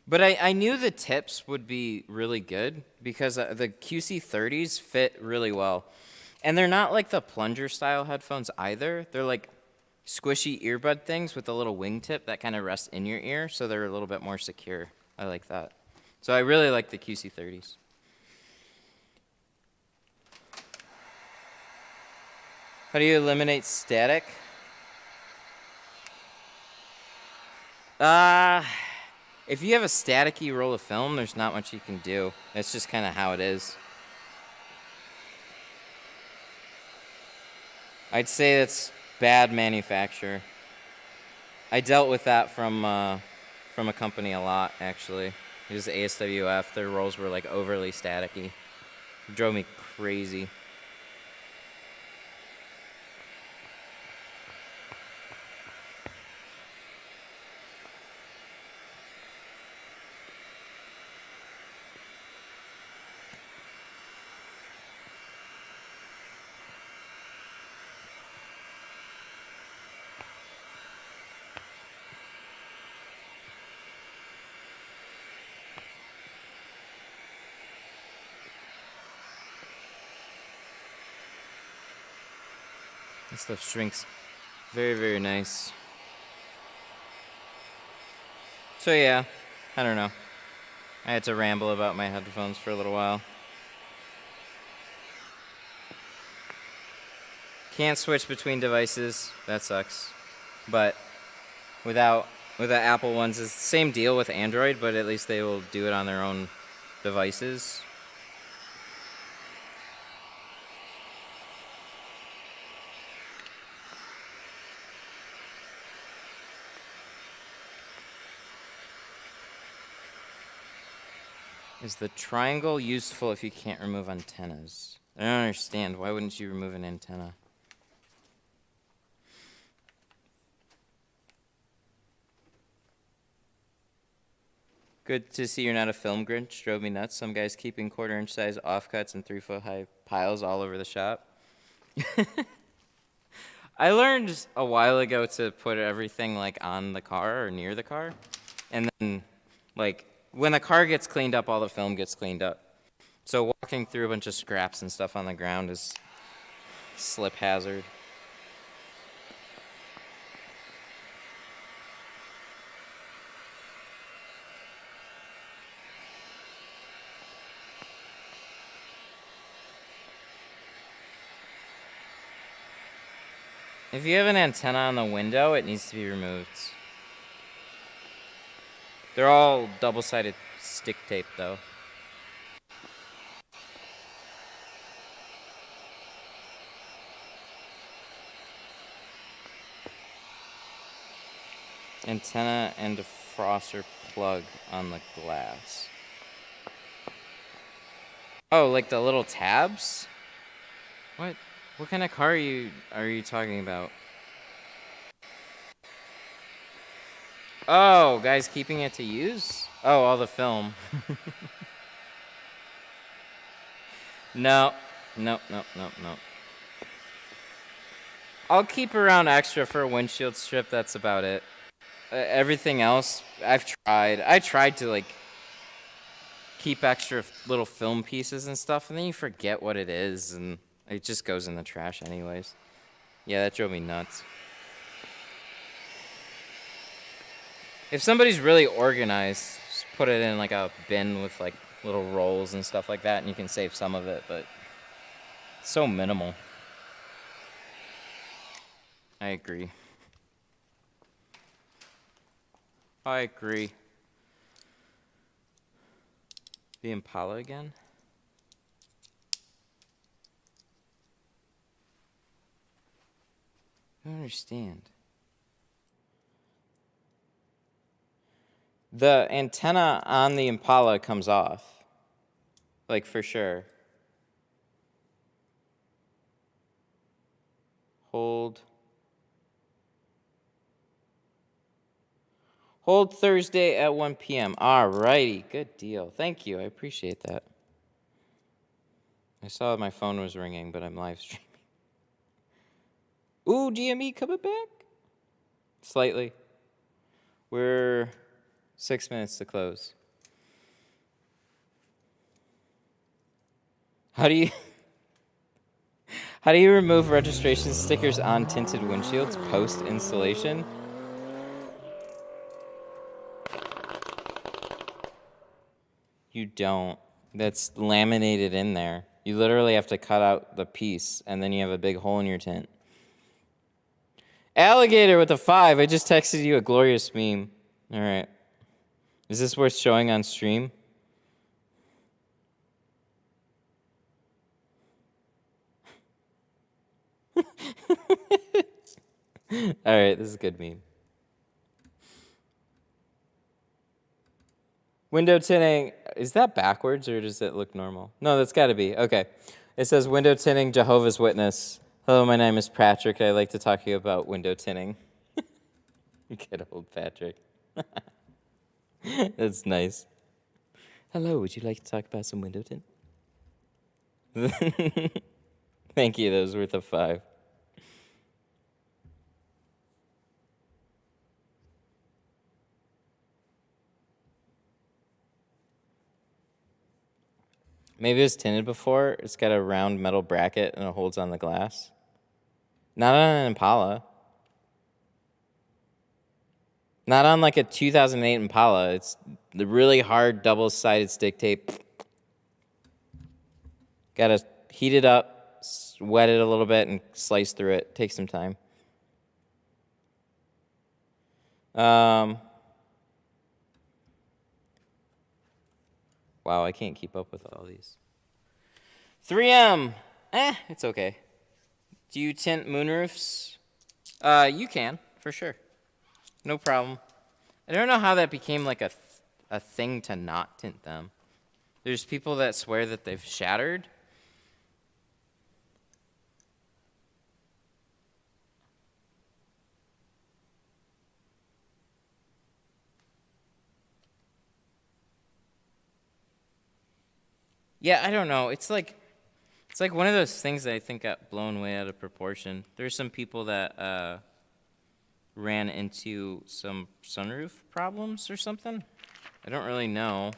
But I knew the tips would be really good because the QC30s fit really well. And they're not like the plunger style headphones either. They're like squishy earbud things with a little wingtip that kind of rests in your ear, so they're a little bit more secure. I like that. So I really like the QC30s. How do you eliminate static? If you have a staticky roll of film, there's not much you can do. That's just kind of how it is. I'd say that's bad manufacture. I dealt with that from a company a lot, actually. It was ASWF. Their rolls were like overly staticky. It drove me crazy. This stuff shrinks very, very nice. So yeah, I don't know. I had to ramble about my headphones for a little while. Can't switch between devices. That sucks. But with the Apple ones, it's the same deal with Android, but at least they will do it on their own devices. Is the triangle useful if you can't remove antennas? I don't understand. Why wouldn't you remove an antenna? Good to see you're not a film Grinch. Drove me nuts. Some guys keeping 1/4-inch size offcuts and 3-foot high piles all over the shop. I learned a while ago to put everything like on the car or near the car. And then like when the car gets cleaned up, all the film gets cleaned up. So walking through a bunch of scraps and stuff on the ground is slip hazard. If you have an antenna on the window, it needs to be removed. They're all double-sided stick tape, though. Antenna and defroster plug on the glass. Oh, like the little tabs? What? What kind of car are you talking about? Oh, guys keeping it to use? Oh, all the film. No. I'll keep around extra for a windshield strip, that's about it. Everything else, I've tried. I tried to like keep extra little film pieces and stuff, and then you forget what it is, and it just goes in the trash anyways. Yeah, that drove me nuts. If somebody's really organized, just put it in like a bin with like little rolls and stuff like that, and you can save some of it, but it's so minimal. I agree. I agree. The Impala again? I don't understand. The antenna on the Impala comes off. Like, for sure. Hold. Hold Thursday at 1 p.m. Alrighty, good deal. Thank you, I appreciate that. I saw my phone was ringing, but I'm live streaming. Ooh, GME coming back? Slightly. We're 6 minutes to close. How do you remove registration stickers on tinted windshields post installation? You don't. That's laminated in there. You literally have to cut out the piece, and then you have a big hole in your tint. Alligator with a 5. I just texted you a glorious meme. All right. Is this worth showing on stream? All right, this is a good meme. Window tinting, is that backwards or does it look normal? No, that's got to be. Okay. It says window tinting, Jehovah's Witness. Hello, my name is Patrick. I'd like to talk to you about window tinting. Good old Patrick. That's nice. Hello, would you like to talk about some window tint? Thank you, that was worth a 5. Maybe it was tinted before. It's got a round metal bracket and it holds on the glass. Not on an Impala. Not on like a 2008 Impala. It's the really hard double-sided stick tape. Gotta heat it up, wet it a little bit, and slice through it. Takes some time. Wow, I can't keep up with all these. 3M. It's okay. Do you tint moonroofs? You can, for sure. No problem. I don't know how that became like a thing to not tint them. There's people that swear that they've shattered. Yeah, I don't know. It's like one of those things that I think got blown way out of proportion. There's some people that ran into some sunroof problems or something. I don't really know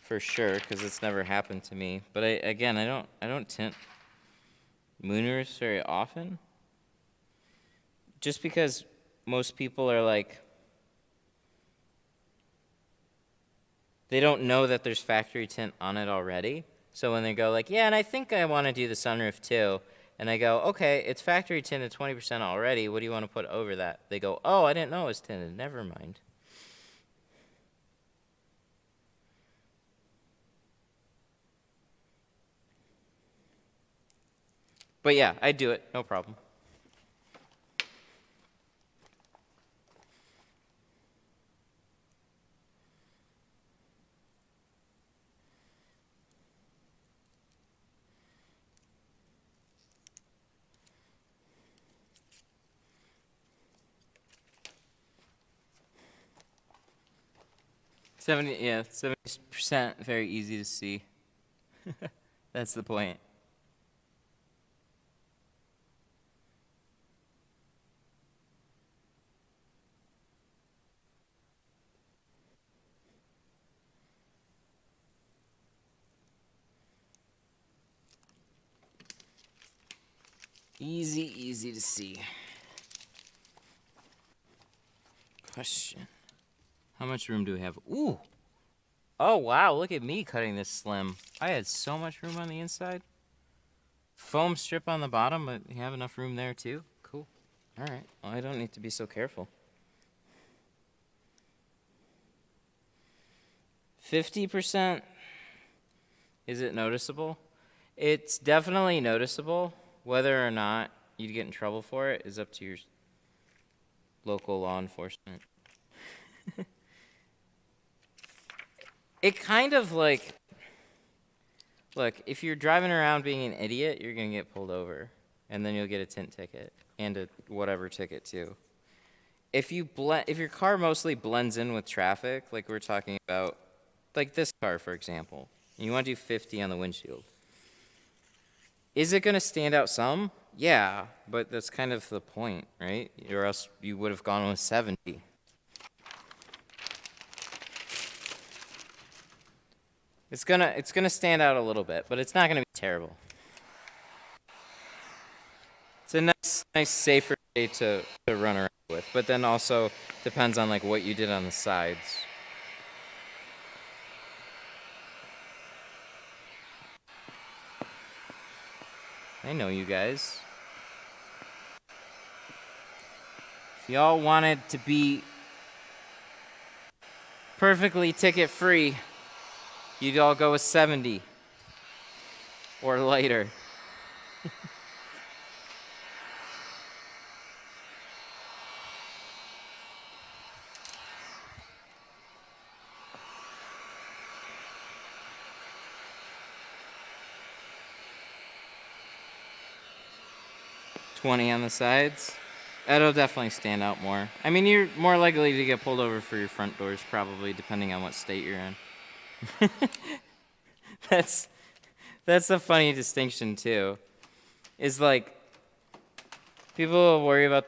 for sure because it's never happened to me. But I don't tint moonroofs very often. Just because most people are like, they don't know that there's factory tint on it already. So when they go like, yeah, and I think I want to do the sunroof too. And I go, okay, it's factory tinted 20% already. What do you want to put over that? They go, oh, I didn't know it was tinted. Never mind. But yeah, I do it. No problem. Yeah, 70% very easy to see. That's the point. Easy to see. Question. How much room do we have? Ooh. Oh, wow. Look at me cutting this slim. I had so much room on the inside. Foam strip on the bottom, but you have enough room there too? Cool. All right. Well, I don't need to be so careful. 50%. Is it noticeable? It's definitely noticeable. Whether or not you'd get in trouble for it is up to your local law enforcement. It kind of like, look, if you're driving around being an idiot, you're going to get pulled over. And then you'll get a tint ticket and a whatever ticket too. If your car mostly blends in with traffic, like we're talking about, like this car, for example, and you want to do 50 on the windshield. Is it going to stand out some? Yeah, but that's kind of the point, right? Or else you would have gone with 70. It's gonna stand out a little bit, but it's not gonna be terrible. It's a nice safer way to run around with, but then also depends on like what you did on the sides. I know you guys. If y'all wanted to be perfectly ticket free, you'd all go with 70 or lighter. $20 on the sides. That'll definitely stand out more. I mean, you're more likely to get pulled over for your front doors, probably, depending on what state you're in. That's a funny distinction too. Is like people will worry about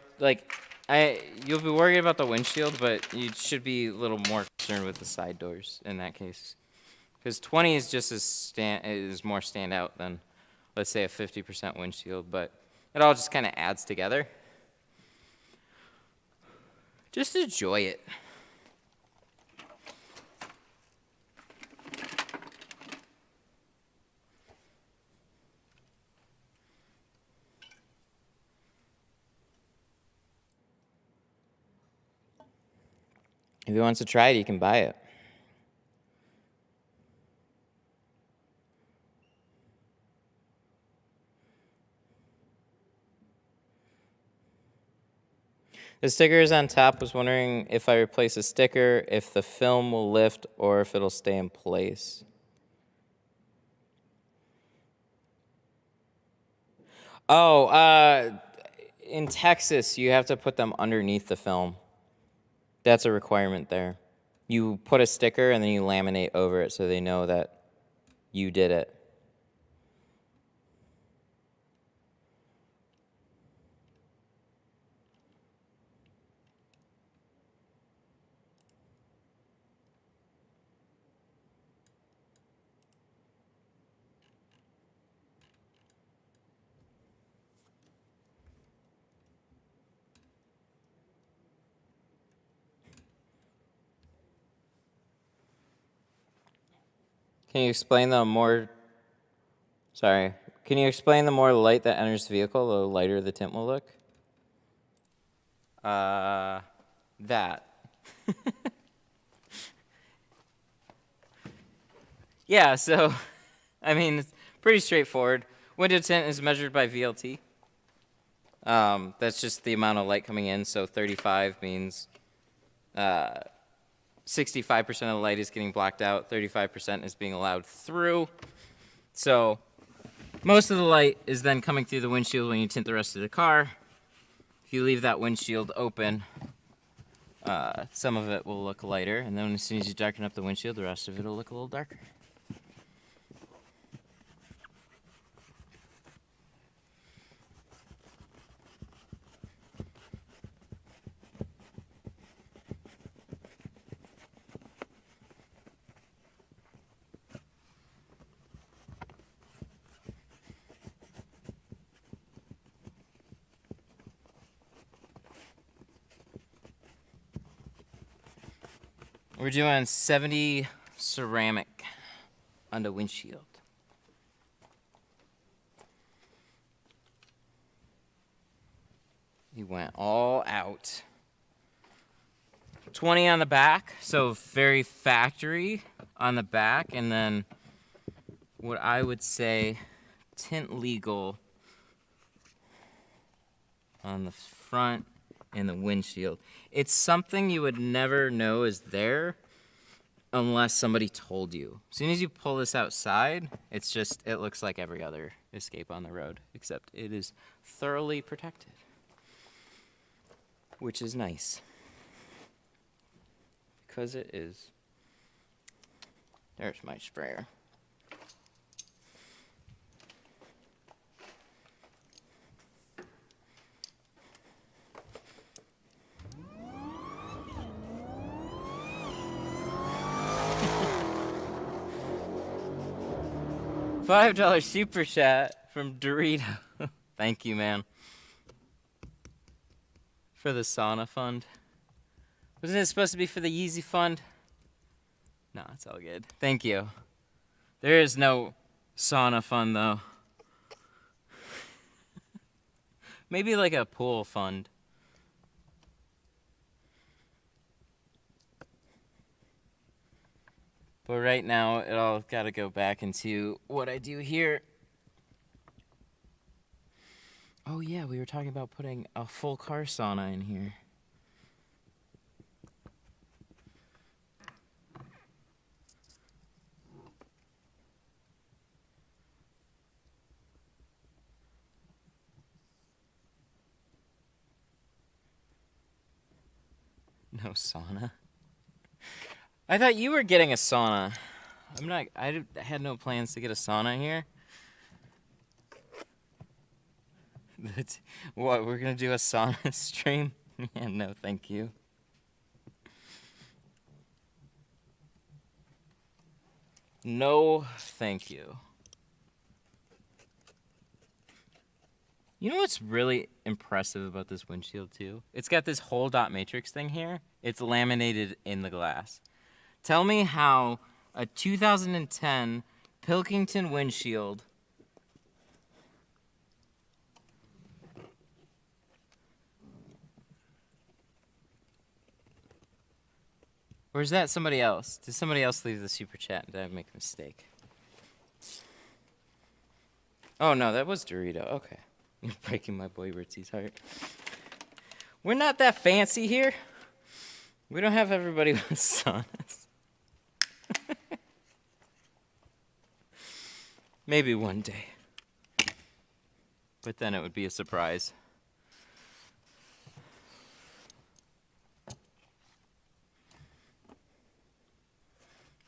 you'll be worried about the windshield, but you should be a little more concerned with the side doors in that case, because 20 is just is more standout than, let's say, a 50% windshield, but it all just kind of adds together. Just enjoy it. If he wants to try it, he can buy it. The sticker is on top. Was wondering if I replace a sticker, if the film will lift or if it'll stay in place. Oh, in Texas, you have to put them underneath the film. That's a requirement there. You put a sticker and then you laminate over it so they know that you did it. Can you explain the more light that enters the vehicle, the lighter the tint will look? That. Yeah, so, I mean, it's pretty straightforward. Window tint is measured by VLT. That's just the amount of light coming in, so 35 means 65% of the light is getting blocked out, 35% is being allowed through. So most of the light is then coming through the windshield when you tint the rest of the car. If you leave that windshield open, some of it will look lighter, and then as soon as you darken up the windshield, the rest of it will look a little darker. We're doing 70 ceramic on the windshield. He went all out. 20 on the back, so very factory on the back, and then what I would say tint legal on the front and the windshield. It's something you would never know is there unless somebody told you. As soon as you pull this outside, it looks like every other Escape on the road, except it is thoroughly protected, which is nice. Because it is. There's my sprayer. $5 super chat from Dorito. Thank you, man. For the sauna fund. Wasn't it supposed to be for the Yeezy fund? No, it's all good. Thank you. There is no sauna fund, though. Maybe like a pool fund. But right now, it all got to go back into what I do here. Oh yeah, we were talking about putting a full car sauna in here. No sauna? I thought you were getting a sauna. I had no plans to get a sauna here. What, we're gonna do a sauna stream? Yeah, no, thank you. No, thank you. You know what's really impressive about this windshield too? It's got this whole dot matrix thing here. It's laminated in the glass. Tell me how a 2010 Pilkington windshield or is that somebody else? Did somebody else leave the super chat? Did I make a mistake? Oh no, that was Dorito. Okay. You're breaking my boy Ritzy's heart. We're not that fancy here. We don't have everybody with saunas. Maybe one day. But then it would be a surprise.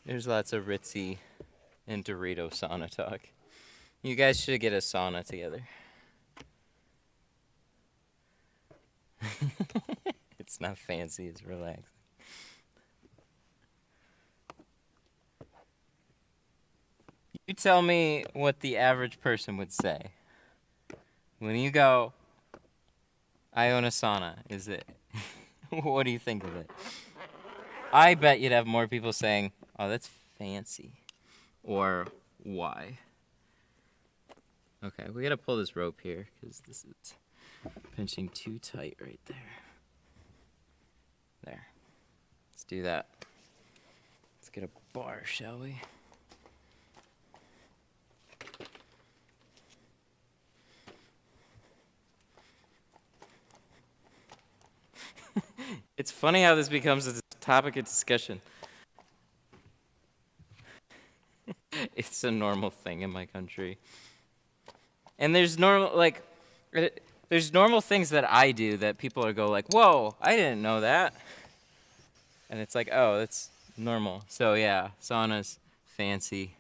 There's lots of Ritzy and Dorito sauna talk. You guys should get a sauna together. It's not fancy, it's relaxing. You tell me what the average person would say. When you go, I own a sauna, is it? What do you think of it? I bet you'd have more people saying, oh, that's fancy. Or, why? Okay, we gotta pull this rope here, because this is pinching too tight right there. There. Let's do that. Let's get a bar, shall we? It's funny how this becomes a topic of discussion. It's a normal thing in my country. And there's normal things that I do that people are go like, whoa, I didn't know that. And it's like, oh, that's normal. So yeah, sauna's fancy.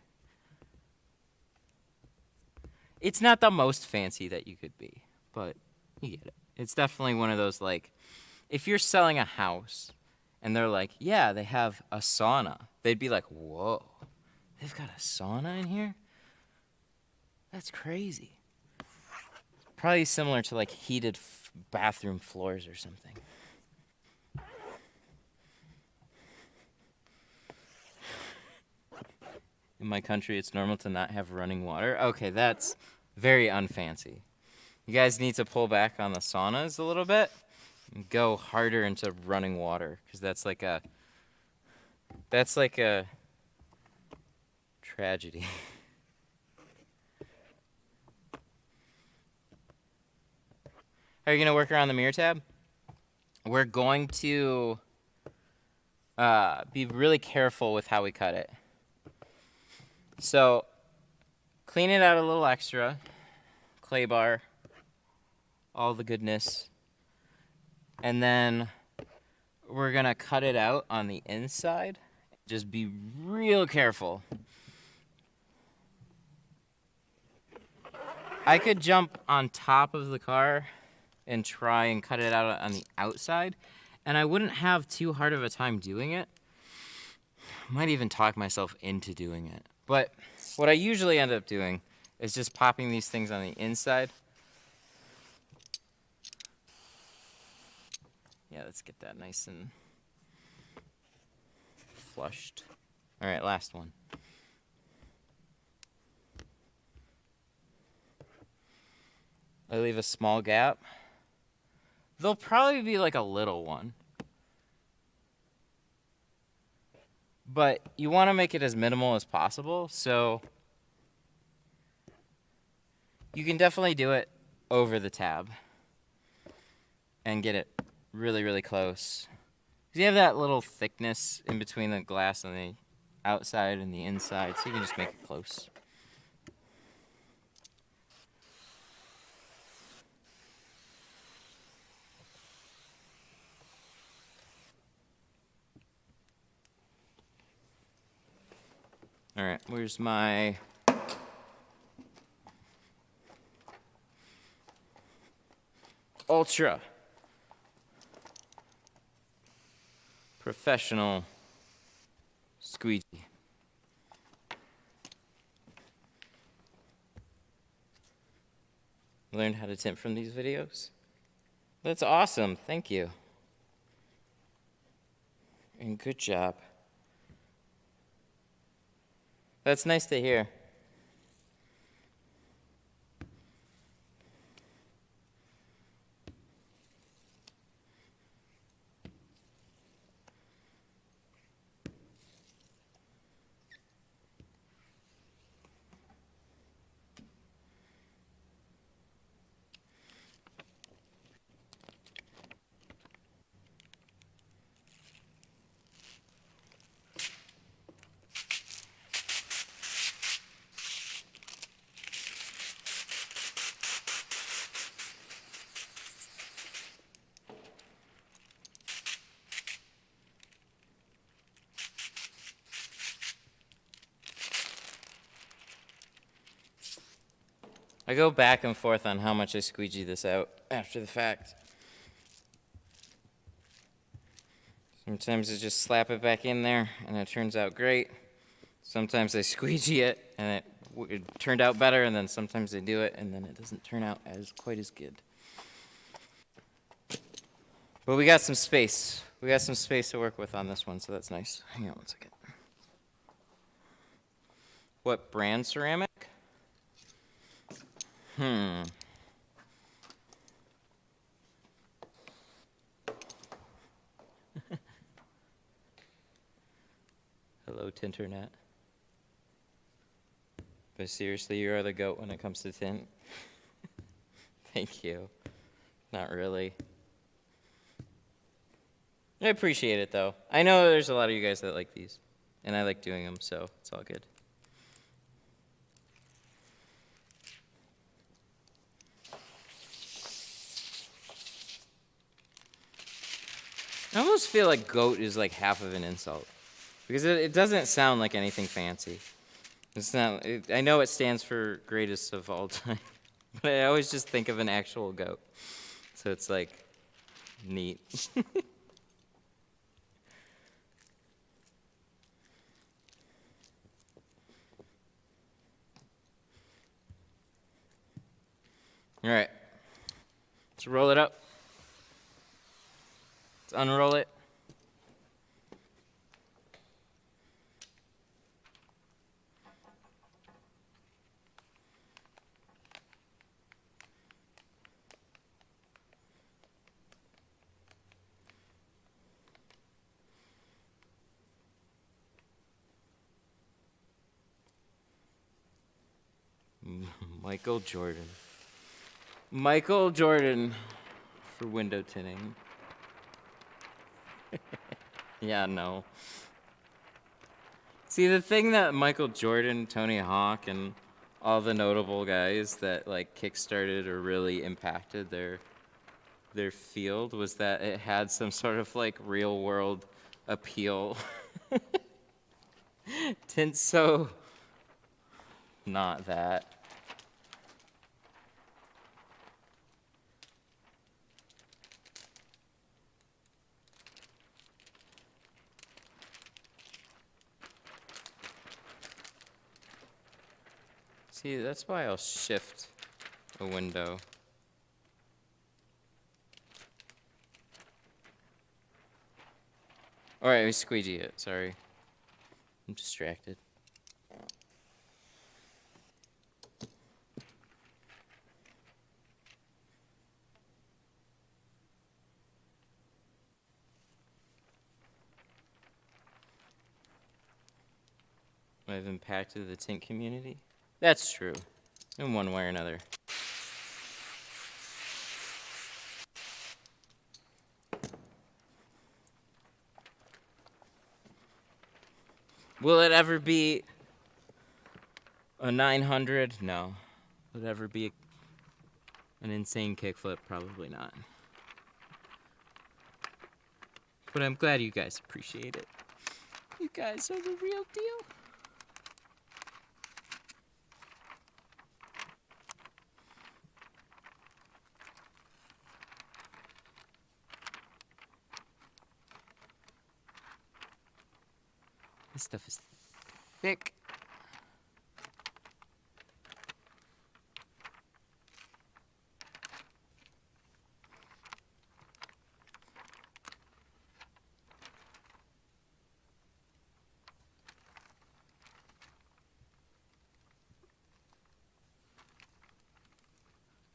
It's not the most fancy that you could be, but you get it. It's definitely one of those, like, if you're selling a house and they're like, yeah, they have a sauna, they'd be like, whoa, they've got a sauna in here? That's crazy. Probably similar to like heated bathroom floors or something. In my country, it's normal to not have running water. Okay, that's very unfancy. You guys need to pull back on the saunas a little bit and go harder into running water, because that's like a tragedy. Are you gonna work around the mirror tab? We're going to be really careful with how we cut it. So clean it out a little extra, clay bar, all the goodness. And then we're gonna cut it out on the inside. Just be real careful. I could jump on top of the car and try and cut it out on the outside, and I wouldn't have too hard of a time doing it. Might even talk myself into doing it. But what I usually end up doing is just popping these things on the inside. Yeah, let's get that nice and flushed. All right, last one. I leave a small gap. There'll probably be like a little one. But you want to make it as minimal as possible, so you can definitely do it over the tab and get it really, really close. Because you have that little thickness in between the glass on the outside and the inside, so you can just make it close. All right, where's my ultra professional squeegee? Learned how to tint from these videos? That's awesome, thank you. And good job. That's nice to hear. I go back and forth on how much I squeegee this out after the fact. Sometimes I just slap it back in there and it turns out great. Sometimes I squeegee it and it turned out better, and then sometimes I do it and then it doesn't turn out quite as good. But we got some space. We got some space to work with on this one, so that's nice. Hang on one second. What brand ceramic? Hello, Tinternet. But seriously, you are the goat when it comes to tint. Thank you. Not really. I appreciate it, though. I know there's a lot of you guys that like these, and I like doing them, so it's all good. I almost feel like goat is like half of an insult, because it doesn't sound like anything fancy. It's not. I know it stands for greatest of all time, but I always just think of an actual goat. So it's like neat. All right, let's roll it up. Let's unroll it. Michael Jordan. Michael Jordan for window tinting. Yeah, no. See, the thing that Michael Jordan, Tony Hawk, and all the notable guys that like kickstarted or really impacted their field was that it had some sort of like real world appeal. Tint's so not that. See, that's why I'll shift a window. All right, we squeegee it. Sorry. I'm distracted. I've impacted the tint community. That's true, in one way or another. Will it ever be a 900? No. Will it ever be an insane kickflip? Probably not. But I'm glad you guys appreciate it. You guys are the real deal. This stuff is thick.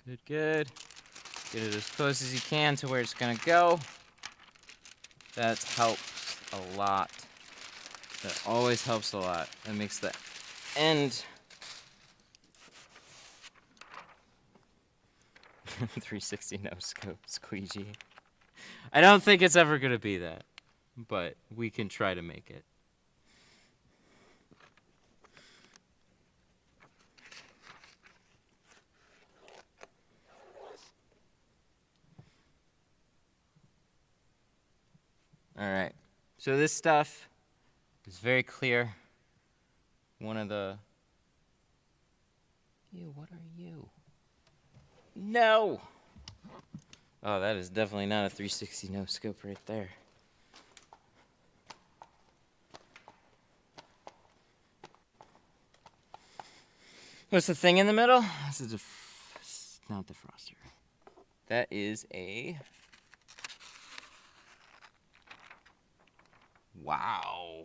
Good, good. Get it as close as you can to where it's gonna go. That helps a lot. That always helps a lot. That makes the end 360 no scope squeegee. I don't think it's ever gonna be that, but we can try to make it. All right, so this stuff is very clear. One of the... You, what are you? No! Oh, that is definitely not a 360 no scope right there. What's the thing in the middle? This is it's not the defroster. That is a... Wow.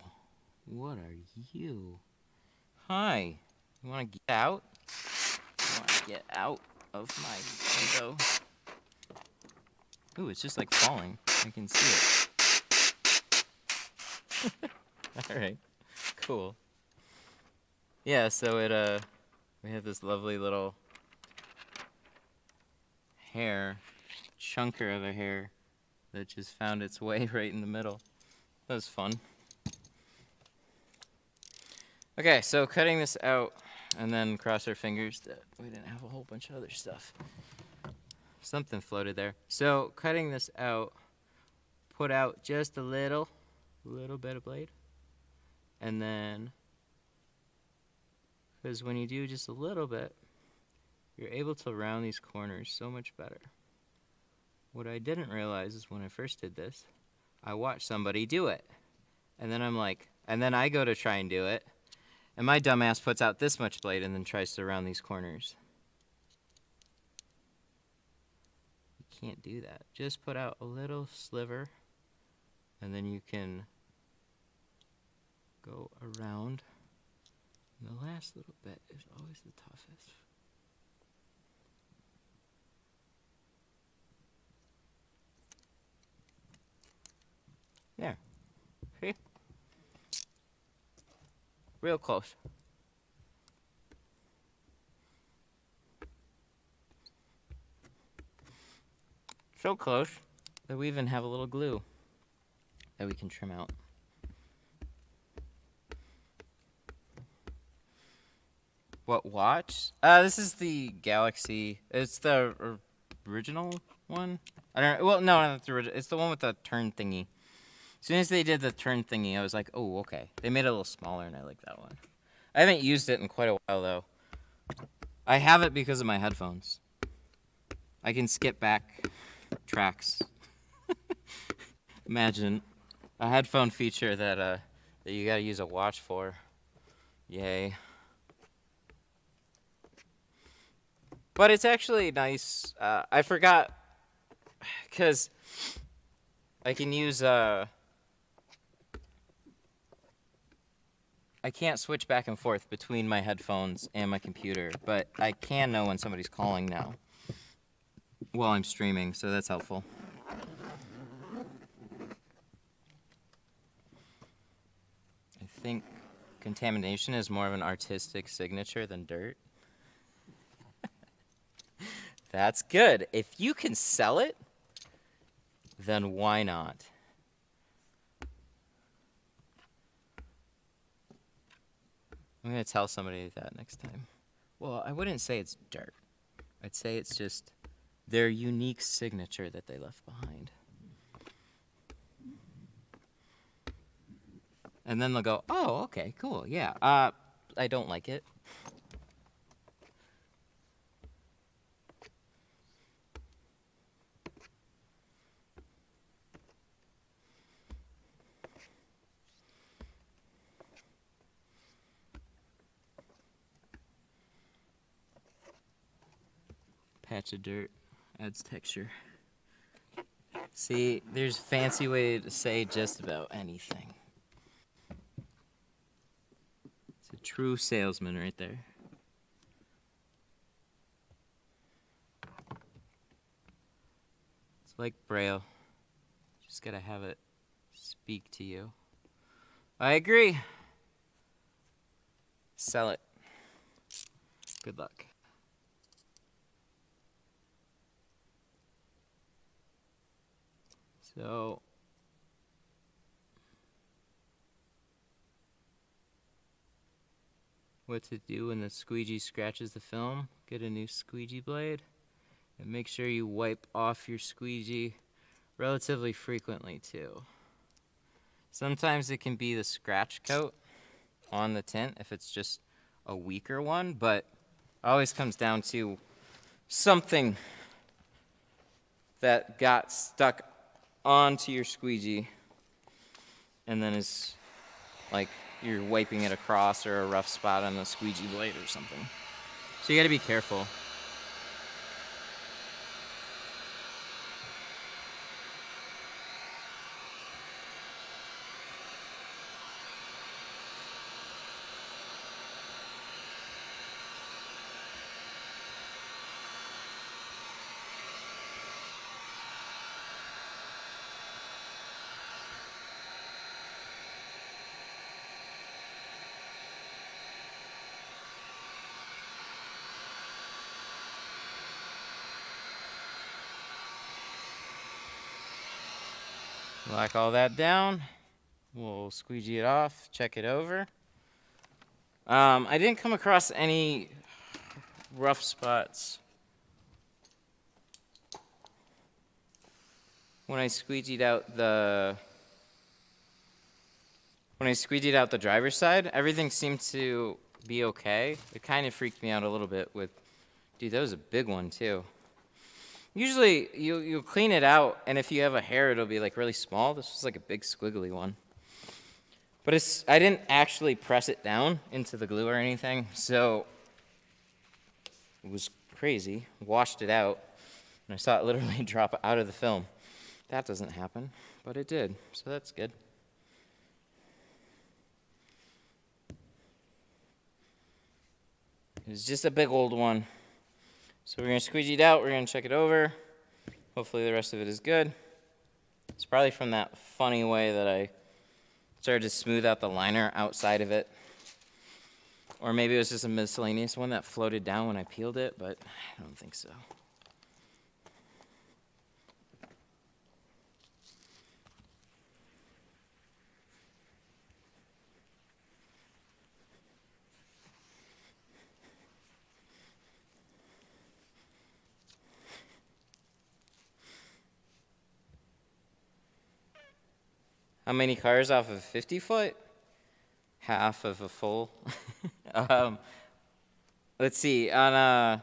What are you? Hi. You want to get out? You want to get out of my window? Ooh, it's just like falling. I can see it. Alright. Cool. Yeah, so it, we have this lovely little hair, chunker of a hair that just found its way right in the middle. That was fun. Okay, so cutting this out, and then cross our fingers that we didn't have a whole bunch of other stuff. Something floated there. So cutting this out, put out just a little bit of blade. And then, because when you do just a little bit, you're able to round these corners so much better. What I didn't realize is when I first did this, I watched somebody do it. And then I'm like, and then I go to try and do it. And my dumbass puts out this much blade and then tries to round these corners. You can't do that. Just put out a little sliver and then you can go around. And the last little bit is always the toughest. There. See? Real close. So close that we even have a little glue that we can trim out. What watch? This is the Galaxy. It's the original one. I don't know. Well, no, not the original. It's the one with the turn thingy. As soon as they did the turn thingy, I was like, oh, okay. They made it a little smaller, and I like that one. I haven't used it in quite a while, though. I have it because of my headphones. I can skip back tracks. Imagine a headphone feature that you gotta use a watch for. Yay. But it's actually nice. I forgot, because I can use, I can't switch back and forth between my headphones and my computer, but I can know when somebody's calling now while I'm streaming, so that's helpful. I think contamination is more of an artistic signature than dirt. That's good. If you can sell it, then why not? I'm going to tell somebody that next time. Well, I wouldn't say it's dirt. I'd say it's just their unique signature that they left behind. And then they'll go, oh, okay, cool, yeah. I don't like it. Patch of dirt adds texture. See, there's a fancy way to say just about anything. It's a true salesman right there. It's like Braille. Just gotta have it speak to you. I agree. Sell it. Good luck. So, what to do when the squeegee scratches the film? Get a new squeegee blade and make sure you wipe off your squeegee relatively frequently too. Sometimes it can be the scratch coat on the tint if it's just a weaker one, but it always comes down to something that got stuck onto your squeegee and then is like you're wiping it across, or a rough spot on the squeegee blade or something. So you gotta be careful. Lock all that down. We'll squeegee it off, check it over. I didn't come across any rough spots when I squeegeed out the driver's side. Everything seemed to be okay. It kind of freaked me out a little bit with, dude, that was a big one too. Usually you'll clean it out, and if you have a hair, it'll be like really small. This was like a big squiggly one. But I didn't actually press it down into the glue or anything, so it was crazy. Washed it out, and I saw it literally drop out of the film. That doesn't happen, but it did, so that's good. It was just a big old one. So we're going to squeegee it out, we're going to check it over. Hopefully the rest of it is good. It's probably from that funny way that I started to smooth out the liner outside of it. Or maybe it was just a miscellaneous one that floated down when I peeled it, but I don't think so. How many cars off of a 50-foot? Half of a full. Let's see, on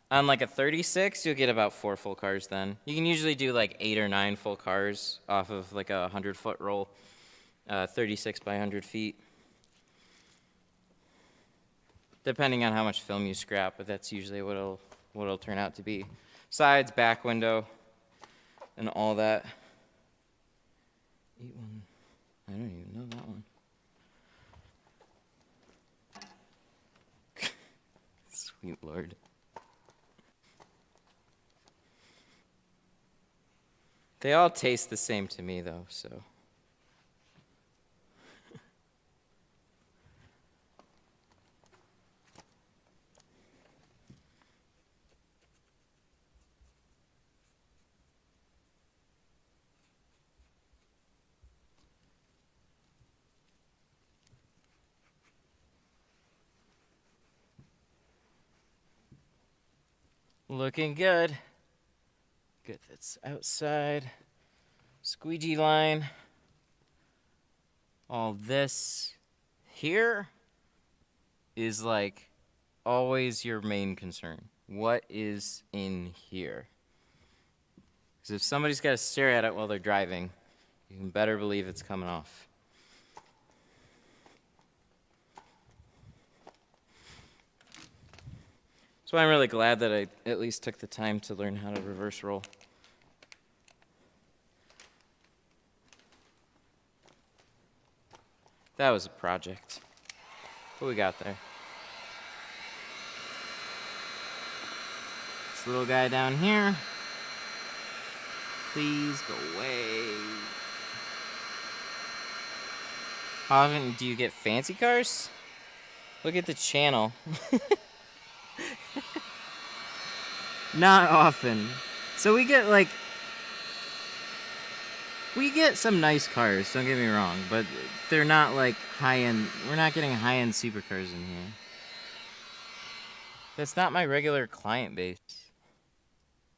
like a 36, you'll get about 4 full cars then. You can usually do like 8 or 9 full cars off of like a 100-foot roll, 36 by 100 feet. Depending on how much film you scrap, but that's usually what it'll turn out to be. Sides, back window, and all that. 81. I don't even know that one. Sweet Lord. They all taste the same to me, though, so. Looking good. Get this outside. Squeegee line. All this here is like always your main concern. What is in here? Because if somebody's got to stare at it while they're driving, you can better believe it's coming off. So I'm really glad that I at least took the time to learn how to reverse roll. That was a project. What we got there? This little guy down here. Please go away. How often do you get fancy cars? Look at the channel. Not often. So we get some nice cars, don't get me wrong, but they're not like high-end. We're not getting high-end supercars in here. That's not my regular client base.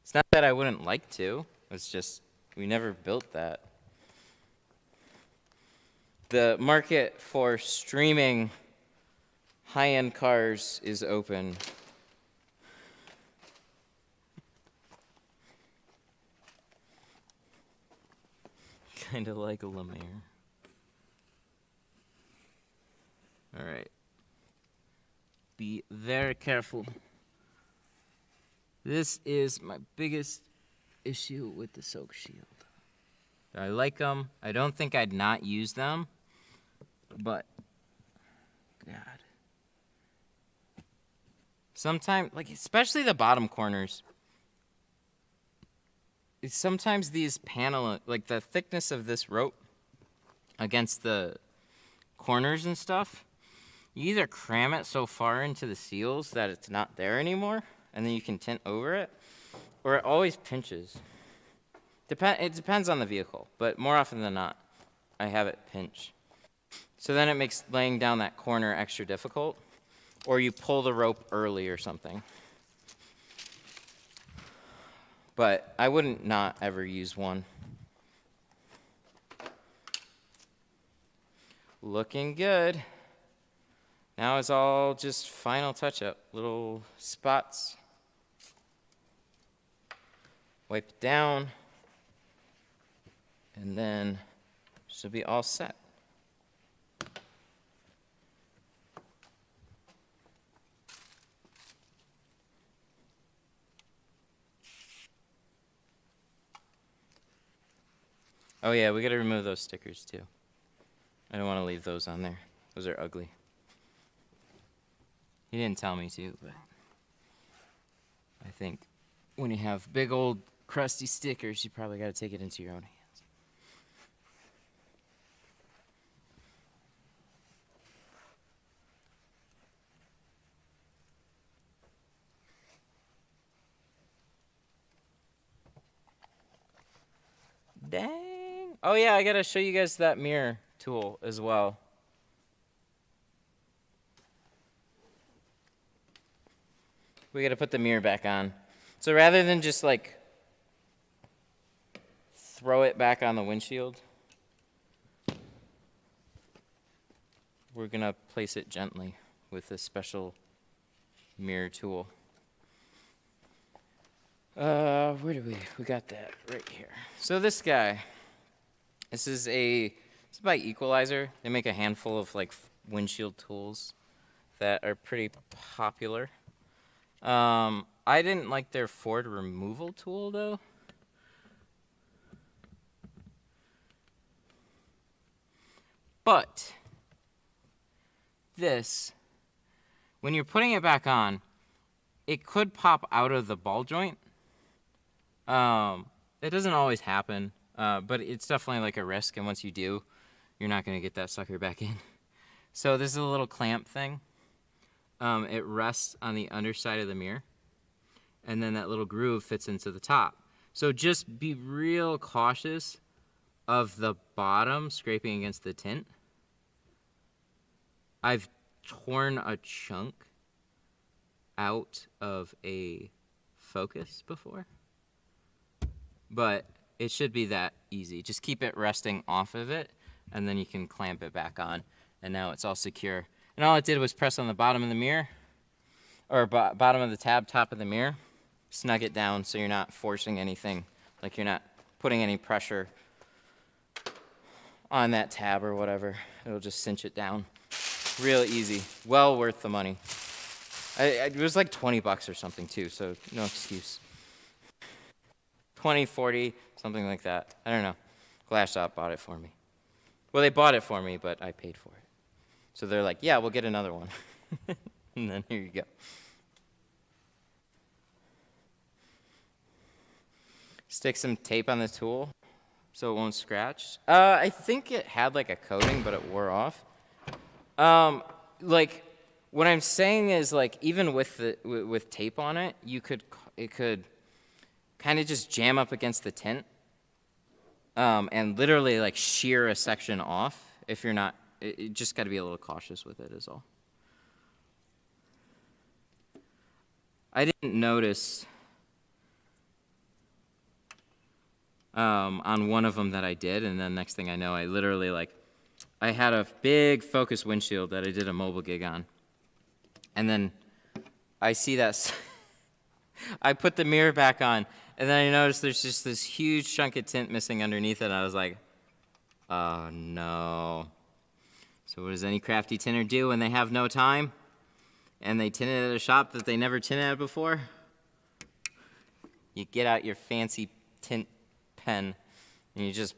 It's not that I wouldn't like to. It's just we never built that. The market for streaming high-end cars is open. Kind of like a Lemire. All right. Be very careful. This is my biggest issue with the soak shield. I like them. I don't think I'd not use them, but God. Sometimes, like especially the bottom corners. Sometimes these panel, like the thickness of this rope against the corners and stuff, you either cram it so far into the seals that it's not there anymore, and then you can tint over it, or it always pinches. It depends on the vehicle, but more often than not, I have it pinch. So then it makes laying down that corner extra difficult, or you pull the rope early or something. But I wouldn't not ever use one. Looking good. Now it's all just final touch-up. Little spots. Wipe it down. And then she'll be all set. Oh yeah, we gotta remove those stickers too. I don't want to leave those on there. Those are ugly. He didn't tell me to, but I think when you have big old crusty stickers, you probably gotta take it into your own hands. Dang. Oh yeah, I gotta show you guys that mirror tool as well. We gotta put the mirror back on. So rather than just like throw it back on the windshield, we're gonna place it gently with this special mirror tool. Where do we got that right here. So this guy, this is by Equalizer. They make a handful of like windshield tools that are pretty popular. I didn't like their Ford removal tool though. But this, when you're putting it back on, it could pop out of the ball joint. It doesn't always happen, but it's definitely like a risk, and once you do, you're not going to get that sucker back in. So this is a little clamp thing. It rests on the underside of the mirror, and then that little groove fits into the top. So just be real cautious of the bottom scraping against the tint. I've torn a chunk out of a focus before, but it should be that easy. Just keep it resting off of it, and then you can clamp it back on, and now it's all secure. And all it did was press on the bottom of the mirror, or bottom of the tab, top of the mirror, snug it down so you're not forcing anything, like you're not putting any pressure on that tab or whatever. It'll just cinch it down. Real easy. Well worth the money. It was like 20 bucks or something too, so no excuse. 20, 40, something like that. I don't know. Glass Shop bought it for me. Well, they bought it for me, but I paid for it. So they're like, yeah, we'll get another one. And then here you go. Stick some tape on the tool so it won't scratch. I think it had like a coating, but it wore off. Like, what I'm saying is, like, even with tape on it, it could kind of just jam up against the tint, and literally like shear a section off if you're not. You just got to be a little cautious with it, is all. I didn't notice on one of them that I did, and then next thing I know, I literally I had a big focus windshield that I did a mobile gig on. And then I see that, I put the mirror back on, and then I noticed there's just this huge chunk of tint missing underneath it, and I was like, oh no. So what does any crafty tinter do when they have no time, and they tint it at a shop that they never tinted at before? You get out your fancy tint pen, and you just,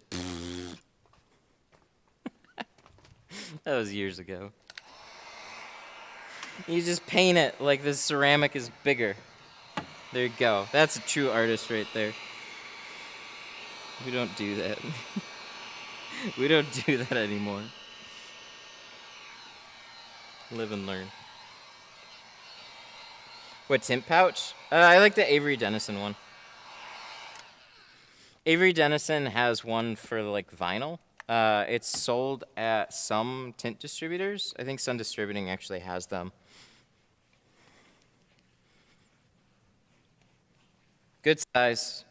that was years ago. You just paint it like the ceramic is bigger. There you go. That's a true artist right there. We don't do that. We don't do that anymore. Live and learn. What tint pouch? I like the Avery Dennison one. Avery Dennison has one for like vinyl. It's sold at some tint distributors. I think Sun Distributing actually has them. Good size.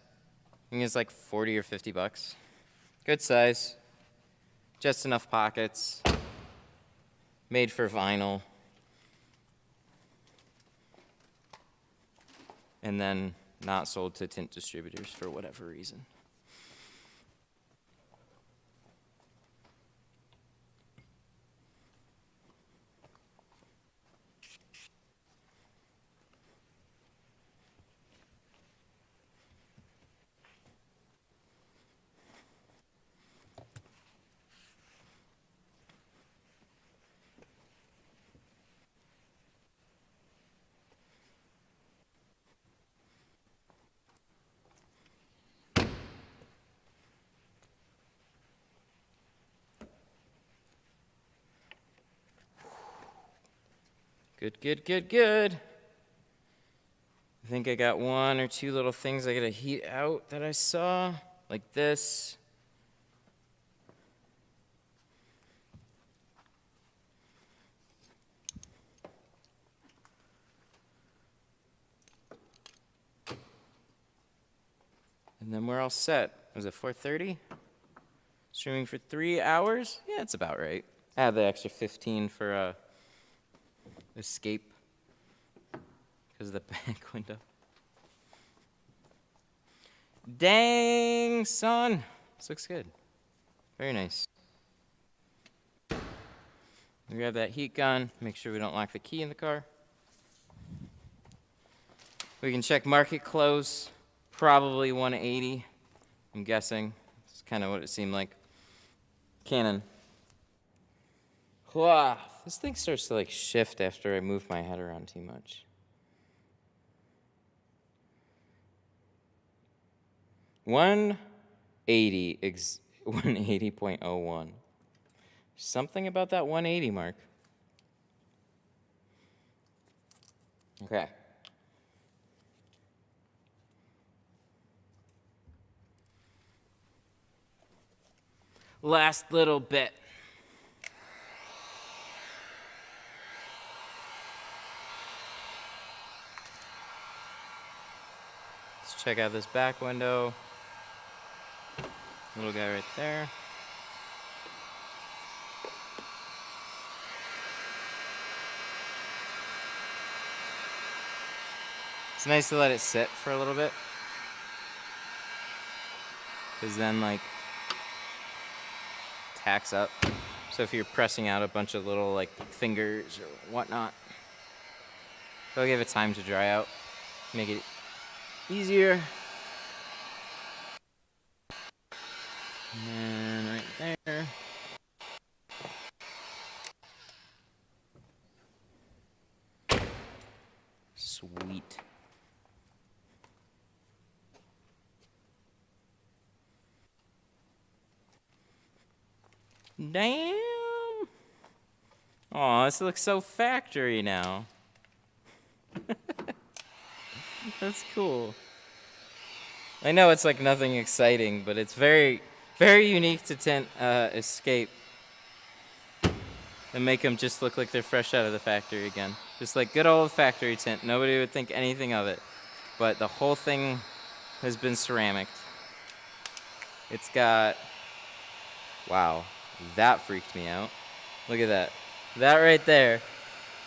I think it's like 40 or 50 bucks. Good size. Just enough pockets. Made for vinyl. And then not sold to tint distributors for whatever reason. Good, good, good, good. I think I got one or two little things I gotta heat out that I saw, like this. And then we're all set. Was it 4:30? Streaming for 3 hours? Yeah, it's about right. I had the extra 15 for escape because of the back window. Dang, son. This looks good. Very nice. Grab that heat gun. Make sure we don't lock the key in the car. We can check market close. Probably 180. I'm guessing. It's kind of what it seemed like. Canon. Wow. This thing starts to like shift after I move my head around too much. 180, 180.01. Something about that 180 mark. Okay. Last little bit. Let's check out this back window. Little guy right there. It's nice to let it sit for a little bit. Because then, like, tacks up. So if you're pressing out a bunch of little, like, fingers or whatnot, it'll give it time to dry out. Make it easier. And right there. Sweet. Damn. Aw, this looks so factory now. That's cool. I know it's like nothing exciting, but it's very, very unique to Tint Escape. And make them just look like they're fresh out of the factory again. Just like good old factory tint. Nobody would think anything of it. But the whole thing has been ceramic. It's got... Wow. That freaked me out. Look at that. That right there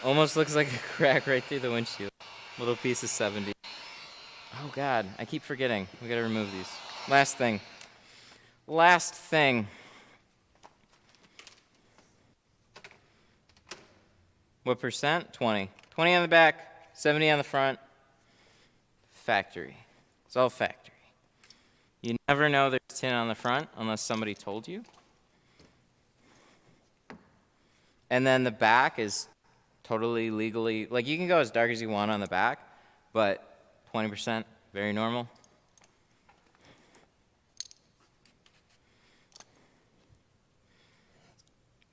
almost looks like a crack right through the windshield. Little piece of 70. Oh God, I keep forgetting. We gotta remove these. Last thing. Last thing. What percent? 20. 20 on the back, 70 on the front. Factory. It's all factory. You never know there's tint on the front unless somebody told you. And then the back is totally legally, like you can go as dark as you want on the back, but 20%, very normal.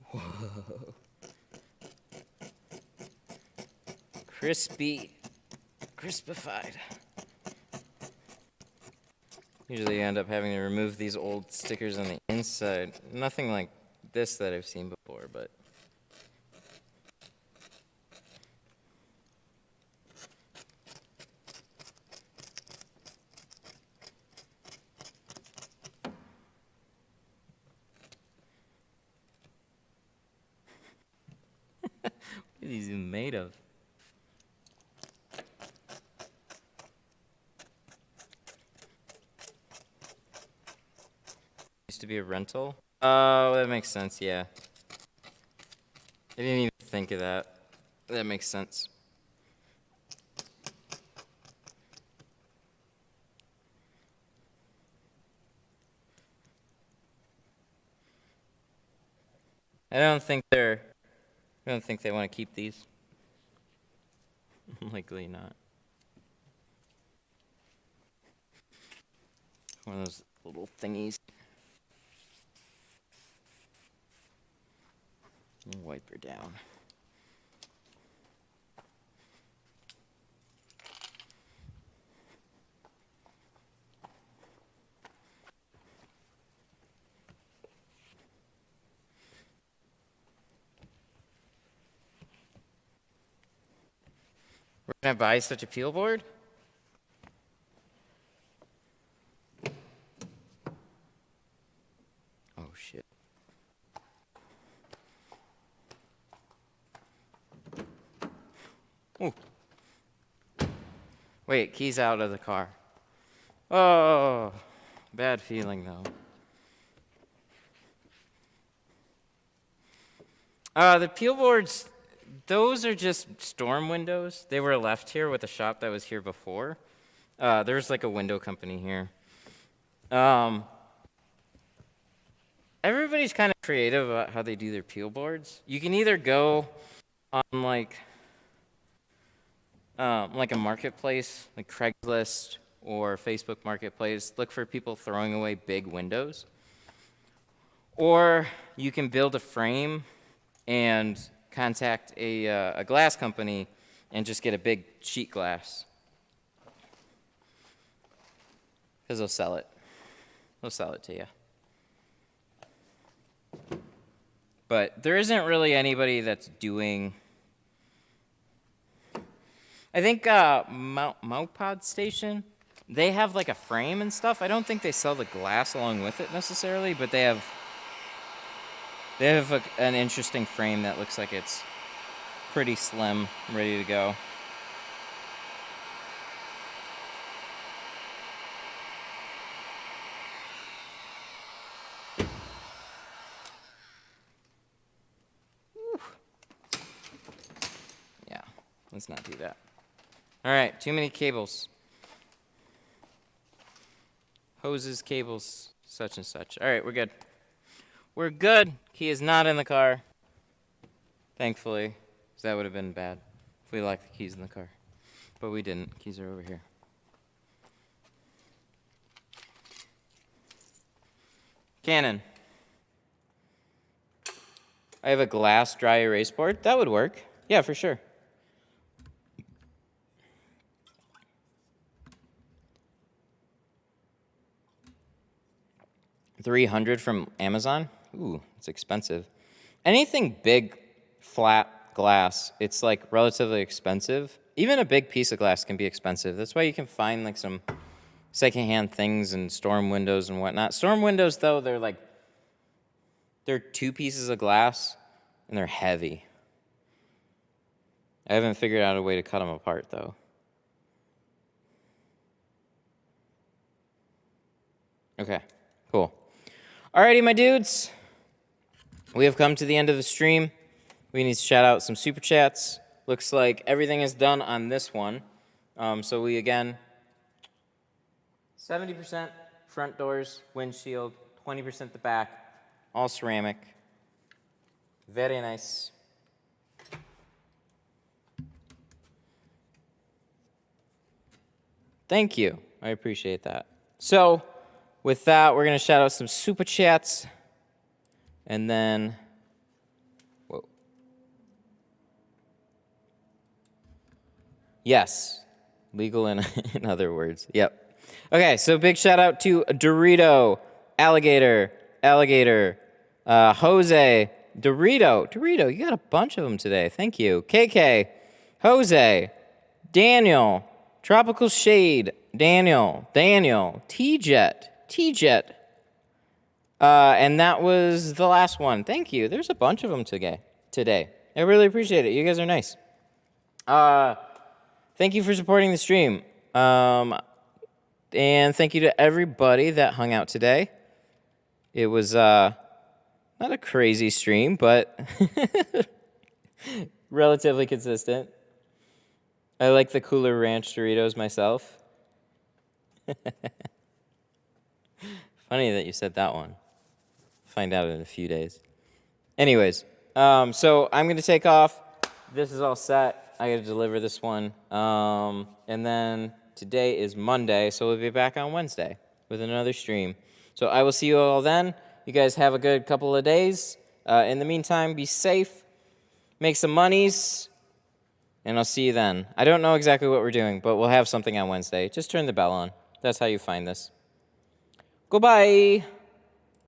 Whoa. Crispified. Usually you end up having to remove these old stickers on the inside. Nothing like this that I've seen before, but. What are these even made of? Used to be a rental? Oh, that makes sense, yeah. I didn't even think of that. That makes sense. I don't think they want to keep these. Likely not. One of those little thingies. Wipe her down. We're gonna buy such a peel board? Oh shit. Ooh. Wait, keys out of the car. Oh, bad feeling though. The peel boards, those are just storm windows. They were left here with a shop that was here before. There's like a window company here. Everybody's kind of creative about how they do their peel boards. You can either go on like a marketplace, like Craigslist or Facebook Marketplace, look for people throwing away big windows. Or you can build a frame and contact a glass company and just get a big sheet glass. Because they'll sell it. They'll sell it to you. But there isn't really anybody that's doing... I think Maupod Station, they have like a frame and stuff. I don't think they sell the glass along with it necessarily, but they have an interesting frame that looks like it's pretty slim, ready to go. Yeah, let's not do that. All right, too many cables. Hoses, cables, such and such. All right, we're good. We're good. Key is not in the car. Thankfully, because that would have been bad if we locked the keys in the car. But we didn't. Keys are over here. Canon. I have a glass dry erase board. That would work. Yeah, for sure. $300 from Amazon. Ooh, it's expensive. Anything big, flat glass, it's like relatively expensive. Even a big piece of glass can be expensive. That's why you can find like some secondhand things and storm windows and whatnot. Storm windows, though, they're two pieces of glass and they're heavy. I haven't figured out a way to cut them apart, though. Okay, cool. Alrighty, my dudes. We have come to the end of the stream. We need to shout out some super chats. Looks like everything is done on this one. So we, again, 70% front doors, windshield, 20% the back, all ceramic. Very nice. Thank you. I appreciate that. So, with that, we're going to shout out some super chats. And then, whoa. Yes, legal in other words. Yep. Okay, so big shout out to Dorito, Alligator, Jose, Dorito, you got a bunch of them today. Thank you. KK, Jose, Daniel, Tropical Shade, Daniel, T-Jet. And that was the last one. Thank you. There's a bunch of them today. I really appreciate it. You guys are nice. Thank you for supporting the stream. And thank you to everybody that hung out today. It was not a crazy stream, but relatively consistent. I like the Cooler Ranch Doritos myself. Funny that you said that one. Find out in a few days. Anyways, so I'm going to take off. This is all set. I got to deliver this one. And then today is Monday, so we'll be back on Wednesday with another stream. So I will see you all then. You guys have a good couple of days. In the meantime, be safe. Make some monies. And I'll see you then. I don't know exactly what we're doing, but we'll have something on Wednesday. Just turn the bell on. That's how you find this. Goodbye.